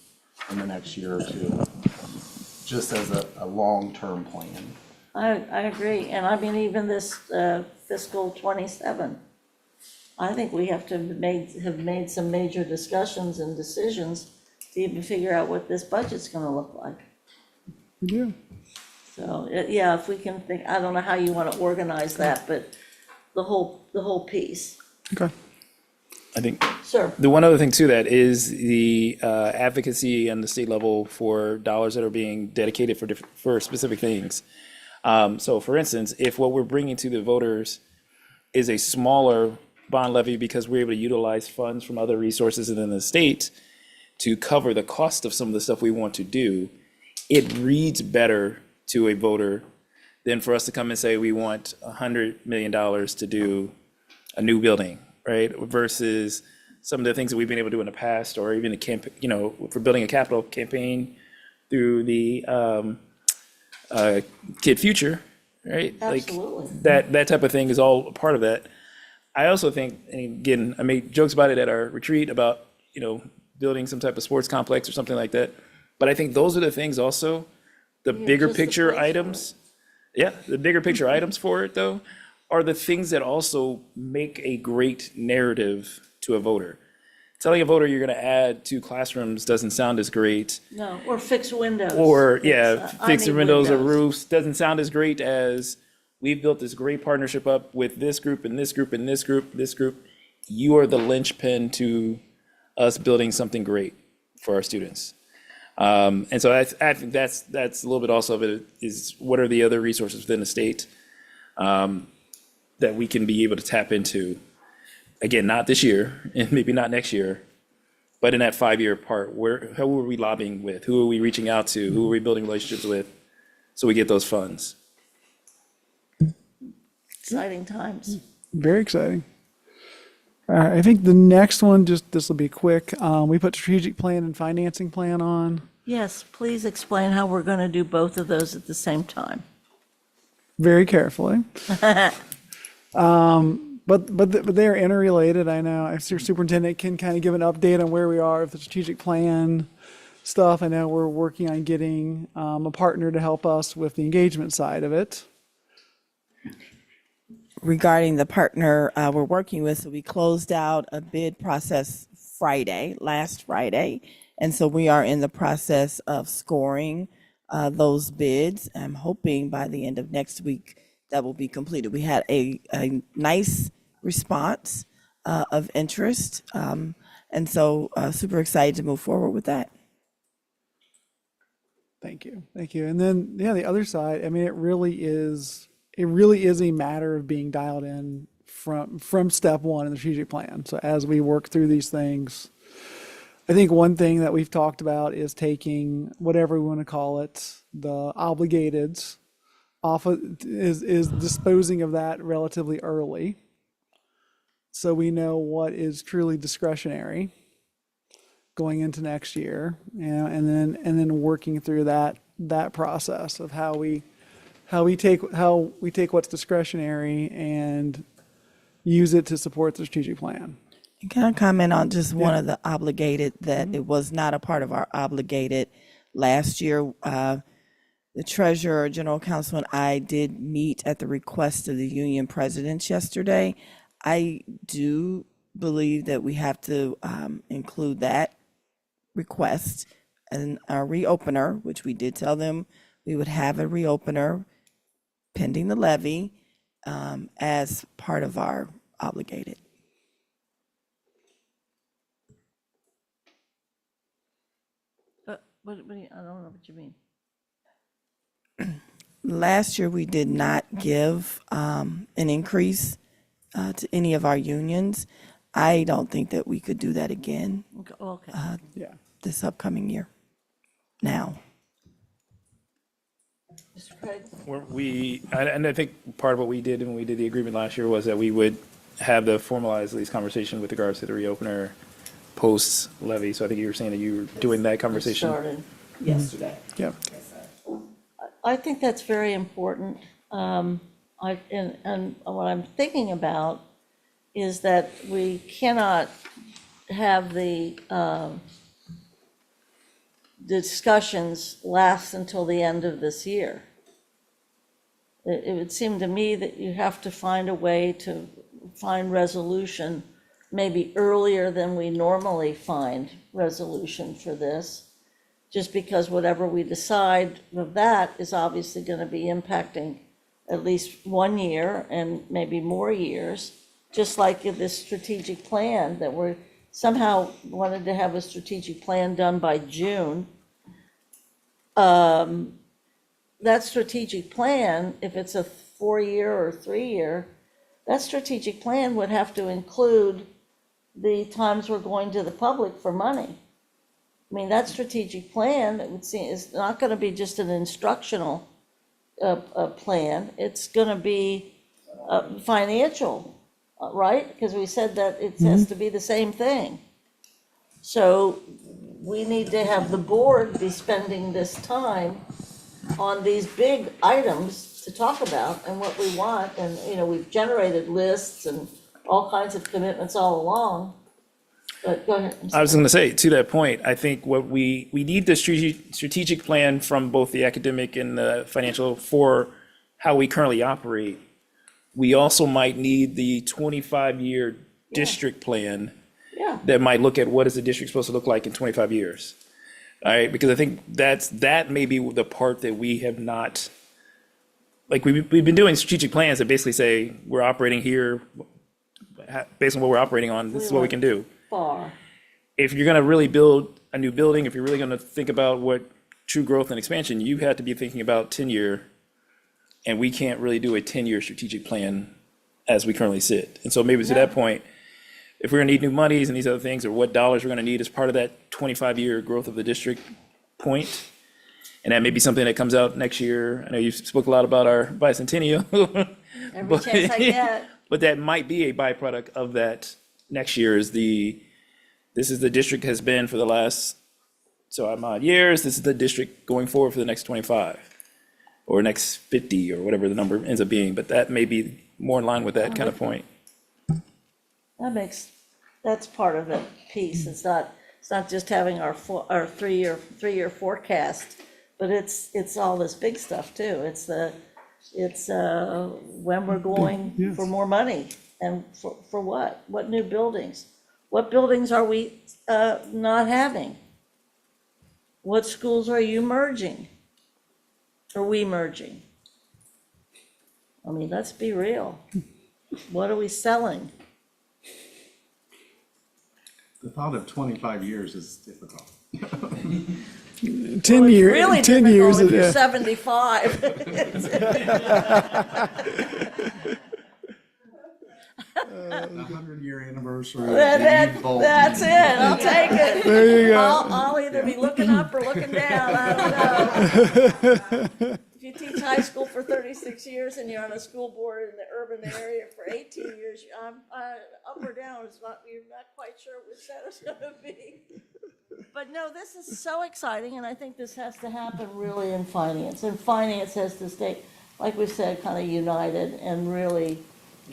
in the next year or two, just as a long-term plan. I agree, and even this fiscal '27, I think we have to have made some major discussions and decisions to even figure out what this budget's gonna look like. Yeah. So, yeah, if we can think, I don't know how you wanna organize that, but the whole piece. Okay. I think Sir, the one other thing to that is the advocacy on the state level for dollars that are being dedicated for specific things. So for instance, if what we're bringing to the voters is a smaller bond levy because we're able to utilize funds from other resources within the state to cover the cost of some of the stuff we want to do, it reads better to a voter than for us to come and say we want $100 million to do a new building, right? Versus some of the things that we've been able to do in the past, or even the campaign, for building a capital campaign through the Kid Future, right? absolutely. Like that type of thing is all a part of that. I also think, and again, I made jokes about it at our retreat about, building some type of sports complex or something like that. But I think those are the things also, the bigger just the picture place for items. Yeah, the bigger picture items for it though, are the things that also make a great narrative to a voter. Telling a voter you're gonna add 2 classrooms doesn't sound as great. No, or fix windows. Or, It's, I fix the need windows or windows. roofs, doesn't sound as great as, we've built this great partnership up with this group and this group and this group, this group. You are the linchpin to us building something great for our students. And so I think that's a little bit also of it, is what are the other resources within the state that we can be able to tap into? Again, not this year, and maybe not next year, but in that 5-year part, who are we lobbying with? Who are we reaching out to? Who are we building relationships with? So we get those funds. Exciting times. Very exciting. I think the next one, this will be quick. We put strategic plan and financing plan on. Yes, please explain how we're going to do both of those at the same time. Very carefully. But they're interrelated. I know. If your superintendent can kind of give an update on where we are with the strategic plan stuff. I know we're working on getting a partner to help us with the engagement side of it. Regarding the partner we're working with, so we closed out a bid process last Friday. And so we are in the process of scoring those bids. I'm hoping by the end of next week that will be completed. We had a nice response of interest. And so super excited to move forward with that. Thank you. Thank you. And then, yeah, the other side, I mean, it really is a matter of being dialed in from step one in the strategic plan. So as we work through these things, I think one thing that we've talked about is taking whatever we want to call it, the obligateds off of, is disposing of that relatively early. So we know what is truly discretionary going into next year, you know, and then working through that process of how we take what's discretionary and use it to support the strategic plan. Can I comment on just one of the obligated that it was not a part of our obligated last year? The treasurer, general counsel, and I did meet at the request of the union presidents yesterday. I do believe that we have to include that request and our reopener, which we did tell them we would have a reopener pending the levy as part of our obligated. I don't know what you mean. Last year, we did not give an increase to any of our unions. I don't think that we could do that again Okay. Yeah. this upcoming year. Now, Mr. Craig? And I think part of what we did when we did the agreement last year was that we would have the formalized lease conversation with regards to the reopener post levy. So I think you were saying that you were doing that conversation Started yesterday. Yeah. I think that's very important. And what I'm thinking about is that we cannot have the discussions last until the end of this year. It would seem to me that you have to find a way to find resolution maybe earlier than we normally find resolution for this, just because whatever we decide of that is obviously going to be impacting at least 1 year and maybe more years, just like in this strategic plan that we're somehow wanted to have a strategic plan done by June. That strategic plan, if it's a 4-year or 3-year, that strategic plan would have to include the times we're going to the public for money. I mean, that strategic plan, it would seem, is not going to be just an instructional plan. It's going to be financial, right? Because we said that it has to be the same thing. So we need to have the board be spending this time on these big items to talk about and what we want. And, you know, we've generated lists and all kinds of commitments all along. But go ahead. I was going to say, to that point, I think what we need the strategic plan from both the academic and the financial for how we currently operate. We also might need the 25-year district plan Yeah. that might look at what is the district supposed to look like in 25 years. All right, because I think that may be the part that we have not, like we've been doing strategic plans that basically say we're operating here, based on what we're operating on, this is what we can do. Far. If you're going to really build a new building, if you're really going to think about what true growth and expansion, you have to be thinking about 10-year, and we can't really do a 10-year strategic plan as we currently sit. And so maybe to that point, if we're going to need new monies and these other things, or what dollars we're going to need as part of that 25-year growth of the district point, and that may be something that comes out next year. I know you spoke a lot about our bicentennial. Every chance I get. But that might be a byproduct of that. Next year is this is the district has been for the last so odd years. This is the district going forward for the next 25 or next 50 or whatever the number ends up being. But that may be more in line with that kind of point. That's part of the piece. It's not just having our 3-year forecast, but it's all this big stuff too. It's when we're going for more money and for what new buildings, What buildings are we not having? What schools are you merging? Are we merging? I mean, let's be real. What are we selling? The thought of 25 years is difficult. 10 years, Really 10 difficult years. if you're Yeah. 75. The 100-year anniversry. of That- Eve Bolton. That's it, I'll take it. There you go. I'll either be looking up or looking down, I don't know. If you teach high school for 36 years and you're on a school board in the urban area for 18 years, up or down, you're not quite sure which that is gonna be. But no, this is so exciting, and I think this has to happen really in finance. And finance has to stay, like we said, kind of united and really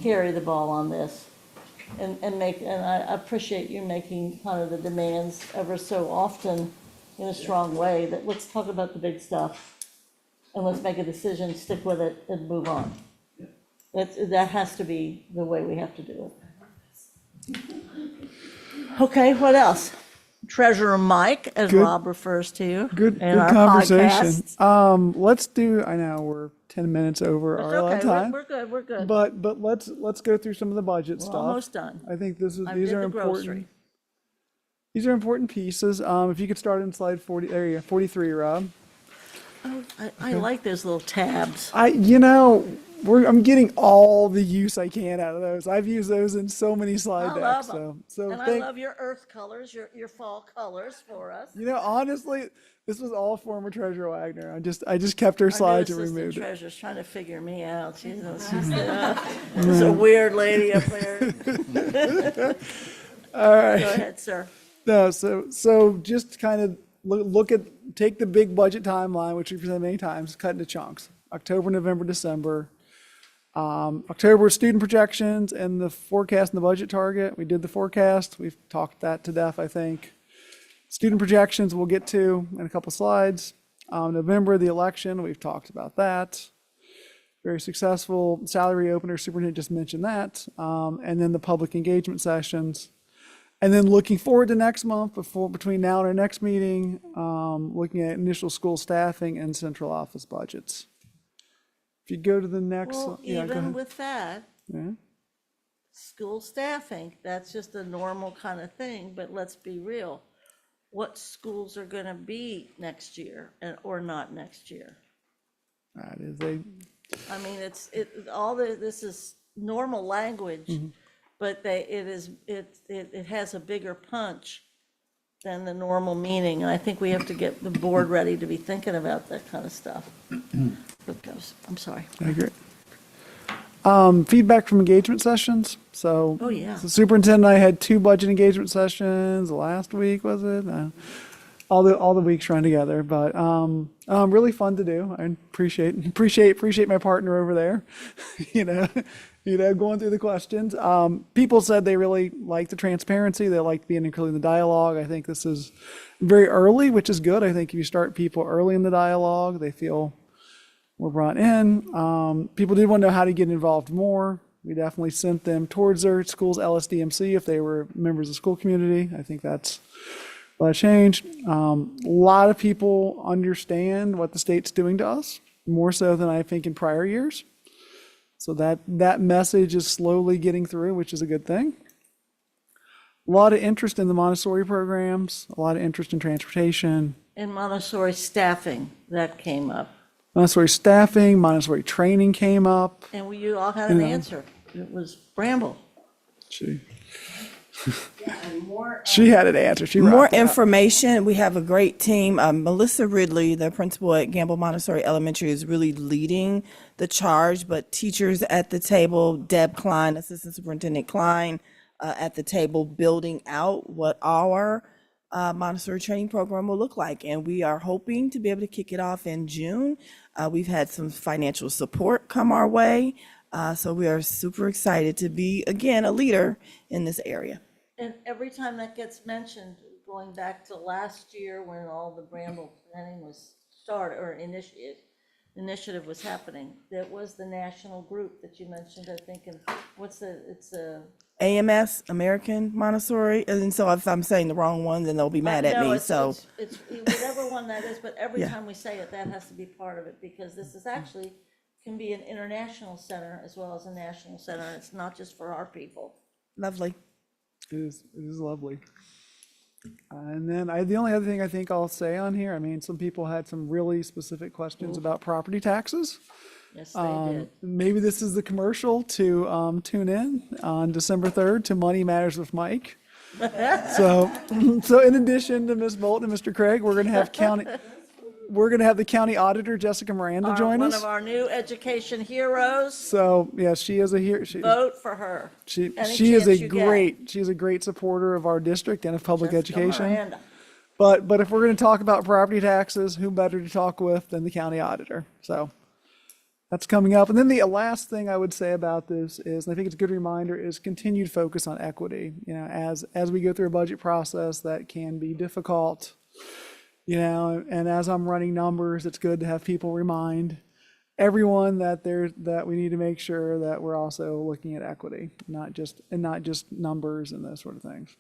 carry the ball on this. And I appreciate you making kind of the demands ever so often in a strong way, that let's talk about the big stuff. And let's make a decision, stick with it, and move on. That has to be the way we have to do it. Okay, what else? Treasurer Mike, as Good. Rob refers to you. Good, in good our conversation. podcasts. Let's do, I know we're 10 minutes over It's our allotted okay, time. we're good. But let's go through some of the budget We're stuff. almost done. I think I these did are the important. grocery. These are important pieces. If you could start in slide 40, there you go, 43, Rob. I like those little tabs. I'm getting all the use I can out of those. I've used those in so many slide I love decks. them. So And I thank, love your earth colors, your fall colors for us. honestly, this was all former Treasurer Wagner. I just kept her Our new slides and assistant removed it. treasurer's trying to figure me out. She's a weird lady up there. All right. Go ahead, sir. No, so just kind of take the big budget timeline, which we've presented many times, cut into chunks. October, November, December. October student projections and the forecast and the budget target. We did the forecast. We've talked that to death, I think. Student projections we'll get to in a couple slides. November, the election, we've talked about that. Very successful salary opener, superintendent just mentioned that. And then the public engagement sessions. And then looking forward to next month, between now and our next meeting, looking at initial school staffing and central office budgets. If you go to the next, Well, yeah, go even ahead. with that, Yeah. school staffing, that's just a normal kind of thing, but let's be real. What schools are gonna be next year or not next year? That is I mean, this is normal language, but it has a bigger punch than the normal meaning. And I think we have to get the board ready to be thinking about that kind of stuff. I'm sorry. I agree. Feedback from engagement sessions. So, Oh, yeah. The superintendent and I had 2 budget engagement sessions last week, was it? No. All the weeks run together, but really fun to do. I appreciate my partner over there. Going through the questions. People said they really like the transparency. They like being included in the dialogue. I think this is very early, which is good. I think if you start people early in the dialogue, they feel more brought in. People did want to know how to get involved more. We definitely sent them towards their school's LSDMC if they were members of the school community. I think that's a lot of change. A lot of people understand what the state's doing to us, more so than I think in prior years. So that message is slowly getting through, which is a good thing. A lot of interest in the Montessori programs, a lot of interest in transportation. And Montessori staffing, that came up. Montessori staffing, Montessori training came up. And you all had an answer. It was Bramble. She had an answer. She More wrapped it up. information. We have a great team. Melissa Ridley, the principal at Gamble Montessori Elementary, is really leading the charge, but teachers at the table, Deb Klein, Assistant Superintendent Klein, at the table, building out what our Montessori training program will look like. And we are hoping to be able to kick it off in June. We've had some financial support come our way. So we are super excited to be, again, a leader in this area. And every time that gets mentioned, going back to last year when all the Bramble planning was started or initiated, initiative was happening. That was the national group that you mentioned, I think, and it's a. AMS, American Montessori, and so if I'm saying the wrong one, then they'll be mad at No, me, it's- so. It's whatever one that is, but every Yeah. time we say it, that has to be part of it, because this is actually, can be an international center as well as a national center. It's not just for our people. Lovely. It is lovely. And then the only other thing I think I'll say on here, I mean, some people had some really specific questions about property taxes. Yes, they did. Maybe this is the commercial to tune in on December 3rd to Money Matters with Mike. So, so in addition to Ms. Bolton and Mr. Craig, we're going to have the county auditor, Jessica Miranda, join One us. of our new education heroes. So, yeah, she is a hero. Vote for her. She Any she is chance a you get. great supporter of our district and of public Jessica education. Miranda. But if we're going to talk about property taxes, who better to talk with than the county auditor? So that's coming up. And then the last thing I would say about this is, and I think it's a good reminder, is continued focus on equity. You know, as we go through a budget process, that can be difficult. You know, and as I'm running numbers, it's good to have people remind everyone that we need to make sure that we're also looking at equity, not just numbers and those sort of things.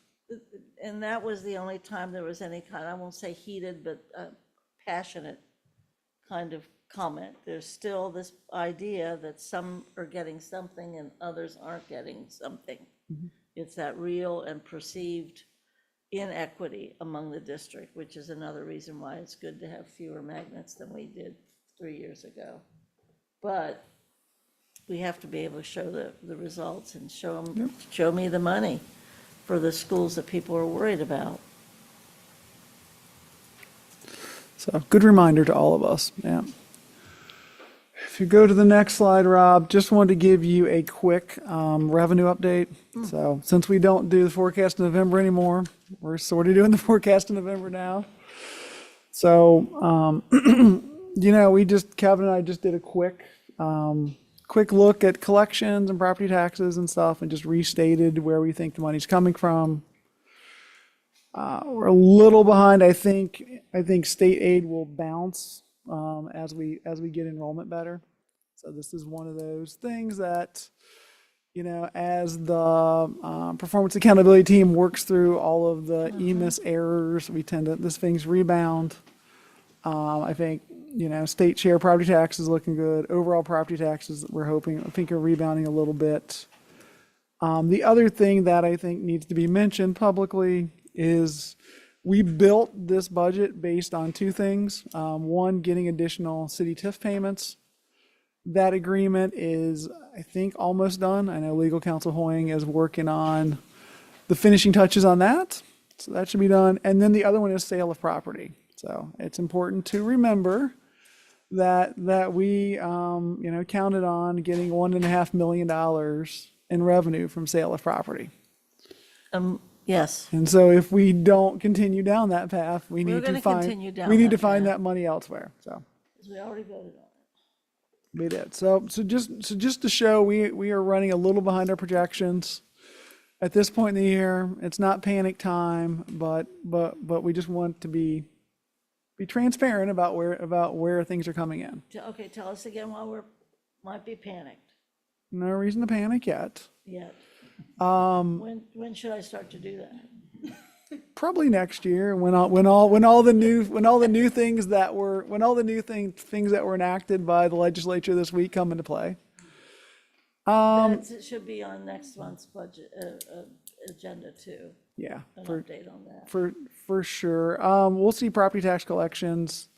And that was the only time there was any kind, I won't say heated, but passionate kind of comment. There's still this idea that some are getting something and others aren't getting something. It's that real and perceived inequity among the district, which is another reason why it's good to have fewer magnets than we did 3 years ago. But we have to be able to show the results and show me the money for the schools that people are worried about. So good reminder to all of us, yeah. If you go to the next slide, Rob, just wanted to give you a quick revenue update. So since we don't do the forecast in November anymore, we're sort of doing the forecast in November now. So, you know, Kevin and I just did a quick look at collections and property taxes and stuff and just restated where we think the money's coming from. We're a little behind. I think state aid will bounce as we get enrollment better. So this is one of those things that, you know, as the performance accountability team works through all of the EMIS errors, this thing's rebound. I think, you know, state share property tax is looking good. Overall property taxes, I think are rebounding a little bit. The other thing that I think needs to be mentioned publicly is we built this budget based on two things. One, getting additional city TIF payments. That agreement is, I think, almost done. I know legal counsel Hoying is working on the finishing touches on that. So that should be done. And then the other one is sale of property. So it's important to remember that we, you know, counted on getting $1.5 million in revenue from sale of property. Yes. And so if we don't continue down that path, we We're need to gonna find, continue down we need that to find path. that money elsewhere, so. We already voted on it. We did. So just to show, we are running a little behind our projections. At this point in the year, it's not panic time, but we just want to be transparent about where things are coming in. Okay, tell us again why might be panicked No reason to panic yet. yet. When should I start to do that? Probably next year when all the new things that were enacted by the legislature this week come into play. It should be on next month's budget agenda too. Yeah, An for update on that. for sure. We'll see property tax collections.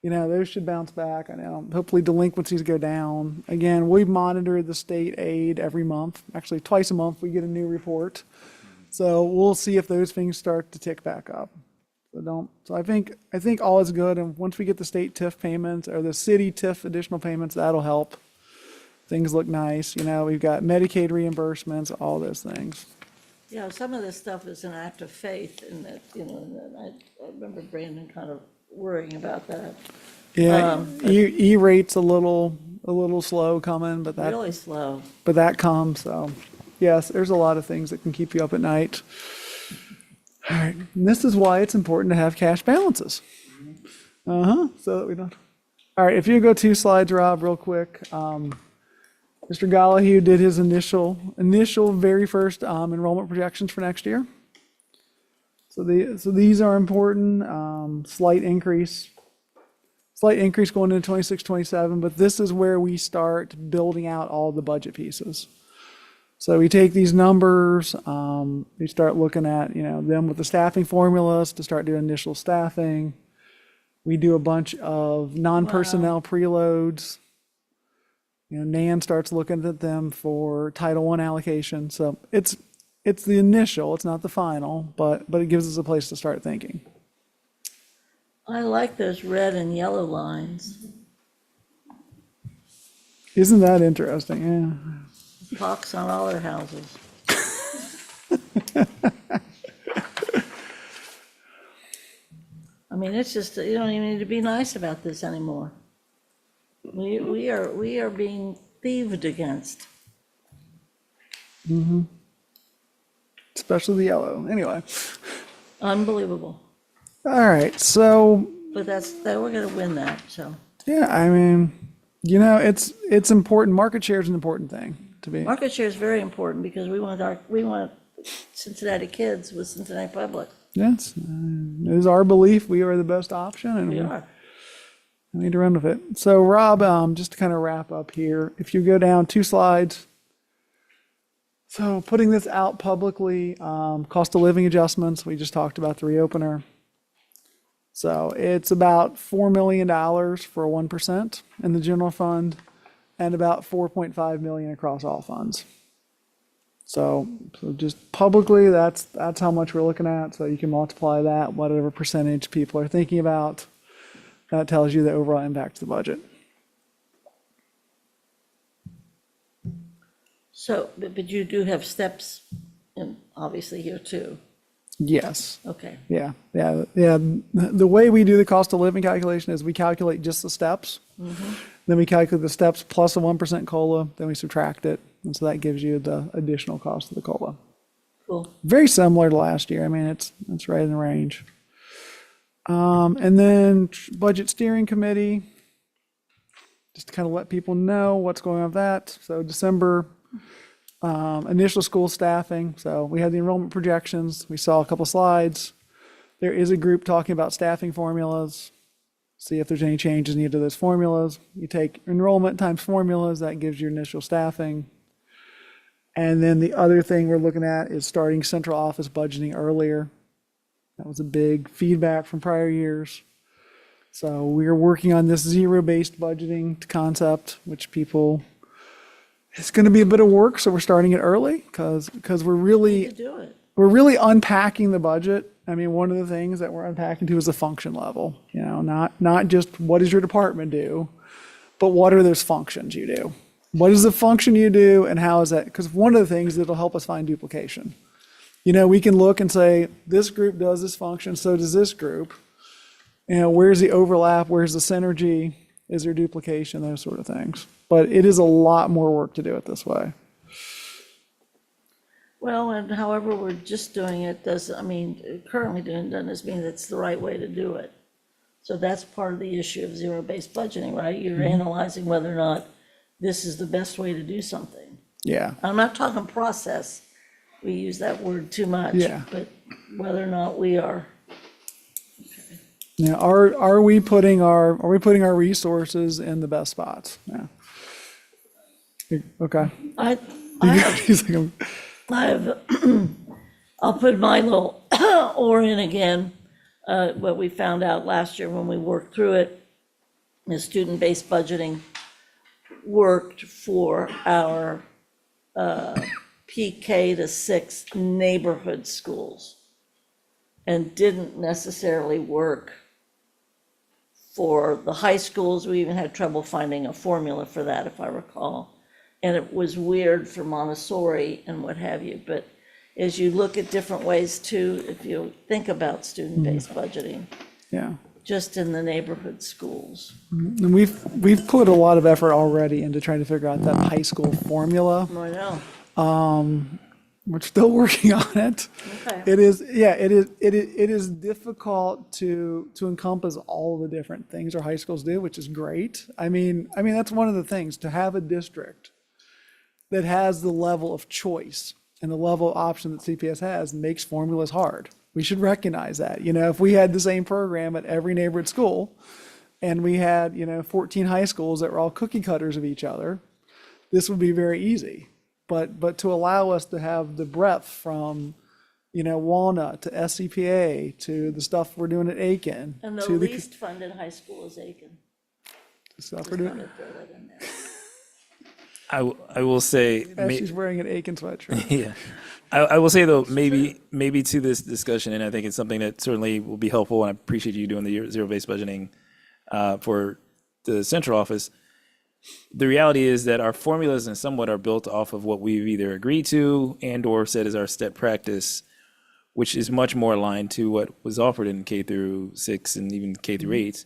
You know, those should bounce back. I know. Hopefully delinquencies go down. Again, we monitor the state aid every month. Actually, twice a month we get a new report. So we'll see if those things start to tick back up. So I think all is good. And once we get the state TIF payments or the city TIF additional payments, that'll help. Things look nice. You know, we've got Medicaid reimbursements, all those things. Yeah, some of this stuff is an act of faith in that, you know, and I remember Brandon kind of worrying about that. Yeah, E-rate's a little slow coming, but Really slow. that comes. So yes, there's a lot of things that can keep you up at night. All right, and this is why it's important to have cash balances. So that we don't. All right, if you go 2 slides, Rob, real quick. Mr. Gollihue did his initial very first enrollment projections for next year. So these are important. Slight increase going into 26, 27, but this is where we start building out all the budget pieces. So we take these numbers, we start looking at, them with the staffing formulas to start doing initial staffing. We do a bunch of non-personnel preloads. Nan starts looking at them for Title I allocation. So it's the initial, it's not the final, but it gives us a place to start thinking. I like those red and yellow lines. Isn't that interesting? Pox on all their houses. I mean, it's just, you don't even need to be nice about this anymore. We are being thieved against. Especially the yellow. Anyway. Unbelievable. All right. So, But we're gonna win that, so. yeah, I mean, it's important. Market share is an important thing to be. Market share is very important because we want Cincinnati kids with Cincinnati Public. Yes. It is our belief we are the best option and We are. we need to run with it. So, Rob, just to kind of wrap up here, if you go down 2 slides. So putting this out publicly, cost of living adjustments, we just talked about the reopener. So it's about $4 million for 1% in the general fund and about 4.5 million across all funds. So just publicly, that's how much we're looking at. So you can multiply that, whatever percentage people are thinking about. That tells you the overall impact to the budget. So, but you do have steps, in obviously here too. Yes. Okay. Yeah. The way we do the cost of living calculation is we calculate just the steps. Then we calculate the steps plus a 1% COLA, then we subtract it. And so that gives you the additional cost of the COLA. Cool. Very similar to last year. I mean, it's right in the range. And then budget steering committee, just to kind of let people know what's going on with that. So December, initial school staffing. So we had the enrollment projections. We saw a couple slides. There is a group talking about staffing formulas. See if there's any changes needed to those formulas. You take enrollment times formulas, that gives you initial staffing. And then the other thing we're looking at is starting central office budgeting earlier. That was a big feedback from prior years. So we're working on this zero-based budgeting concept, which it's going to be a bit of work. So we're starting it early because we're really To do it. unpacking the budget. I mean, one of the things that we're unpacking to is the function level. Not just what does your department do, but what are those functions you do? What is the function you do, and how is that? Because one of the things that'll help us find duplication. We can look and say, this group does this function, so does this group. Where's the overlap? Where's the synergy? Is there duplication? Those sort of things. But it is a lot more work to do it this way. Well, and however we're just doing it currently doing it doesn't mean that's the right way to do it. So that's part of the issue of zero-based budgeting, right? You're analyzing whether or not this is the best way to do something. Yeah. I'm not talking process. We use that word too much. Yeah. But whether or not we are. Yeah. Are we putting our resources in the best spots? Yeah. Okay. I'll put my little oar in again. What we found out last year when we worked through it is student-based budgeting worked for our PK to 6 neighborhood schools and didn't necessarily work for the high schools. We even had trouble finding a formula for that, if I recall. And it was weird for Montessori and what have you. But as you look at different ways too, if you think about student-based budgeting, Yeah. just in the neighborhood schools. And we've put a lot of effort already into trying to figure out that high school formula. I know. We're still working on it. Okay. It is, yeah, it is difficult to encompass all the different things our high schools do, which is great. I mean, that's one of the things, to have a district that has the level of choice and the level of option that CPS has makes formulas hard. We should recognize that. You know, if we had the same program at every neighborhood school and we had, 14 high schools that were all cookie cutters of each other, this would be very easy. But to allow us to have the breadth from, Walnut to SCPA to the stuff we're doing at Aiken. And the to least funded high school is Aiken. stuff Just we're doing. wanted to throw that in there. I will say, As she's wearing an Aiken sweatshirt. yeah. I will say though, maybe to this discussion, and I think it's something that certainly will be helpful, and I appreciate you doing the zero-based budgeting for the central office. The reality is that our formulas and somewhat are built off of what we've either agreed to and or said is our step practice, which is much more aligned to what was offered in K through 6 and even K through 8,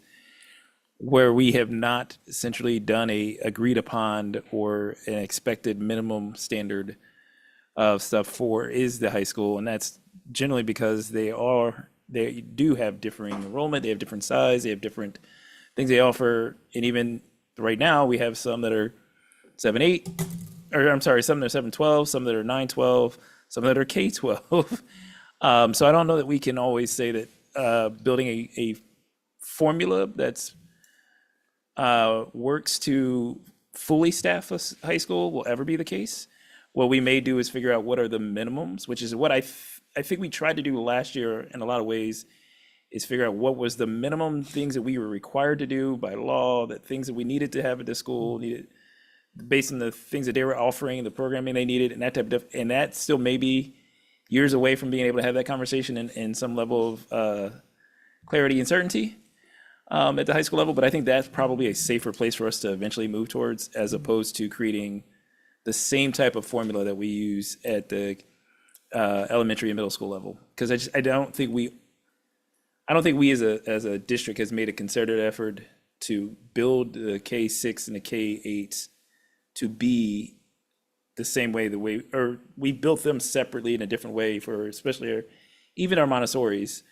where we have not essentially done a agreed upon or an expected minimum standard of stuff for is the high school. And that's generally because they do have differing enrollment, they have different size, they have different things they offer. And even right now, we have some that are 7-8, or I'm sorry, some that are 7-12, some that are 9-12, some that are K-12. So I don't know that we can always say that building a formula that's works to fully staff a high school will ever be the case. What we may do is figure out what are the minimums, which is what I think we tried to do last year in a lot of ways, is figure out what was the minimum things that we were required to do by law, that things that we needed to have at the school, needed based on the things that they were offering, the programming they needed, and that type of stuff. And that still may be years away from being able to have that conversation in some level of clarity and certainty at the high school level. But I think that's probably a safer place for us to eventually move towards, as opposed to creating the same type of formula that we use at the elementary and middle school level. Because I don't think we as a district has made a concerted effort to build the K-6 and the K-8 to be the same way or we built them separately in a different way for especially even our Montessoris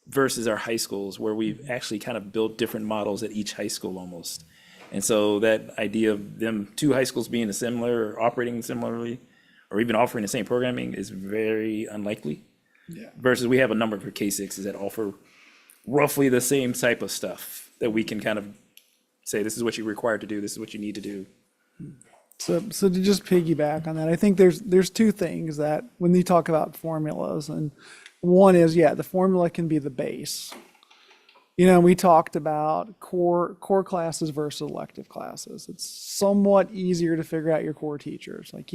versus our high schools, where we've actually kind of built different models at each high school almost. And so that idea of them two high schools being similar or operating similarly or even offering the same programming is very unlikely. Yeah. Versus we have a number of K-6s that offer roughly the same type of stuff that we can kind of say, this is what you're required to do, this is what you need to do. So to just piggyback on that, I think there's two things that when you talk about formulas, and one is, the formula can be the base. We talked about core classes versus elective classes. It's somewhat easier to figure out your core teachers. Like,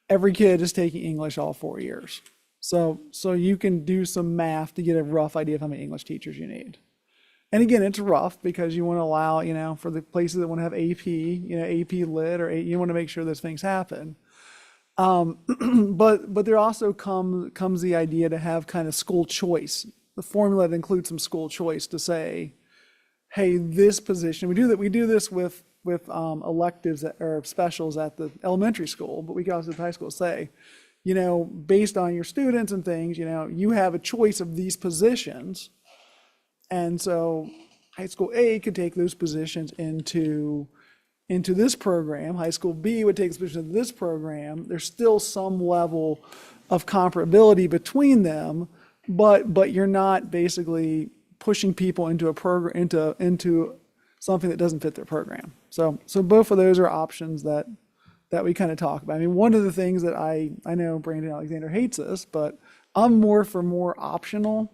every kid is taking English all 4 years. So you can do some math to get a rough idea of how many English teachers you need. And again, it's rough because you want to allow, for the places that want to have AP, AP Lit, or you want to make sure those things happen. But there also comes the idea to have kind of school choice, the formula that includes some school choice to say, hey, this position, we do this with electives or specials at the elementary school, but we can also at the high school say, based on your students and things, you have a choice of these positions. And so high school A could take those positions into this program. High school B would take positions into this program. There's still some level of comparability between them, but you're not basically pushing people into a program, into something that doesn't fit their program. So both of those are options that we kind of talk about. I mean, one of the things that I know Brandon Alexander hates this, but I'm more for more optional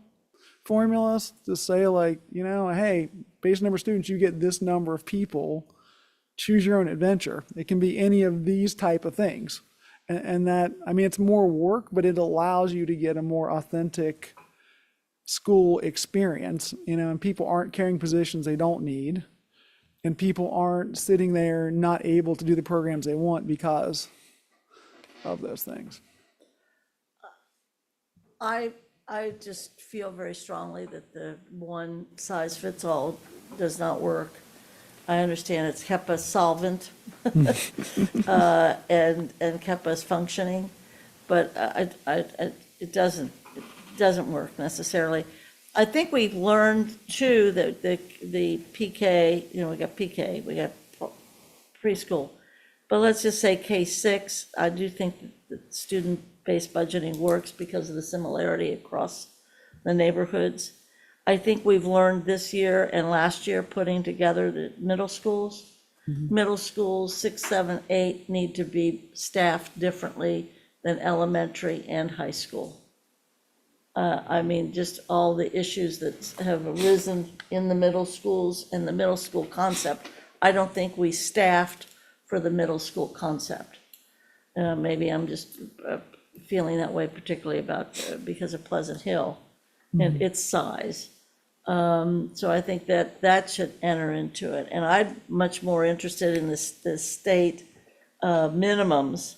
formulas to say, like, hey, based on number of students, you get this number of people, choose your own adventure. It can be any of these type of things. And that, it's more work, but it allows you to get a more authentic school experience, and people aren't carrying positions they don't need. And people aren't sitting there not able to do the programs they want because of those things. I just feel very strongly that the one size fits all does not work. I understand it's kept us solvent and kept us functioning, but it doesn't work necessarily. I think we've learned too that the PK, we got PK, we got preschool, but let's just say K-6, I do think that student-based budgeting works because of the similarity across the neighborhoods. I think we've learned this year and last year putting together the middle schools. Middle schools, 6, 7, 8 need to be staffed differently than elementary and high school. I mean, just all the issues that have arisen in the middle schools and the middle school concept. I don't think we staffed for the middle school concept. Maybe I'm just feeling that way particularly because of Pleasant Hill and its size. So I think that should enter into it. And I'm much more interested in the state minimums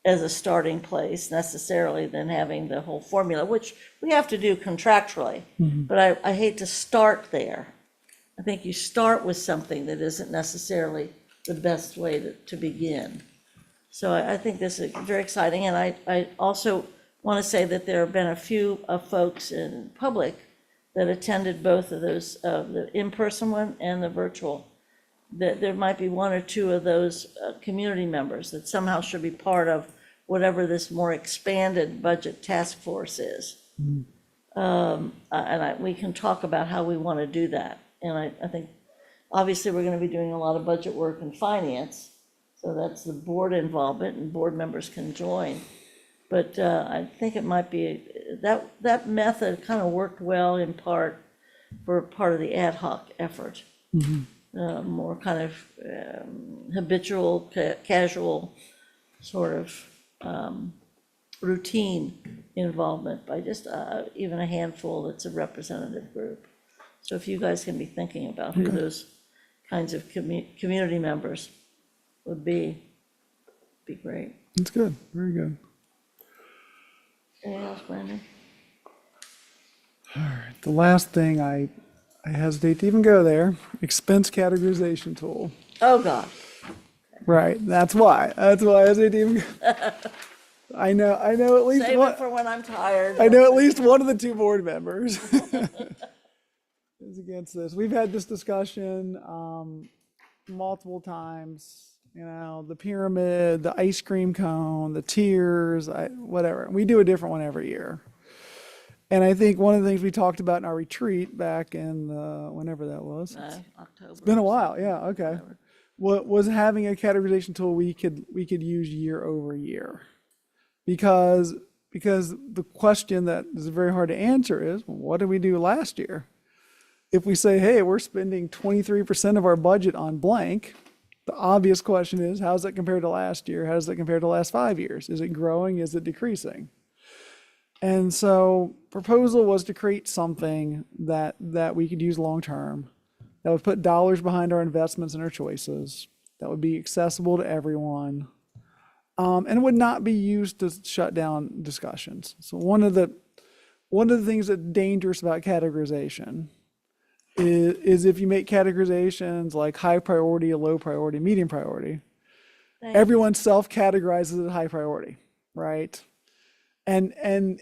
as a starting place necessarily than having the whole formula, which we have to do contractually. But I hate to start there. I think you start with something that isn't necessarily the best way to begin. So I think this is very exciting. And I also want to say that there have been a few folks in public that attended both of those, the in-person one and the virtual, that there might be one or two of those community members that somehow should be part of whatever this more expanded budget task force is. We can talk about how we want to do that. And I think, obviously, we're going to be doing a lot of budget work in finance, so that's the board involvement, and board members can join. But I think it might be, that method kind of worked well in part for part of the ad hoc effort. More kind of habitual, casual sort of routine involvement by just even a handful that's a representative group. So if you guys can be thinking about who those kinds of community members would be great. That's good, very good. Anything else, Brandon? The last thing, I hesitate to even go there, expense categorization tool. Oh, God. Right, that's why I hesitate to even go. I know at least Save one, it for when I'm tired. I know at least one of the two board members is against this. We've had this discussion multiple times, the pyramid, the ice cream cone, the tiers, whatever. We do a different one every year. And I think one of the things we talked about in our retreat back in whenever that was. October. It's been a while, yeah, okay. What was having a categorization tool we could use year over year. Because the question that is very hard to answer is, well, what did we do last year? If we say, hey, we're spending 23% of our budget on blank, the obvious question is, how does that compare to last year? How does that compare to the last 5 years? Is it growing? Is it decreasing? And so proposal was to create something that we could use long-term, that would put dollars behind our investments and our choices, that would be accessible to everyone, and would not be used to shut down discussions. So one of the things that's dangerous about categorization is if you make categorizations like high priority, low priority, medium priority, everyone self-categorizes it high priority, right? And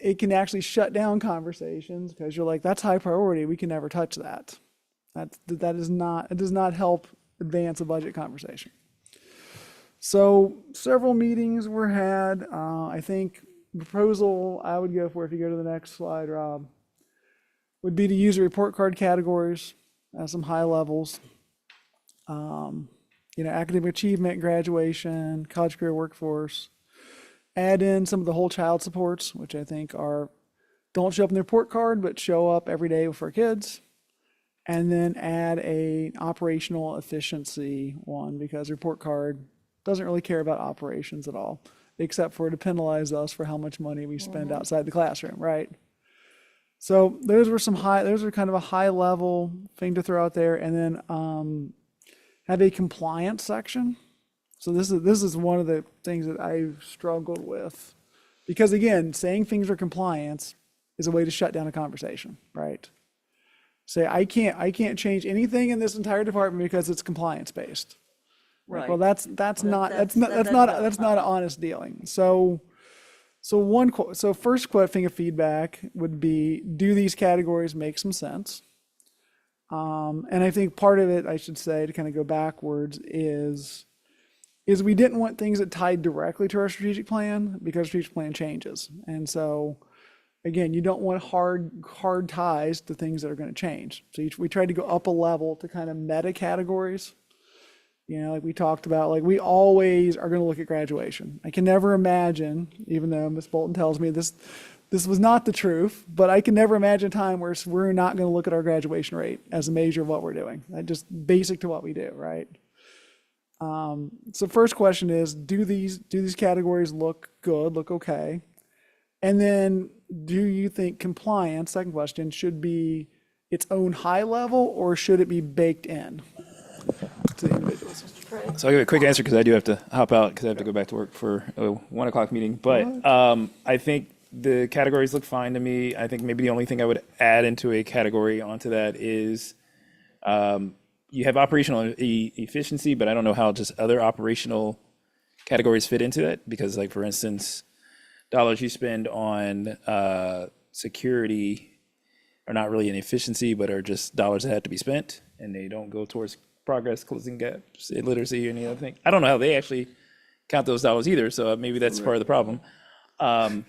it can actually shut down conversations because you're like, that's high priority, we can never touch that. It does not help advance a budget conversation. So several meetings were had. I think the proposal I would go for, if you go to the next slide, Rob, would be to use the report card categories as some high levels. Academic achievement, graduation, college career workforce. Add in some of the whole child supports, which I think don't show up in the report card, but show up every day for kids. And then add an operational efficiency one, because report card doesn't really care about operations at all, except for to penalize us for how much money we spend outside the classroom, right? So those are kind of a high level thing to throw out there. And then have a compliance section. So this is one of the things that I've struggled with, because again, saying things are compliance is a way to shut down a conversation, right? Say, I can't change anything in this entire department because it's compliance based. Right. Well, that's not an honest dealing. So So first thing of feedback would be, do these categories make some sense? And I think part of it, I should say, to kind of go backwards, is we didn't want things that tied directly to our strategic plan, because strategic plan changes. And so, again, you don't want hard ties to things that are going to change. So we tried to go up a level to kind of meta categories. You know, like we talked about, like we always are going to look at graduation. I can never imagine, even though Ms. Bolton tells me this was not the truth, but I can never imagine a time where we're not going to look at our graduation rate as a measure of what we're doing. That's just basic to what we do, right? So first question is, do these categories look good, look okay? And then, do you think compliance, second question, should be its own high level, or should it be baked in to the individuals? So I'll give a quick answer because I do have to hop out because I have to go back to work for a 1 o'clock meeting. But I think the categories look fine to me. I think maybe the only thing I would add into a category onto that is you have operational efficiency, but I don't know how just other operational categories fit into that, because, like, for instance, dollars you spend on security are not really an efficiency, but are just dollars that have to be spent, and they don't go towards progress, closing gaps, literacy, or any other thing. I don't know how they actually count those dollars either, so maybe that's part of the problem. Again,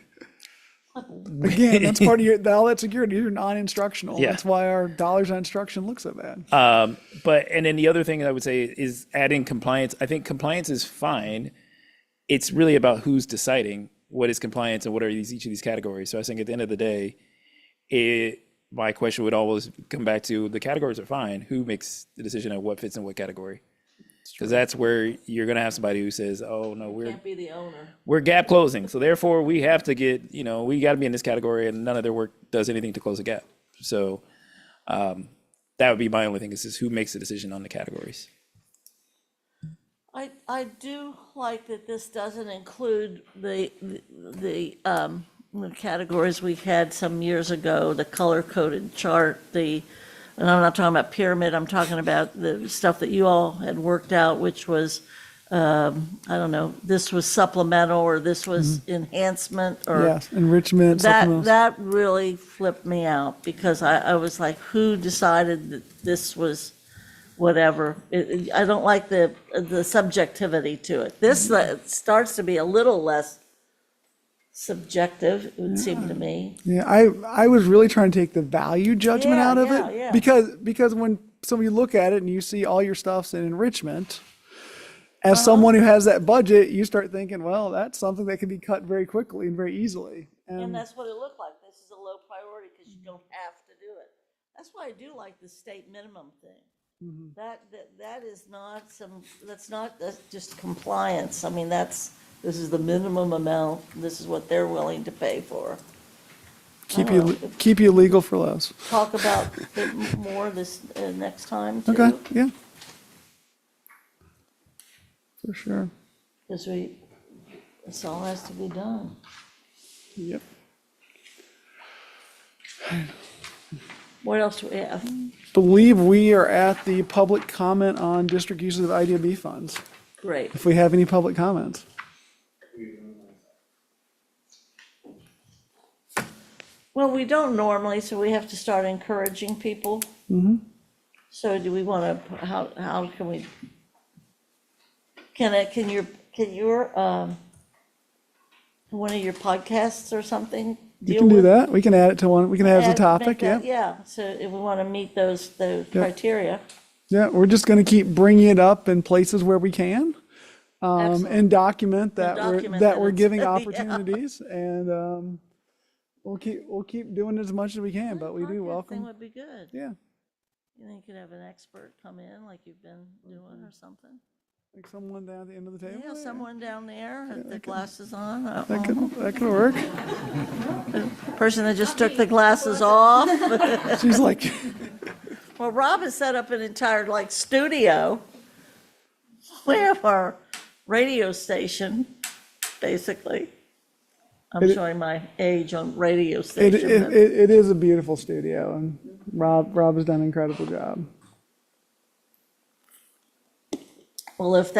that's part of all that security. You're non-instructional. Yeah. That's why our dollars on instruction look so bad. And then the other thing I would say is adding compliance. I think compliance is fine. It's really about who's deciding what is compliance and what are each of these categories. So I think at the end of the day, my question would always come back to, the categories are fine. Who makes the decision on what fits in what category? Because that's where you're going to have somebody who says, oh, no, Can't be the owner. we're gap closing. So therefore we have to get, we got to be in this category, and none of their work does anything to close a gap. So that would be my only thing, is who makes the decision on the categories. I do like that this doesn't include the categories we had some years ago, the color-coded chart, and I'm not talking about pyramid, I'm talking about the stuff that you all had worked out, which was, I don't know, this was supplemental, or this was enhancement, or. Yes, enrichment, supplements. That really flipped me out, because I was like, who decided that this was whatever? I don't like the subjectivity to it. This starts to be a little less subjective, it would seem to me. Yeah, I was really trying to take the value judgment Yeah, out of yeah, it, yeah. because when you look at it and you see all your stuff's in enrichment, as someone who has that budget, you start thinking, well, that's something that can be cut very quickly and very easily. And that's what it looked like. This is a low priority because you don't have to do it. That's why I do like the state minimum thing. That is not that's not just compliance. I mean, this is the minimum amount. This is what they're willing to pay for. keep you legal for less. Talk about it more this next time too. Okay, yeah. For sure. Because this all has to be done. Yep. What else do we have? Believe we are at the public comment on district uses of IDMB funds. Great. If we have any public comments. Well, we don't normally, so we have to start encouraging people. So do we want to, how can we, can your, one of your podcasts or something We deal can do with? that. We can add it to one. We can add it as a Make topic, that- yeah. Yeah, so if we want to meet those criteria. Yeah, we're just going to keep bringing it up in places where we can. Excellent. And document that document that that we're it's- giving yeah. opportunities, and we'll keep doing it as much as we can, but we do Podcast thing welcome. would be good. Yeah, You think you could have an expert come in like you've been doing or something? like someone down at the end of the table. Yeah, someone down there with the glasses on. That could work. Person that just took the glasses off. She's like, Well, Rob has set up an entire studio. We have our radio station, basically. I'm showing my age on radio it station. but- is a beautiful studio, and Rob has done an incredible job. Well, if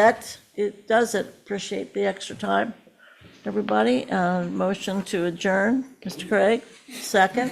it does it, appreciate the extra time. everybody. Motion to adjourn. Mr. Craig, second.